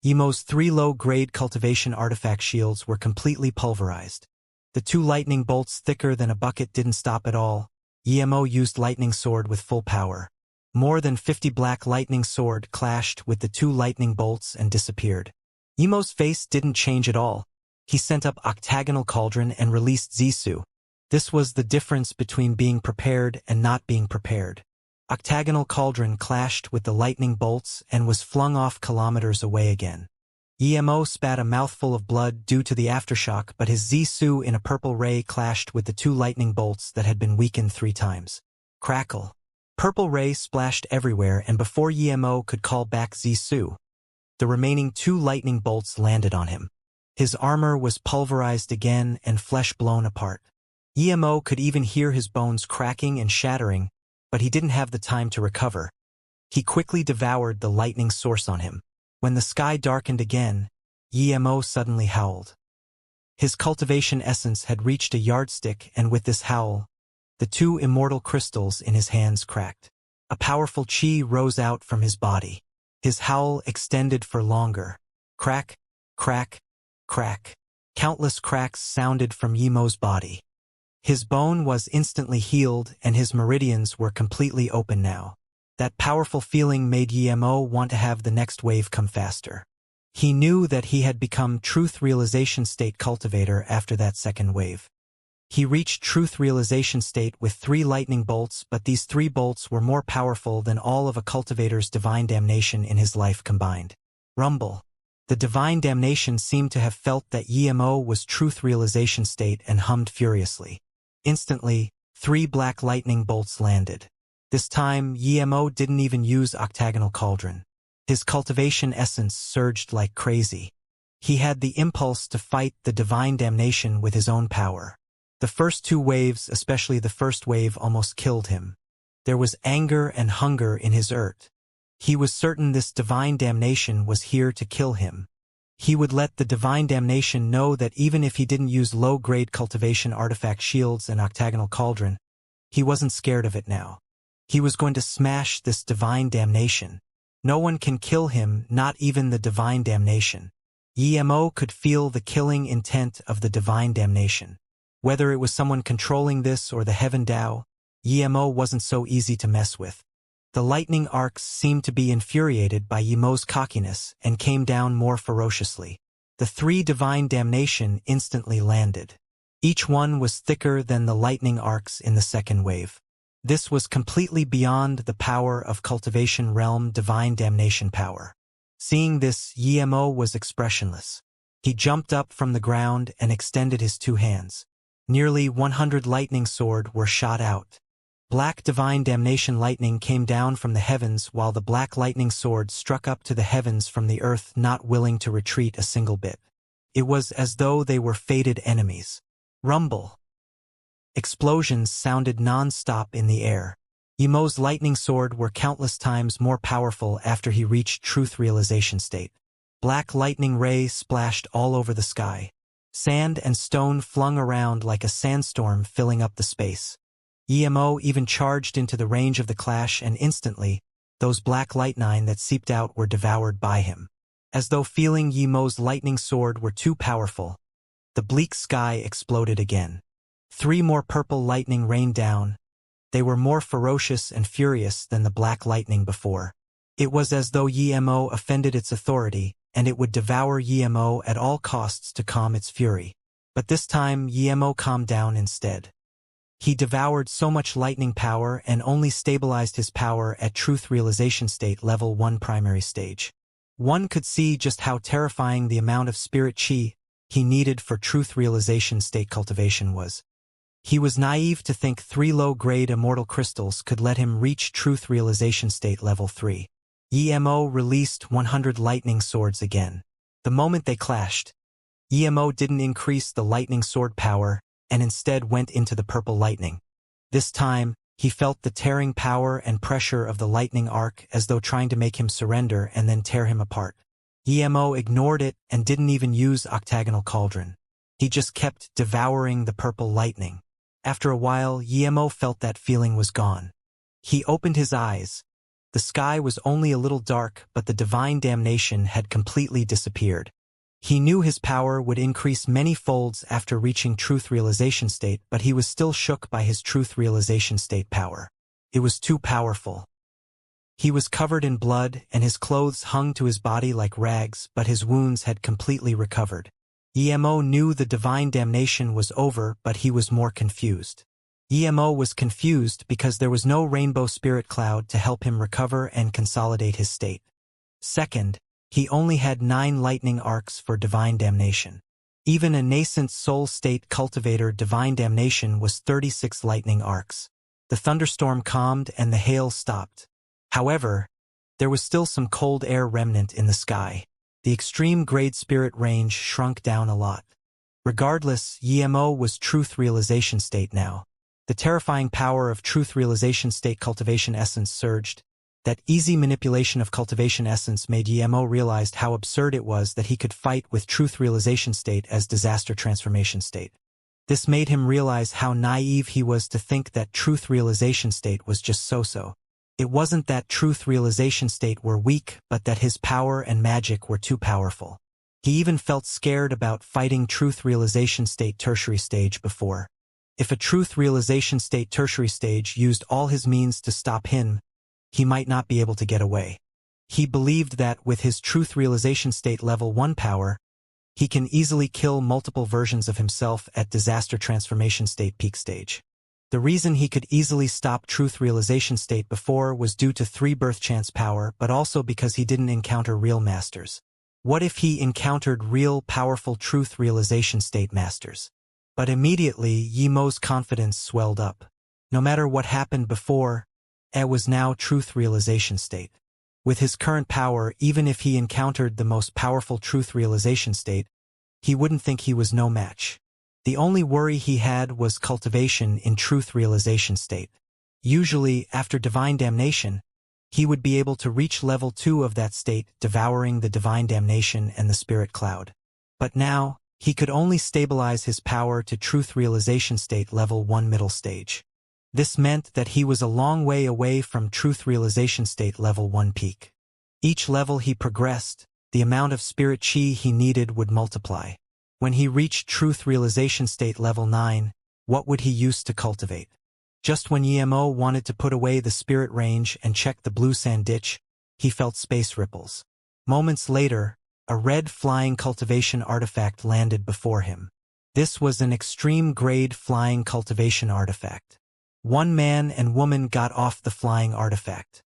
Yimo's 3 low-grade cultivation artifact shields were completely pulverized. The 2 lightning bolts thicker than a bucket didn't stop at all. Yimo used lightning sword with full power. More than 50 black lightning sword clashed with the 2 lightning bolts and disappeared. Yimo's face didn't change at all. He sent up octagonal cauldron and released Zissou. This was the difference between being prepared and not being prepared. Octagonal cauldron clashed with the lightning bolts and was flung off kilometers away again. Yimo spat a mouthful of blood due to the aftershock, but his Zissou in a purple ray clashed with the 2 lightning bolts that had been weakened 3 times. Crackle. Purple ray splashed everywhere, and before Yimo could call back Zissou, the remaining 2 lightning bolts landed on him. His armor was pulverized again and flesh blown apart. Yimo could even hear his bones cracking and shattering, but he didn't have the time to recover. He quickly devoured the lightning source on him. When the sky darkened again, Yimo suddenly howled. His cultivation essence had reached a yardstick, and with this howl, the 2 immortal crystals in his hands cracked. A powerful chi rose out from his body. His howl extended for longer. Crack, crack, crack. Countless cracks sounded from Yimo's body. His bone was instantly healed, and his meridians were completely open now. That powerful feeling made Yimo want to have the next wave come faster. He knew that he had become Truth Realization State Cultivator after that second wave. He reached Truth Realization State with 3 lightning bolts, but these 3 bolts were more powerful than all of a cultivator's divine damnation in his life combined. Rumble. The divine damnation seemed to have felt that Yimo was Truth Realization State and hummed furiously. Instantly, 3 black lightning bolts landed. This time, Yimo didn't even use octagonal cauldron. His cultivation essence surged like crazy. He had the impulse to fight the divine damnation with his own power. The first 2 waves, especially the first wave, almost killed him. There was anger and hunger in his urt. He was certain this divine damnation was here to kill him. He would let the divine damnation know that even if he didn't use low-grade cultivation artifact shields and octagonal cauldron, he wasn't scared of it now. He was going to smash this divine damnation. No one can kill him, not even the divine damnation. Yimo could feel the killing intent of the divine damnation. Whether it was someone controlling this or the Heaven Tao, Yimo wasn't so easy to mess with. The lightning arcs seemed to be infuriated by Yimo's cockiness and came down more ferociously. The 3 divine damnation instantly landed. Each one was thicker than the lightning arcs in the second wave. This was completely beyond the power of cultivation realm divine damnation power. Seeing this, Yimo was expressionless. He jumped up from the ground and extended his 2 hands. Nearly 100 lightning sword were shot out. Black divine damnation lightning came down from the heavens while the black lightning sword struck up to the heavens from the earth, not willing to retreat a single bit. It was as though they were fated enemies. Rumble. Explosions sounded non-stop in the air. Yimo's lightning sword were countless times more powerful after he reached Truth Realization State. Black lightning rays splashed all over the sky. Sand and stone flung around like a sandstorm, filling up the space. Yimo even charged into the range of the clash, and instantly, those black lightning that seeped out were devoured by him. As though feeling Yimo's lightning sword were too powerful, the bleak sky exploded again. 3 more purple lightning rained down. They were more ferocious and furious than the black lightning before. It was as though Yimo offended its authority, and it would devour Yimo at all costs to calm its fury. But this time Yimo calmed down instead. He devoured so much lightning power and only stabilized his power at truth realization state level 1 primary stage. One could see just how terrifying the amount of spirit chi he needed for truth realization state cultivation was. He was naive to think 3 low-grade immortal crystals could let him reach truth realization state level 3. Yimo released 100 lightning swords again. The moment they clashed, Yimo didn't increase the lightning sword power and instead went into the purple lightning. This time, he felt the tearing power and pressure of the lightning arc as though trying to make him surrender and then tear him apart. Yimo ignored it and didn't even use octagonal cauldron. He just kept devouring the purple lightning. After a while, Yimo felt that feeling was gone. He opened his eyes. The sky was only a little dark, but the divine damnation had completely disappeared. He knew his power would increase many folds after reaching truth realization state, but he was still shook by his truth realization state power. It was too powerful. He was covered in blood, and his clothes hung to his body like rags, but his wounds had completely recovered. Yimo knew the divine damnation was over, but he was more confused. Yimo was confused because there was no rainbow spirit cloud to help him recover and consolidate his state. Second, he only had 9 lightning arcs for divine damnation. Even a nascent soul state cultivator divine damnation was 36 lightning arcs. The thunderstorm calmed and the hail stopped. However, there was still some cold air remnant in the sky. The extreme grade spirit range shrunk down a lot. Regardless, Yimo was truth realization state now. The terrifying power of truth realization state cultivation essence surged. That easy manipulation of cultivation essence made Yimo realize how absurd it was that he could fight with truth realization state as disaster transformation state. This made him realize how naive he was to think that truth realization state was just so-so. It wasn't that truth realization state were weak, but that his power and magic were too powerful. He even felt scared about fighting truth realization state tertiary stage before. If a truth realization state tertiary stage used all his means to stop him, he might not be able to get away. He believed that with his truth realization state level 1 power, he can easily kill multiple versions of himself at disaster transformation state peak stage. The reason he could easily stop truth realization state before was due to 3 birth chance power, but also because he didn't encounter real masters. What if he encountered real powerful truth realization state masters? But immediately, Yimo's confidence swelled up. No matter what happened before, it was now truth realization state. With his current power, even if he encountered the most powerful truth realization state, he wouldn't think he was no match. The only worry he had was cultivation in truth realization state. Usually, after divine damnation, he would be able to reach level 2 of that state, devouring the divine damnation and the spirit cloud. But now, he could only stabilize his power to truth realization state level 1 middle stage. This meant that he was a long way away from truth realization state level 1 peak. Each level he progressed, the amount of spirit chi he needed would multiply. When he reached truth realization state level 9, what would he use to cultivate? Just when Yimo wanted to put away the spirit range and check the blue sand ditch, he felt space ripples. Moments later, a red flying cultivation artifact landed before him. This was an extreme grade flying cultivation artifact. 1 man and woman got off the flying artifact.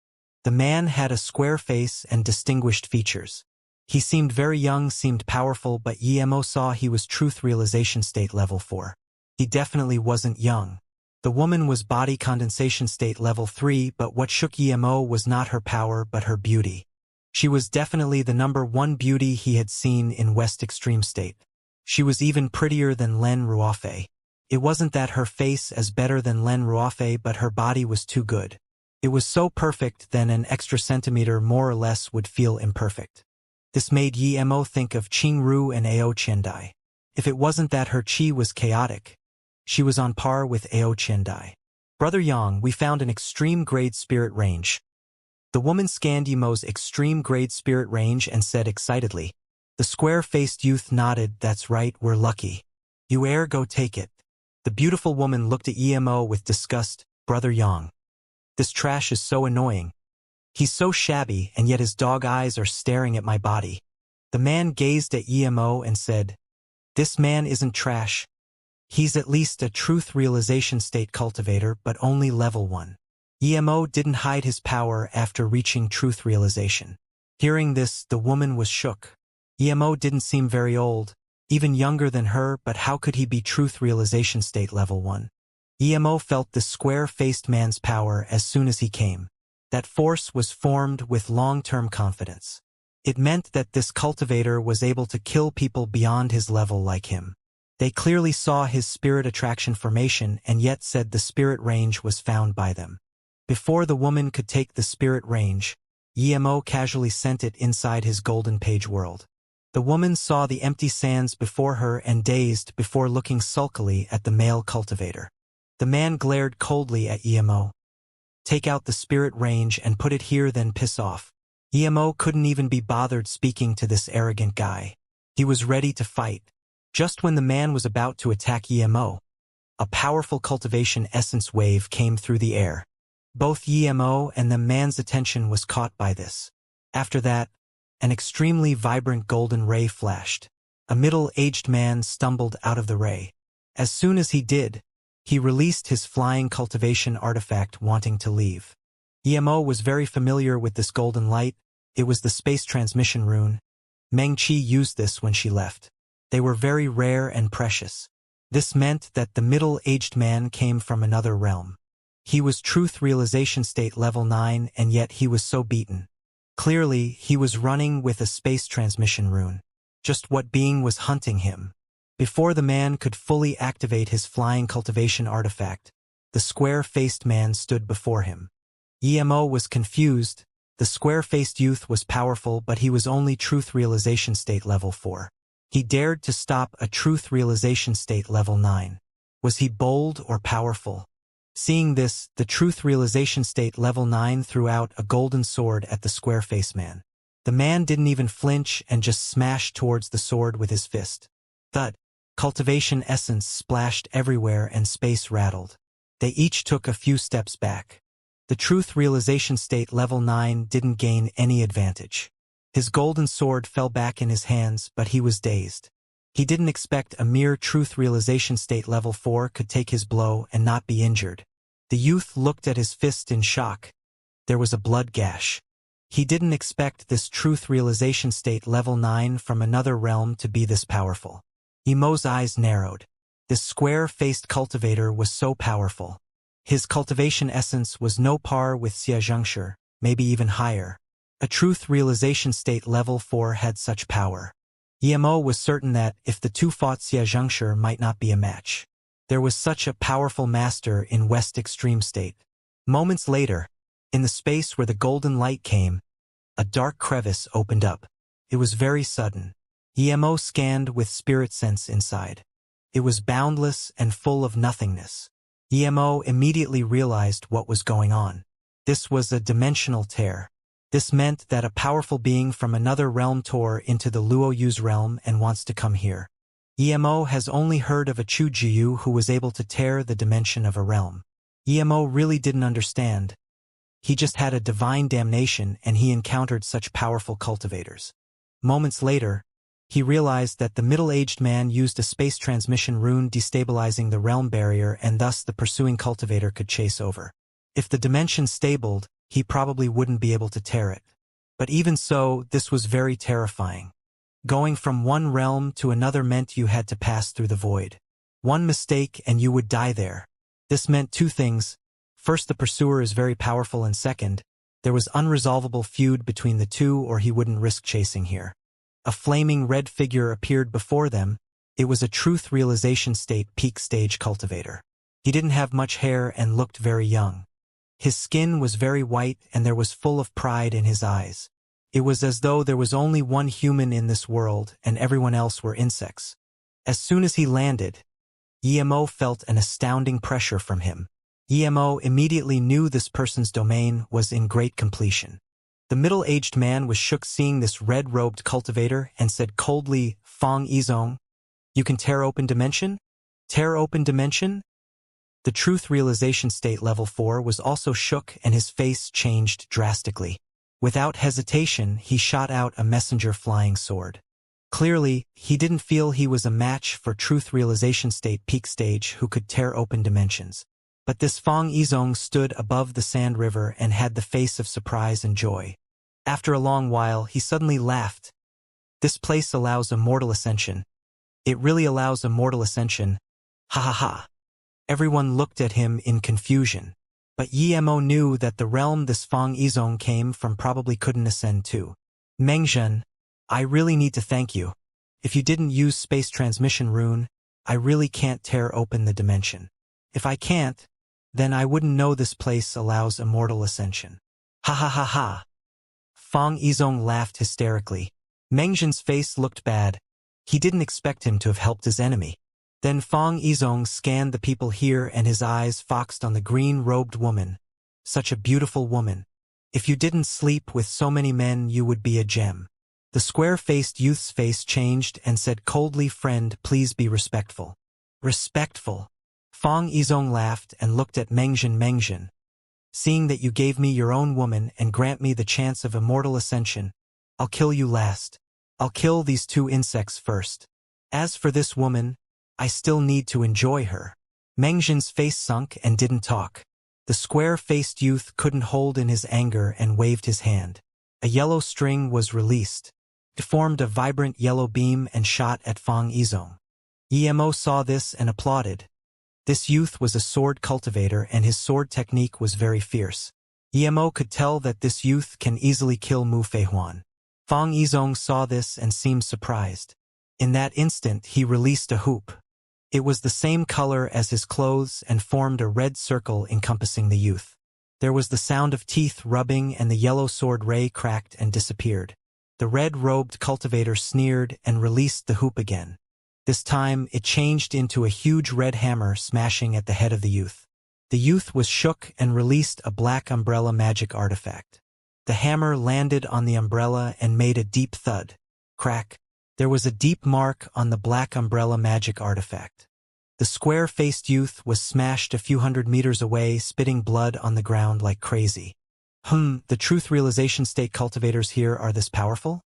The man had a square face and distinguished features. He seemed very young, seemed powerful, but Yimo saw he was truth realization state level 4. He definitely wasn't young. The woman was body condensation state level 3, but what shook Yimo was not her power but her beauty. She was definitely the number 1 beauty he had seen in West Extreme State. She was even prettier than Len Ruofei. It wasn't that her face is better than Len Ruofei, but her body was too good. It was so perfect that an extra centimeter more or less would feel imperfect. This made Yimo think of Qingru and Ao Qiandai. If it wasn't that her chi was chaotic, she was on par with Ao Qiandai. Brother Yang, we found an extreme grade spirit range. The woman scanned Yemo's extreme-grade spirit range and said excitedly. The square-faced youth nodded. That's right, we're lucky. You go take it. The beautiful woman looked at Yemo with disgust. Brother Yang. This trash is so annoying. He's so shabby, and yet his dog eyes are staring at my body. The man gazed at Yemo and said, This man isn't trash. He's at least a truth realization state cultivator, but only level 1. Yemo didn't hide his power after reaching truth realization. Hearing this, the woman was shook. Yemo didn't seem very old, even younger than her, but how could he be truth realization state level 1? Yemo felt the square-faced man's power as soon as he came. That force was formed with long-term confidence. It meant that this cultivator was able to kill people beyond his level like him. They clearly saw his spirit attraction formation and yet said the spirit range was found by them. Before the woman could take the spirit range, Yemo casually sent it inside his golden page world. The woman saw the empty sands before her and dazed before looking sulkily at the male cultivator. The man glared coldly at Yemo. Take out the spirit range and put it here, then piss off. Yemo couldn't even be bothered speaking to this arrogant guy. He was ready to fight. Just when the man was about to attack Yemo, a powerful cultivation essence wave came through the air. Both Yemo and the man's attention was caught by this. After that, an extremely vibrant golden ray flashed. A middle-aged man stumbled out of the ray. As soon as he did, he released his flying cultivation artifact, wanting to leave. Yemo was very familiar with this golden light. It was the space transmission rune. Meng Qi used this when she left. They were very rare and precious. This meant that the middle-aged man came from another realm. He was truth realization state level 9, and yet he was so beaten. Clearly, he was running with a space transmission rune. Just what being was hunting him? Before the man could fully activate his flying cultivation artifact, the square-faced man stood before him. Yemo was confused. The square-faced youth was powerful, but he was only truth realization state level 4. He dared to stop a truth realization state level 9. Was he bold or powerful? Seeing this, the truth realization state level 9 threw out a golden sword at the square-faced man. The man didn't even flinch and just smashed towards the sword with his fist. Thud. Cultivation essence splashed everywhere and space rattled. They each took a few steps back. The truth realization state level 9 didn't gain any advantage. His golden sword fell back in his hands, but he was dazed. He didn't expect a mere truth realization state level 4 could take his blow and not be injured. The youth looked at his fist in shock. There was a blood gash. He didn't expect this truth realization state level 9 from another realm to be this powerful. Yemo's eyes narrowed. This square-faced cultivator was so powerful. His cultivation essence was no par with Xianxia, maybe even higher. A truth realization state level 4 had such power. Yemo was certain that, if the two fought, Xianxia might not be a match. There was such a powerful master in West Extreme State. Moments later, in the space where the golden light came, a dark crevice opened up. It was very sudden. Yemo scanned with spirit sense inside. It was boundless and full of nothingness. Yemo immediately realized what was going on. This was a dimensional tear. This meant that a powerful being from another realm tore into the Luoyu's realm and wants to come here. Yemo has only heard of a Chu Jiu who was able to tear the dimension of a realm. Yemo really didn't understand. He just had a divine damnation and he encountered such powerful cultivators. Moments later, he realized that the middle-aged man used a space transmission rune destabilizing the realm barrier and thus the pursuing cultivator could chase over. If the dimension stabled, he probably wouldn't be able to tear it. But even so, this was very terrifying. Going from one realm to another meant you had to pass through the void. One mistake and you would die there. This meant two things. First, the pursuer is very powerful, and second, there was unresolvable feud between the two or he wouldn't risk chasing here. A flaming red figure appeared before them. It was a truth realization state peak stage cultivator. He didn't have much hair and looked very young. His skin was very white and there was full of pride in his eyes. It was as though there was only one human in this world and everyone else were insects. As soon as he landed, Yemo felt an astounding pressure from him. Emo immediately knew this person's domain was in great completion. The middle-aged man was shook seeing this red-robed cultivator and said coldly, Fong Yizong, you can tear open dimension? Tear open dimension? The truth realization state level 4 was also shook and his face changed drastically. Without hesitation, he shot out a messenger flying sword. Clearly, he didn't feel he was a match for truth realization state peak stage who could tear open dimensions. But this Fong Yizong stood above the sand river and had the face of surprise and joy. After a long while, he suddenly laughed. This place allows immortal ascension. It really allows immortal ascension. Ha ha ha. Everyone looked at him in confusion. But Emo knew that the realm this Fong Yizong came from probably couldn't ascend to. Mengzhen, I really need to thank you. If you didn't use space transmission rune, I really can't tear open the dimension. If I can't, then I wouldn't know this place allows immortal ascension. Ha ha ha ha. Fong Yizong laughed hysterically. Mengzhen's face looked bad. He didn't expect him to have helped his enemy. Then Fong Yizong scanned the people here and his eyes focused on the green-robed woman. Such a beautiful woman. If you didn't sleep with so many men, you would be a gem. The square-faced youth's face changed and said coldly, friend, please be respectful. Respectful. Fong Yizong laughed and looked at Mengzhen. Seeing that you gave me your own woman and grant me the chance of immortal ascension, I'll kill you last. I'll kill these two insects first. As for this woman, I still need to enjoy her. Mengzhen's face sunk and didn't talk. The square-faced youth couldn't hold in his anger and waved his hand. A yellow string was released. It formed a vibrant yellow beam and shot at Fong Yizong. Emo saw this and applauded. This youth was a sword cultivator and his sword technique was very fierce. Emo could tell that this youth can easily kill Mu Feihuan. Fong Yizong saw this and seemed surprised. In that instant, he released a hoop. It was the same color as his clothes and formed a red circle encompassing the youth. There was the sound of teeth rubbing and the yellow sword ray cracked and disappeared. The red-robed cultivator sneered and released the hoop again. This time, it changed into a huge red hammer smashing at the head of the youth. The youth was shook and released a black umbrella magic artifact. The hammer landed on the umbrella and made a deep thud. Crack. There was a deep mark on the black umbrella magic artifact. The square-faced youth was smashed a few hundred meters away, spitting blood on the ground like crazy. The truth realization state cultivators here are this powerful?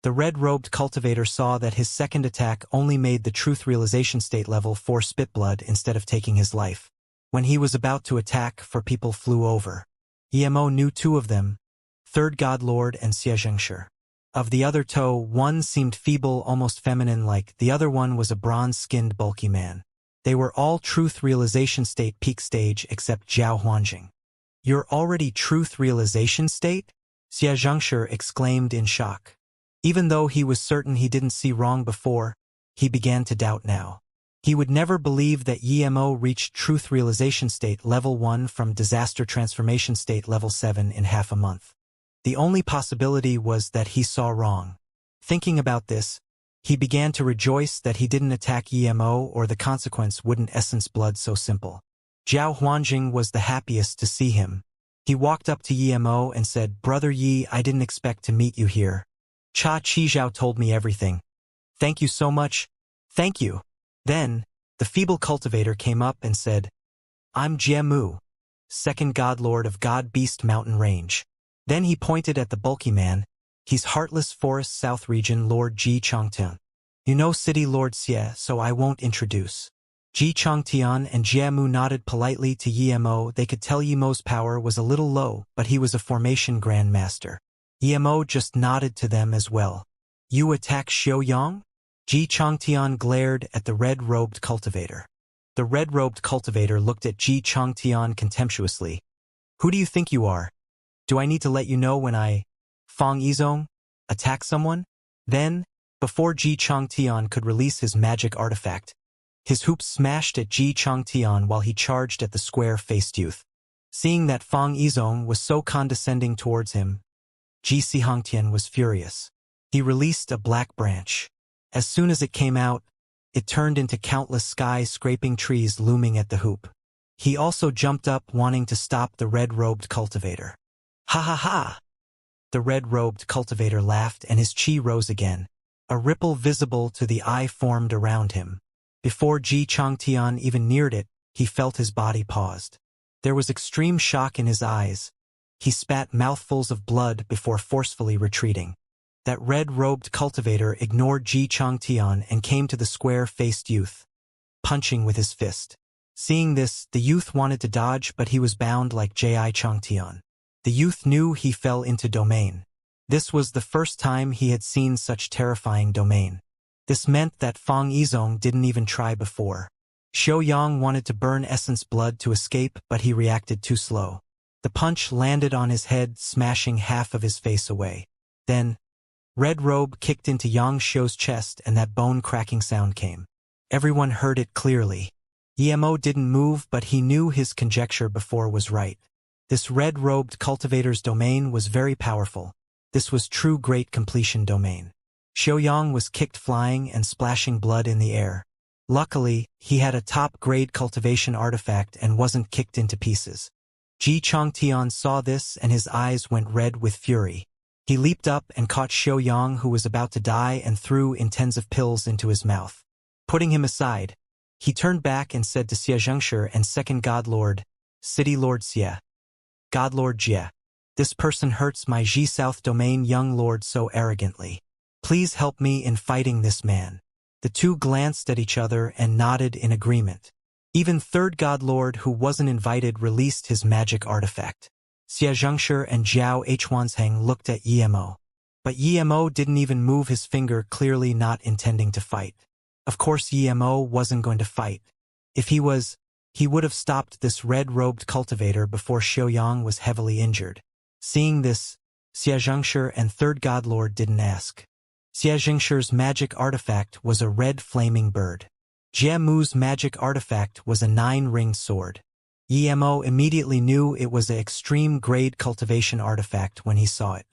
The red-robed cultivator saw that his second attack only made the truth realization state level 4 spit blood instead of taking his life. When he was about to attack, four people flew over. Emo knew two of them, Third God Lord and Xianxia. Of the other two, one seemed feeble, almost feminine-like, the other one was a bronze-skinned bulky man. They were all truth realization state peak stage except Zhao Huanjing. You're already truth realization state? Xianxia exclaimed in shock. Even though he was certain he didn't see wrong before, he began to doubt now. He would never believe that Emo reached truth realization state level 1 from disaster transformation state level 7 in half a month. The only possibility was that he saw wrong. Thinking about this, he began to rejoice that he didn't attack Emo or the consequence wouldn't essence blood so simple. Zhao Huanjing was the happiest to see him. He walked up to Emo and said, Brother Yi, I didn't expect to meet you here. Cha Qizhao told me everything. Thank you so much. Thank you. Then, the feeble cultivator came up and said, I'm Jie Mu, second God Lord of God Beast Mountain Range. Then he pointed at the bulky man. He's Heartless Forest South Region Lord Ji Chongtian. You know City Lord Xie, so I won't introduce. Ji Chongtian and Jie Mu nodded politely to Emo. They could tell Yemo's power was a little low, but he was a formation grandmaster. Emo just nodded to them as well. You attack Xiaoyang? Ji Chongtian glared at the red-robed cultivator. The red-robed cultivator looked at Ji Chongtian contemptuously. Who do you think you are? Do I need to let you know when I, Fong Yizong, attack someone? Then, before Ji Chongtian could release his magic artifact, his hoop smashed at Ji Chongtian while he charged at the square-faced youth. Seeing that Fong Yizong was so condescending towards him, Ji Xihongtian was furious. He released a black branch. As soon as it came out, it turned into countless sky-scraping trees looming at the hoop. He also jumped up wanting to stop the red-robed cultivator. Ha ha ha! The red-robed cultivator laughed and his chi rose again. A ripple visible to the eye formed around him. Before Xianxia even neared it, he felt his body paused. There was extreme shock in his eyes. He spat mouthfuls of blood before forcefully retreating. That red-robed cultivator ignored Xianxia and came to the square-faced youth, punching with his fist. Seeing this, the youth wanted to dodge, but he was bound like Xianxia. The youth knew he fell into domain. This was the first time he had seen such terrifying domain. This meant that Fang Yizong didn't even try before. Xiaoyang wanted to burn essence blood to escape, but he reacted too slow. The punch landed on his head, smashing half of his face away. Then, Red Robe kicked into Yang Xiu's chest and that bone-cracking sound came. Everyone heard it clearly. Emo didn't move, but he knew his conjecture before was right. This red-robed cultivator's domain was very powerful. This was true great completion domain. Xiaoyang was kicked flying and splashing blood in the air. Luckily, he had a top-grade cultivation artifact and wasn't kicked into pieces. Xianxia saw this and his eyes went red with fury. He leaped up and caught Xiaoyang, who was about to die, and threw intensive pills into his mouth. Putting him aside, he turned back and said to Xianxia and second Godlord, City Lord Xia. Godlord Jie. This person hurts my Ji South domain young lord so arrogantly. Please help me in fighting this man. The two glanced at each other and nodded in agreement. Even third Godlord, who wasn't invited, released his magic artifact. Xianxia and Zhao Huansheng looked at Emo. But Emo didn't even move his finger, clearly not intending to fight. Of course Emo wasn't going to fight. If he was, he would have stopped this red-robed cultivator before Xiaoyang was heavily injured. Seeing this, Xianxia and third Godlord didn't ask. Xianxia's magic artifact was a red flaming bird. Jiamu's magic artifact was a 9-ringed sword. Emo immediately knew it was an extreme-grade cultivation artifact when he saw it.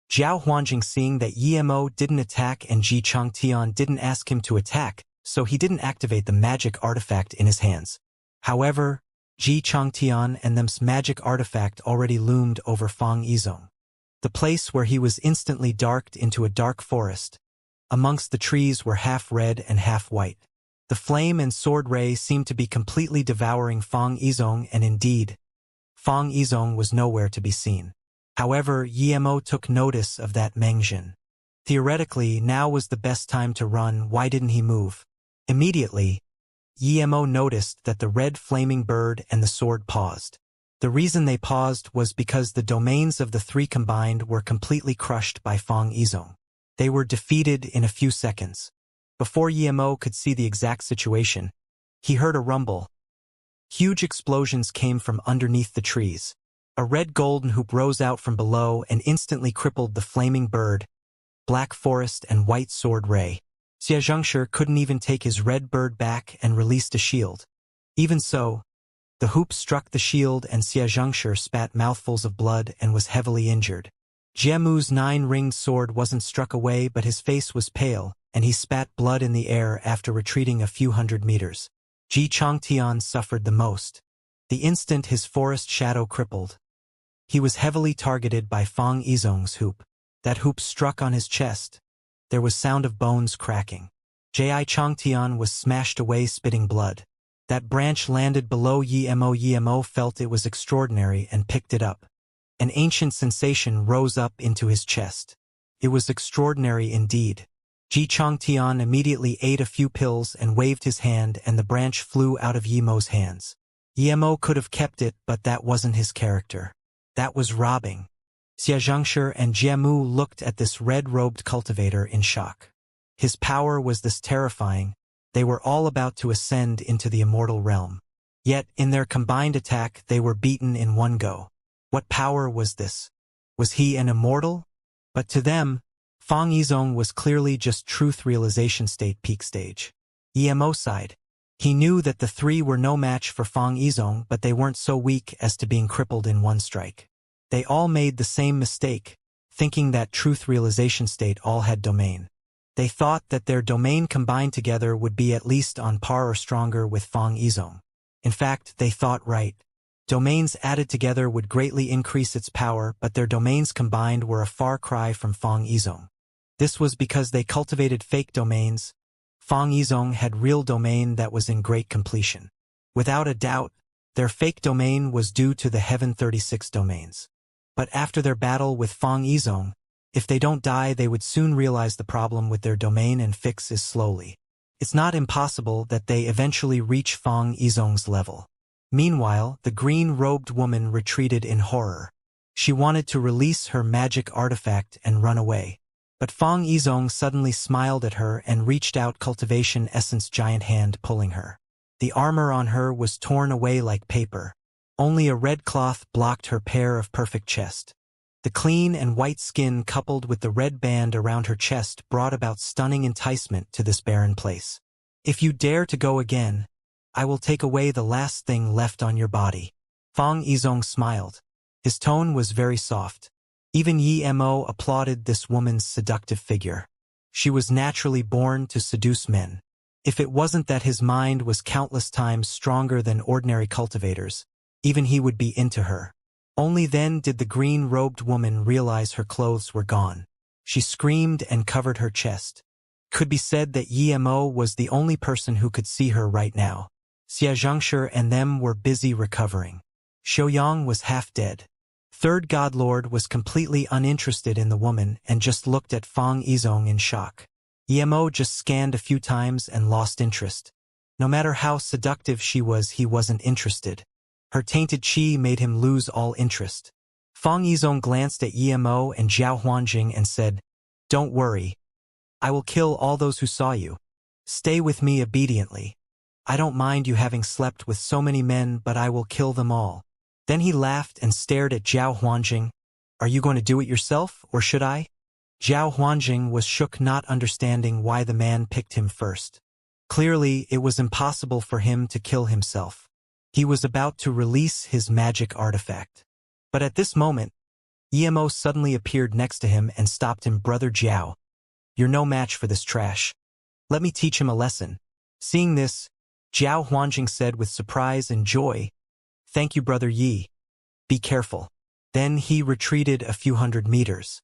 Zhao Huanjing, seeing that Emo didn't attack and Xianxia didn't ask him to attack, so he didn't activate the magic artifact in his hands. However, Xianxia and them's magic artifact already loomed over Fang Yizong. The place where he was instantly darkened into a dark forest. Amongst the trees were half red and half white. The flame and sword ray seemed to be completely devouring Fang Yizong, and indeed, Fang Yizong was nowhere to be seen. However, Emo took notice of that Mengjin. Theoretically, now was the best time to run. Why didn't he move? Immediately, Emo noticed that the red flaming bird and the sword paused. The reason they paused was because the domains of the three combined were completely crushed by Fang Yizong. They were defeated in a few seconds. Before Emo could see the exact situation, he heard a rumble. Huge explosions came from underneath the trees. A red golden hoop rose out from below and instantly crippled the flaming bird, black forest and white sword ray. Xianxia couldn't even take his red bird back and released a shield. Even so, the hoop struck the shield and Xianxia spat mouthfuls of blood and was heavily injured. Jiamu's 9-ringed sword wasn't struck away, but his face was pale, and he spat blood in the air after retreating a few hundred meters. Xianxia suffered the most. The instant his forest shadow crippled, he was heavily targeted by Fang Yizong's hoop. That hoop struck on his chest. There was sound of bones cracking. Xianxia was smashed away, spitting blood. That branch landed below Emo. Emo felt it was extraordinary and picked it up. An ancient sensation rose up into his chest. It was extraordinary indeed. Xianxia immediately ate a few pills and waved his hand, and the branch flew out of Emo's hands. Emo could have kept it, but that wasn't his character. That was robbing. Xianxia and Jiamu looked at this red-robed cultivator in shock. His power was this terrifying. They were all about to ascend into the immortal realm. Yet, in their combined attack, they were beaten in one go. What power was this? Was he an immortal? But to them, Fang Yizong was clearly just truth realization state peak stage. Emo sighed. He knew that the three were no match for Fang Yizong, but they weren't so weak as to being crippled in one strike. They all made the same mistake, thinking that truth realization state all had domain. They thought that their domain combined together would be at least on par or stronger with Fang Yizong. In fact, they thought right. Domains added together would greatly increase its power, but their domains combined were a far cry from Fang Yizong. This was because they cultivated fake domains. Fang Yizong had real domain that was in great completion. Without a doubt, their fake domain was due to the Heaven 36 domains. But after their battle with Fang Yizong, if they don't die, they would soon realize the problem with their domain and fix it slowly. It's not impossible that they eventually reach Fang Yizong's level. Meanwhile, the green-robed woman retreated in horror. She wanted to release her magic artifact and run away. But Fang Yizong suddenly smiled at her and reached out Cultivation Essence giant hand, pulling her. The armor on her was torn away like paper. Only a red cloth blocked her pair of perfect chest. The clean and white skin coupled with the red band around her chest brought about stunning enticement to this barren place. If you dare to go again, I will take away the last thing left on your body. Fang Yizong smiled. His tone was very soft. Even Yi Mo applauded this woman's seductive figure. She was naturally born to seduce men. If it wasn't that his mind was countless times stronger than ordinary cultivators, even he would be into her. Only then did the green-robed woman realize her clothes were gone. She screamed and covered her chest. Could be said that Yi Mo was the only person who could see her right now. Xianxia and them were busy recovering. Xiaoyang was half dead. Third Godlord was completely uninterested in the woman and just looked at Fang Yizong in shock. Yi Mo just scanned a few times and lost interest. No matter how seductive she was, he wasn't interested. Her tainted qi made him lose all interest. Fang Yizong glanced at Yi Mo and Zhao Huanjing and said, "Don't worry. I will kill all those who saw you. Stay with me obediently. I don't mind you having slept with so many men, but I will kill them all." Then he laughed and stared at Zhao Huanjing. "Are you going to do it yourself, or should I?" Zhao Huanjing was shook, not understanding why the man picked him first. Clearly, it was impossible for him to kill himself. He was about to release his magic artifact. But at this moment, Yi Mo suddenly appeared next to him and stopped him. "Brother Zhao, you're no match for this trash. Let me teach him a lesson." Seeing this, Zhao Huanjing said with surprise and joy, "Thank you, Brother Yi. Be careful." Then he retreated a few hundred meters.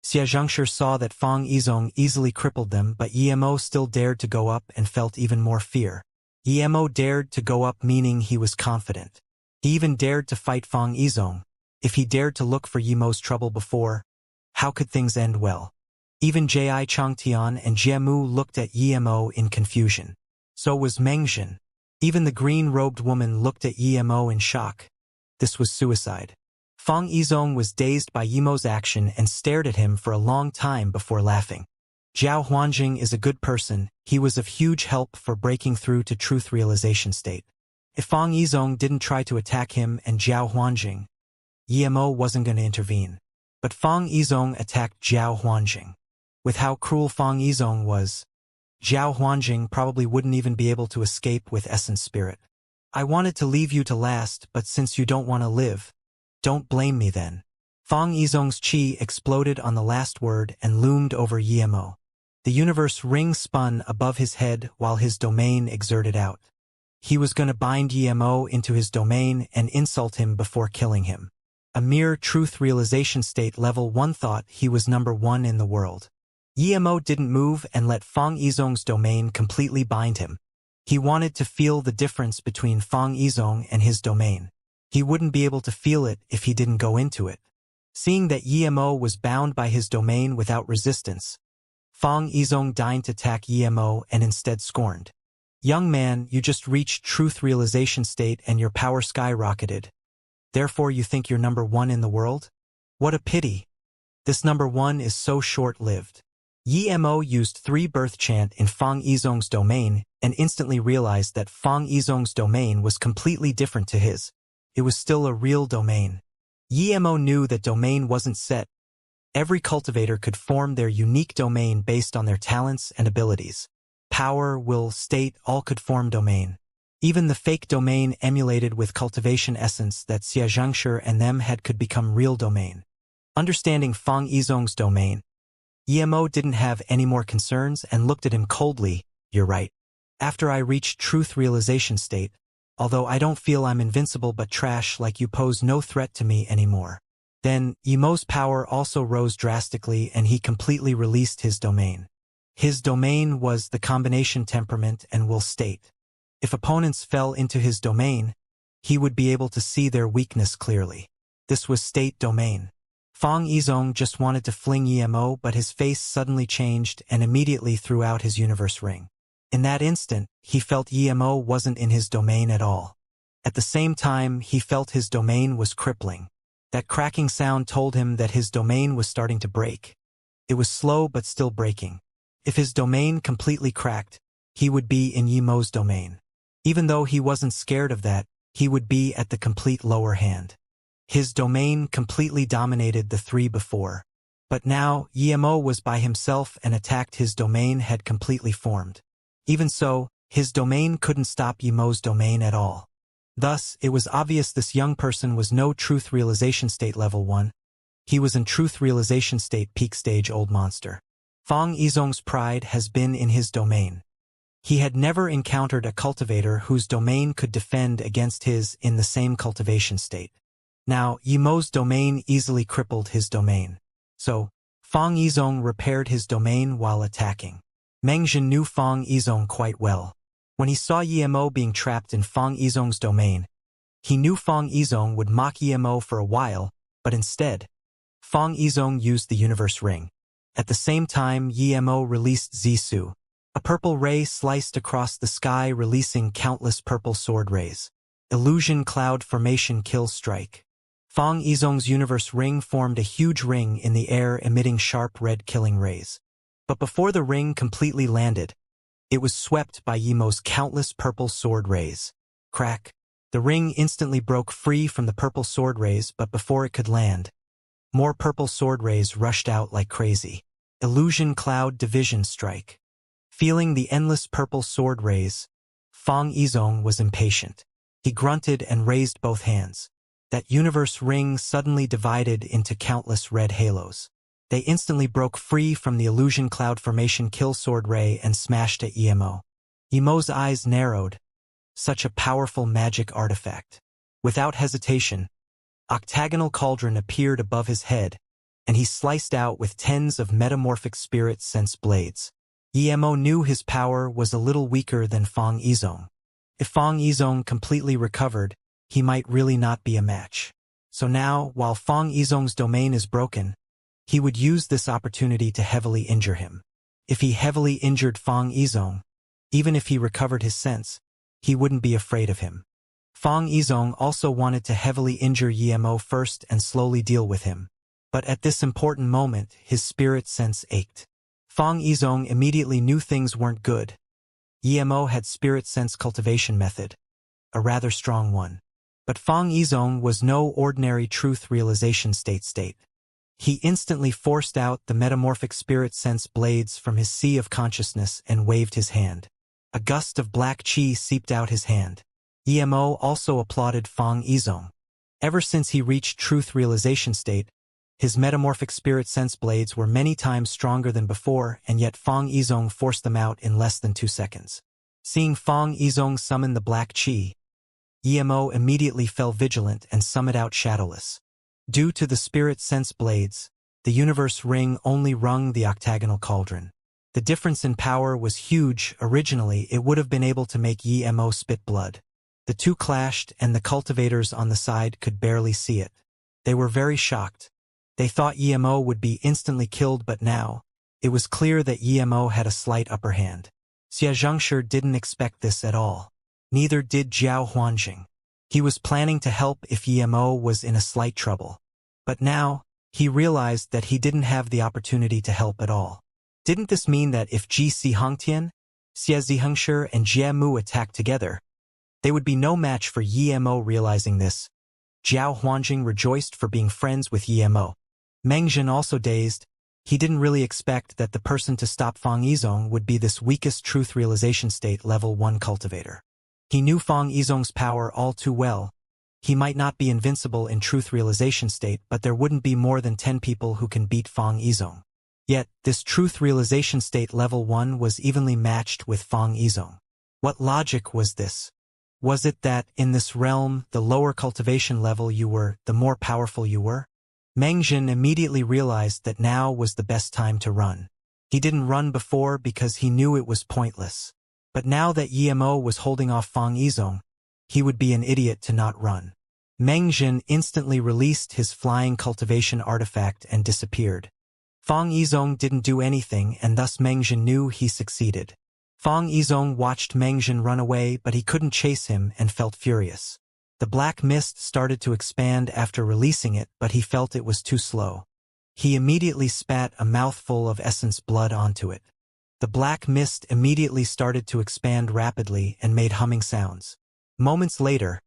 Xianxia saw that Fang Yizong easily crippled them, but Yi Mo still dared to go up and felt even more fear. Yi Mo dared to go up, meaning he was confident. He even dared to fight Fang Yizong. If he dared to look for Yi Mo's trouble before, how could things end well? Even Ji Changtian and Jiemu looked at Yi Mo in confusion. So was Mengzhen. Even the green-robed woman looked at Yi Mo in shock. This was suicide. Fang Yizong was dazed by Yi Mo's action and stared at him for a long time before laughing. Zhao Huanjing is a good person. He was of huge help for breaking through to truth realization state. If Fang Yizong didn't try to attack him and Zhao Huanjing, Yi Mo wasn't going to intervene. But Fang Yizong attacked Zhao Huanjing. With how cruel Fang Yizong was, Zhao Huanjing probably wouldn't even be able to escape with Essence Spirit. "I wanted to leave you to last, but since you don't want to live, don't blame me then." Fang Yizong's qi exploded on the last word and loomed over Yi Mo. The universe ring spun above his head while his domain exerted out. He was going to bind Yi Mo into his domain and insult him before killing him. A mere truth realization state level 1 thought he was number 1 in the world. Yi Mo didn't move and let Fang Yizong's domain completely bind him. He wanted to feel the difference between Fang Yizong and his domain. He wouldn't be able to feel it if he didn't go into it. Seeing that Yi Mo was bound by his domain without resistance, Fang Yizong deigned to attack Yi Mo and instead scorned. "Young man, you just reached truth realization state and your power skyrocketed. Therefore you think you're number 1 in the world? What a pity. This number 1 is so short-lived." Yi Mo used 3 birth chant in Fang Yizong's domain and instantly realized that Fang Yizong's domain was completely different to his. It was still a real domain. Yi Mo knew that domain wasn't set. Every cultivator could form their unique domain based on their talents and abilities. Power, will, state, all could form domain. Even the fake domain emulated with cultivation essence that Xianxia and them had could become real domain. Understanding Fang Yizong's domain, Yi Mo didn't have any more concerns and looked at him coldly. "You're right. After I reached truth realization state, although I don't feel I'm invincible but trash like you pose no threat to me anymore. Then, Yimo's power also rose drastically and he completely released his domain. His domain was the combination temperament and will state. If opponents fell into his domain, he would be able to see their weakness clearly. This was state domain. Fang Yizong just wanted to fling Yimo, but his face suddenly changed and immediately threw out his universe ring. In that instant, he felt Yimo wasn't in his domain at all. At the same time, he felt his domain was crippling. That cracking sound told him that his domain was starting to break. It was slow but still breaking. If his domain completely cracked, he would be in Yimo's domain. Even though he wasn't scared of that, he would be at the complete lower hand. His domain completely dominated the three before. But now, Yimo was by himself and attacked his domain had completely formed. Even so, his domain couldn't stop Yimo's domain at all. Thus, it was obvious this young person was no truth realization state level 1. He was in truth realization state peak stage old monster. Fang Yizong's pride has been in his domain. He had never encountered a cultivator whose domain could defend against his in the same cultivation state. Now, Yimo's domain easily crippled his domain. So, Fang Yizong repaired his domain while attacking. Mengjin knew Fang Yizong quite well. When he saw Yimo being trapped in Fang Yizong's domain, he knew Fang Yizong would mock Yimo for a while, but instead, Fang Yizong used the universe ring. At the same time, Yimo released Zisu. A purple ray sliced across the sky, releasing countless purple sword rays. Illusion cloud formation kill strike. Fang Yizong's universe ring formed a huge ring in the air emitting sharp red killing rays. But before the ring completely landed, it was swept by Yimo's countless purple sword rays. Crack. The ring instantly broke free from the purple sword rays, but before it could land, more purple sword rays rushed out like crazy. Illusion cloud division strike. Feeling the endless purple sword rays, Fang Yizong was impatient. He grunted and raised both hands. That universe ring suddenly divided into countless red halos. They instantly broke free from the illusion cloud formation kill sword ray and smashed at Yimo. Yimo's eyes narrowed. Such a powerful magic artifact. Without hesitation, octagonal cauldron appeared above his head, and he sliced out with tens of metamorphic spirit sense blades. Yimo knew his power was a little weaker than Fang Yizong. If Fang Yizong completely recovered, he might really not be a match. So now, while Fang Yizong's domain is broken, he would use this opportunity to heavily injure him. If he heavily injured Fang Yizong, even if he recovered his sense, he wouldn't be afraid of him. Fang Yizong also wanted to heavily injure Yimo first and slowly deal with him. But at this important moment, his spirit sense ached. Fang Yizong immediately knew things weren't good. Yimo had spirit sense cultivation method, a rather strong one. But Fang Yizong was no ordinary truth realization state. He instantly forced out the metamorphic spirit sense blades from his sea of consciousness and waved his hand. A gust of black chi seeped out his hand. Yimo also applauded Fang Yizong. Ever since he reached truth realization state, his metamorphic spirit sense blades were many times stronger than before, and yet Fang Yizong forced them out in less than 2 seconds. Seeing Fang Yizong summon the black chi, Yimo immediately fell vigilant and summoned out Shadowless. Due to the spirit sense blades, the universe ring only wrung the octagonal cauldron. The difference in power was huge. Originally, it would have been able to make Yimo spit blood. The two clashed and the cultivators on the side could barely see it. They were very shocked. They thought Yimo would be instantly killed, but now, it was clear that Yimo had a slight upper hand. Xianxia didn't expect this at all. Neither did Zhao Huanjing. He was planning to help if Yimo was in a slight trouble. But now, he realized that he didn't have the opportunity to help at all. Didn't this mean that if Ji Hongtian, Xie Zihengshi and Jie Mu attacked together, they would be no match for Yimo? Realizing this, Zhao Huanjing rejoiced for being friends with Yimo. Mengjin also dazed. He didn't really expect that the person to stop Fang Yizong would be this weakest truth realization state level 1 cultivator. He knew Fang Yizong's power all too well. He might not be invincible in truth realization state, but there wouldn't be more than 10 people who can beat Fang Yizong. Yet, this truth realization state level 1 was evenly matched with Fang Yizong. What logic was this? Was it that, in this realm, the lower cultivation level you were, the more powerful you were? Meng Jin immediately realized that now was the best time to run. He didn't run before because he knew it was pointless. But now that Yimo was holding off Fang Yizong, he would be an idiot to not run. Meng Jin instantly released his flying cultivation artifact and disappeared. Fang Yizong didn't do anything, and thus Meng Jin knew he succeeded. Fang Yizong watched Meng Jin run away, but he couldn't chase him and felt furious. The black mist started to expand after releasing it, but he felt it was too slow. He immediately spat a mouthful of essence blood onto it. The black mist immediately started to expand rapidly and made humming sounds. Moments later,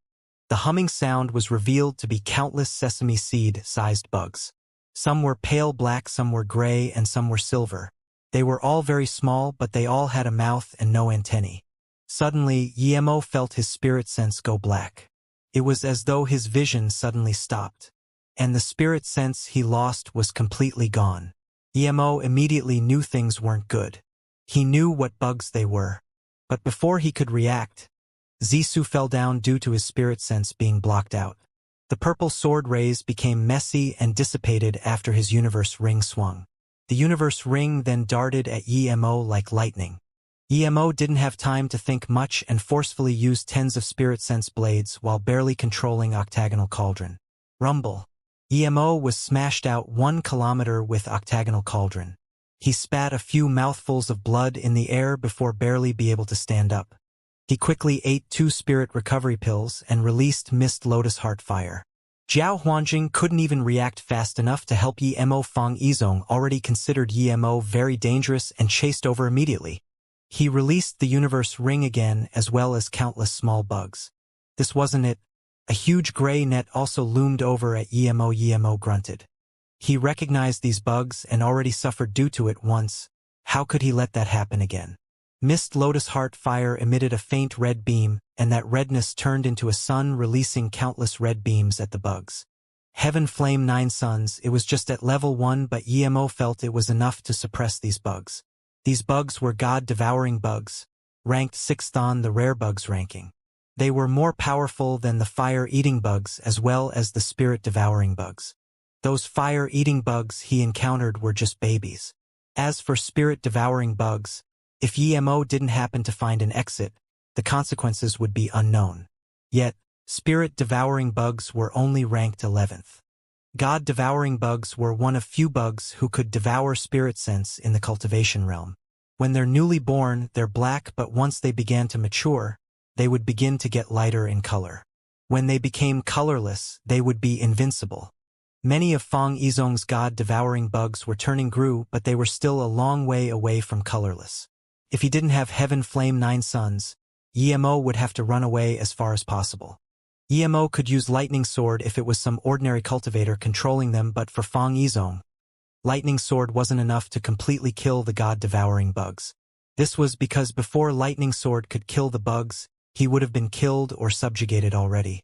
the humming sound was revealed to be countless sesame seed-sized bugs. Some were pale black, some were gray, and some were silver. They were all very small, but they all had a mouth and no antennae. Suddenly, Yimo felt his spirit sense go black. It was as though his vision suddenly stopped. And the spirit sense he lost was completely gone. Yimo immediately knew things weren't good. He knew what bugs they were. But before he could react, Zissou fell down due to his spirit sense being blocked out. The purple sword rays became messy and dissipated after his universe ring swung. The universe ring then darted at Yimo like lightning. Yimo didn't have time to think much and forcefully used tens of spirit sense blades while barely controlling octagonal cauldron. Rumble. Yimo was smashed out 1 kilometer with octagonal cauldron. He spat a few mouthfuls of blood in the air before barely be able to stand up. He quickly ate 2 spirit recovery pills and released Mist Lotus Heart Fire. Zhao Huanjing couldn't even react fast enough to help Yimo. Fang Yizong already considered Yimo very dangerous and chased over immediately. He released the universe ring again as well as countless small bugs. This wasn't it. A huge gray net also loomed over at Yimo. Yimo grunted. He recognized these bugs and already suffered due to it once. How could he let that happen again? Mist Lotus Heart Fire emitted a faint red beam, and that redness turned into a sun, releasing countless red beams at the bugs. Heaven Flame 9 Suns. It was just at level 1, but Yimo felt it was enough to suppress these bugs. These bugs were God-devouring bugs, ranked 6th on the rare bugs ranking. They were more powerful than the fire-eating bugs as well as the spirit-devouring bugs. Those fire-eating bugs he encountered were just babies. As for spirit-devouring bugs, if Yimo didn't happen to find an exit, the consequences would be unknown. Yet, spirit-devouring bugs were only ranked 11th. God-devouring bugs were one of few bugs who could devour spirit sense in the cultivation realm. When they're newly born, they're black, but once they began to mature, they would begin to get lighter in color. When they became colorless, they would be invincible. Many of Fang Yizong's god-devouring bugs were turning grue, but they were still a long way away from colorless. If he didn't have Heaven Flame 9 Suns, Yimo would have to run away as far as possible. Yimo could use Lightning Sword if it was some ordinary cultivator controlling them, but for Fang Yizong, Lightning Sword wasn't enough to completely kill the god-devouring bugs. This was because before Lightning Sword could kill the bugs, he would have been killed or subjugated already.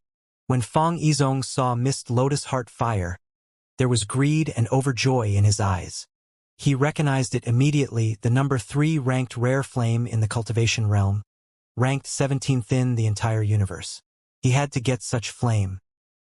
When Fang Yizong saw Mist Lotus Heart Fire, there was greed and overjoy in his eyes. He recognized it immediately, the number 3 ranked rare flame in the cultivation realm, ranked 17th in the entire universe. He had to get such flame.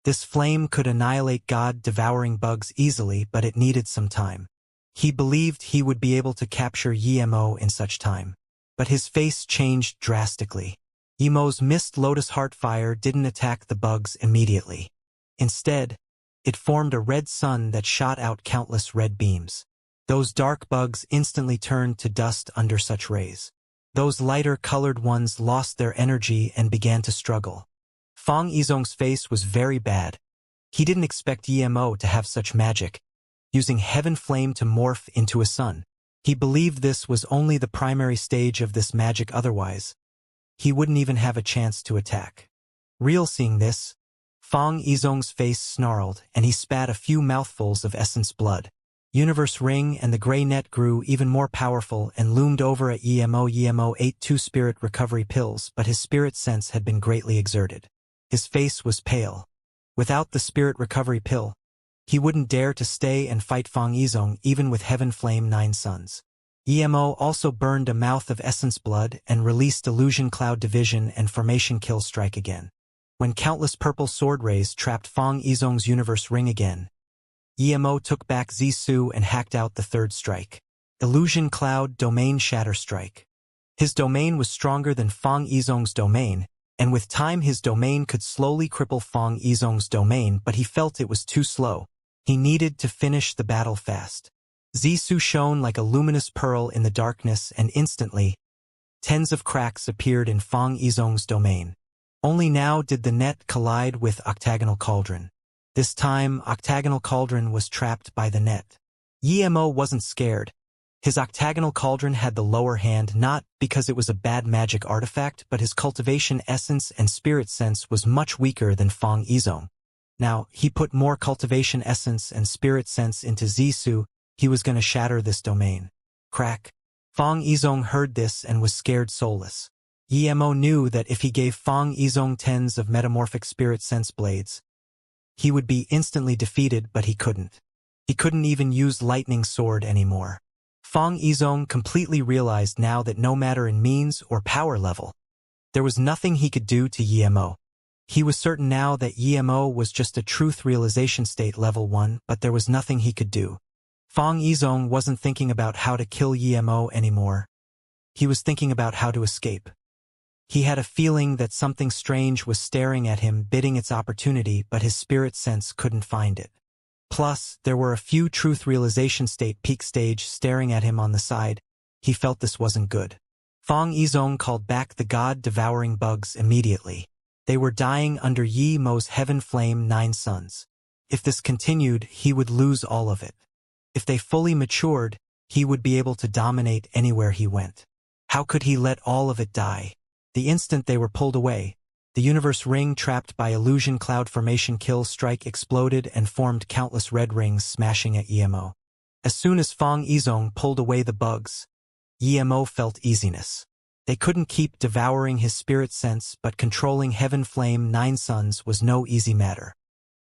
This flame could annihilate god-devouring bugs easily, but it needed some time. He believed he would be able to capture Yimo in such time. But his face changed drastically. Yimo's Mist Lotus Heart Fire didn't attack the bugs immediately. Instead, it formed a red sun that shot out countless red beams. Those dark bugs instantly turned to dust under such rays. Those lighter-colored ones lost their energy and began to struggle. Fang Yizong's face was very bad. He didn't expect Yimo to have such magic, using Heaven Flame to morph into a sun. He believed this was only the primary stage of this magic, otherwise he wouldn't even have a chance to attack. Seeing this, Fang Yizong's face snarled, and he spat a few mouthfuls of essence blood. Universe Ring and the gray net grew even more powerful and loomed over at Yimo. Yimo ate 2 spirit recovery pills, but his spirit sense had been greatly exerted. His face was pale. Without the spirit recovery pill, he wouldn't dare to stay and fight Fang Yizong even with Heaven Flame 9 Suns. EMO also burned a mouth of essence blood and released illusion cloud division and formation kill strike again. When countless purple sword rays trapped Fang Yizhong's universe ring again, EMO took back Zisu and hacked out the third strike. Illusion cloud domain shatter strike. His domain was stronger than Fang Yizhong's domain, and with time his domain could slowly cripple Fang Yizhong's domain, but he felt it was too slow. He needed to finish the battle fast. Zisu shone like a luminous pearl in the darkness, and instantly, tens of cracks appeared in Fang Yizhong's domain. Only now did the net collide with Octagonal Cauldron. This time, Octagonal Cauldron was trapped by the net. EMO wasn't scared. His Octagonal Cauldron had the lower hand, not because it was a bad magic artifact, but his cultivation essence and spirit sense was much weaker than Fang Yizhong. Now, he put more cultivation essence and spirit sense into Zisu. He was going to shatter this domain. Crack. Fang Yizhong heard this and was scared soulless. EMO knew that if he gave Fang Yizhong tens of metamorphic spirit sense blades, he would be instantly defeated, but he couldn't. He couldn't even use lightning sword anymore. Fang Yizhong completely realized now that no matter in means or power level, there was nothing he could do to EMO. He was certain now that EMO was just a truth realization state level 1, but there was nothing he could do. Fang Yizhong wasn't thinking about how to kill EMO anymore. He was thinking about how to escape. He had a feeling that something strange was staring at him, bidding its opportunity, but his spirit sense couldn't find it. Plus, there were a few truth realization state peak stage staring at him on the side. He felt this wasn't good. Fang Yizhong called back the god-devouring bugs immediately. They were dying under Yi Mo's Heaven Flame 9 suns. If this continued, he would lose all of it. If they fully matured, he would be able to dominate anywhere he went. How could he let all of it die? The instant they were pulled away, the universe ring trapped by illusion cloud formation kill strike exploded and formed countless red rings smashing at EMO. As soon as Fang Yizhong pulled away the bugs, EMO felt easiness. They couldn't keep devouring his spirit sense, but controlling Heaven Flame 9 suns was no easy matter.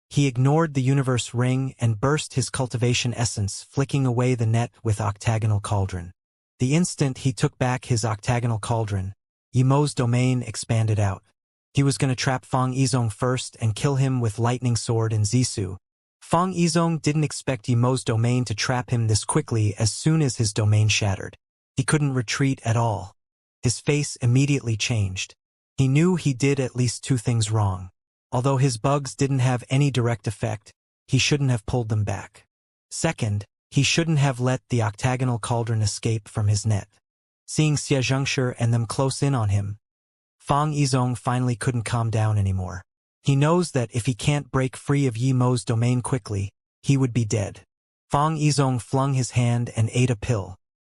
He ignored the universe ring and burst his cultivation essence, flicking away the net with Octagonal Cauldron. The instant he took back his Octagonal Cauldron, EMO's domain expanded out. He was going to trap Fang Yizhong first and kill him with Lightning Sword and Zisu. Fang Yizhong didn't expect EMO's domain to trap him this quickly. As soon as his domain shattered, he couldn't retreat at all. His face immediately changed. He knew he did at least 2 things wrong. Although his bugs didn't have any direct effect, he shouldn't have pulled them back. Second, he shouldn't have let the Octagonal Cauldron escape from his net. Seeing Xianxia and them close in on him, Fang Yizhong finally couldn't calm down anymore. He knows that if he can't break free of Yi Mo's domain quickly, he would be dead. Fang Yizhong flung his hand and ate a pill.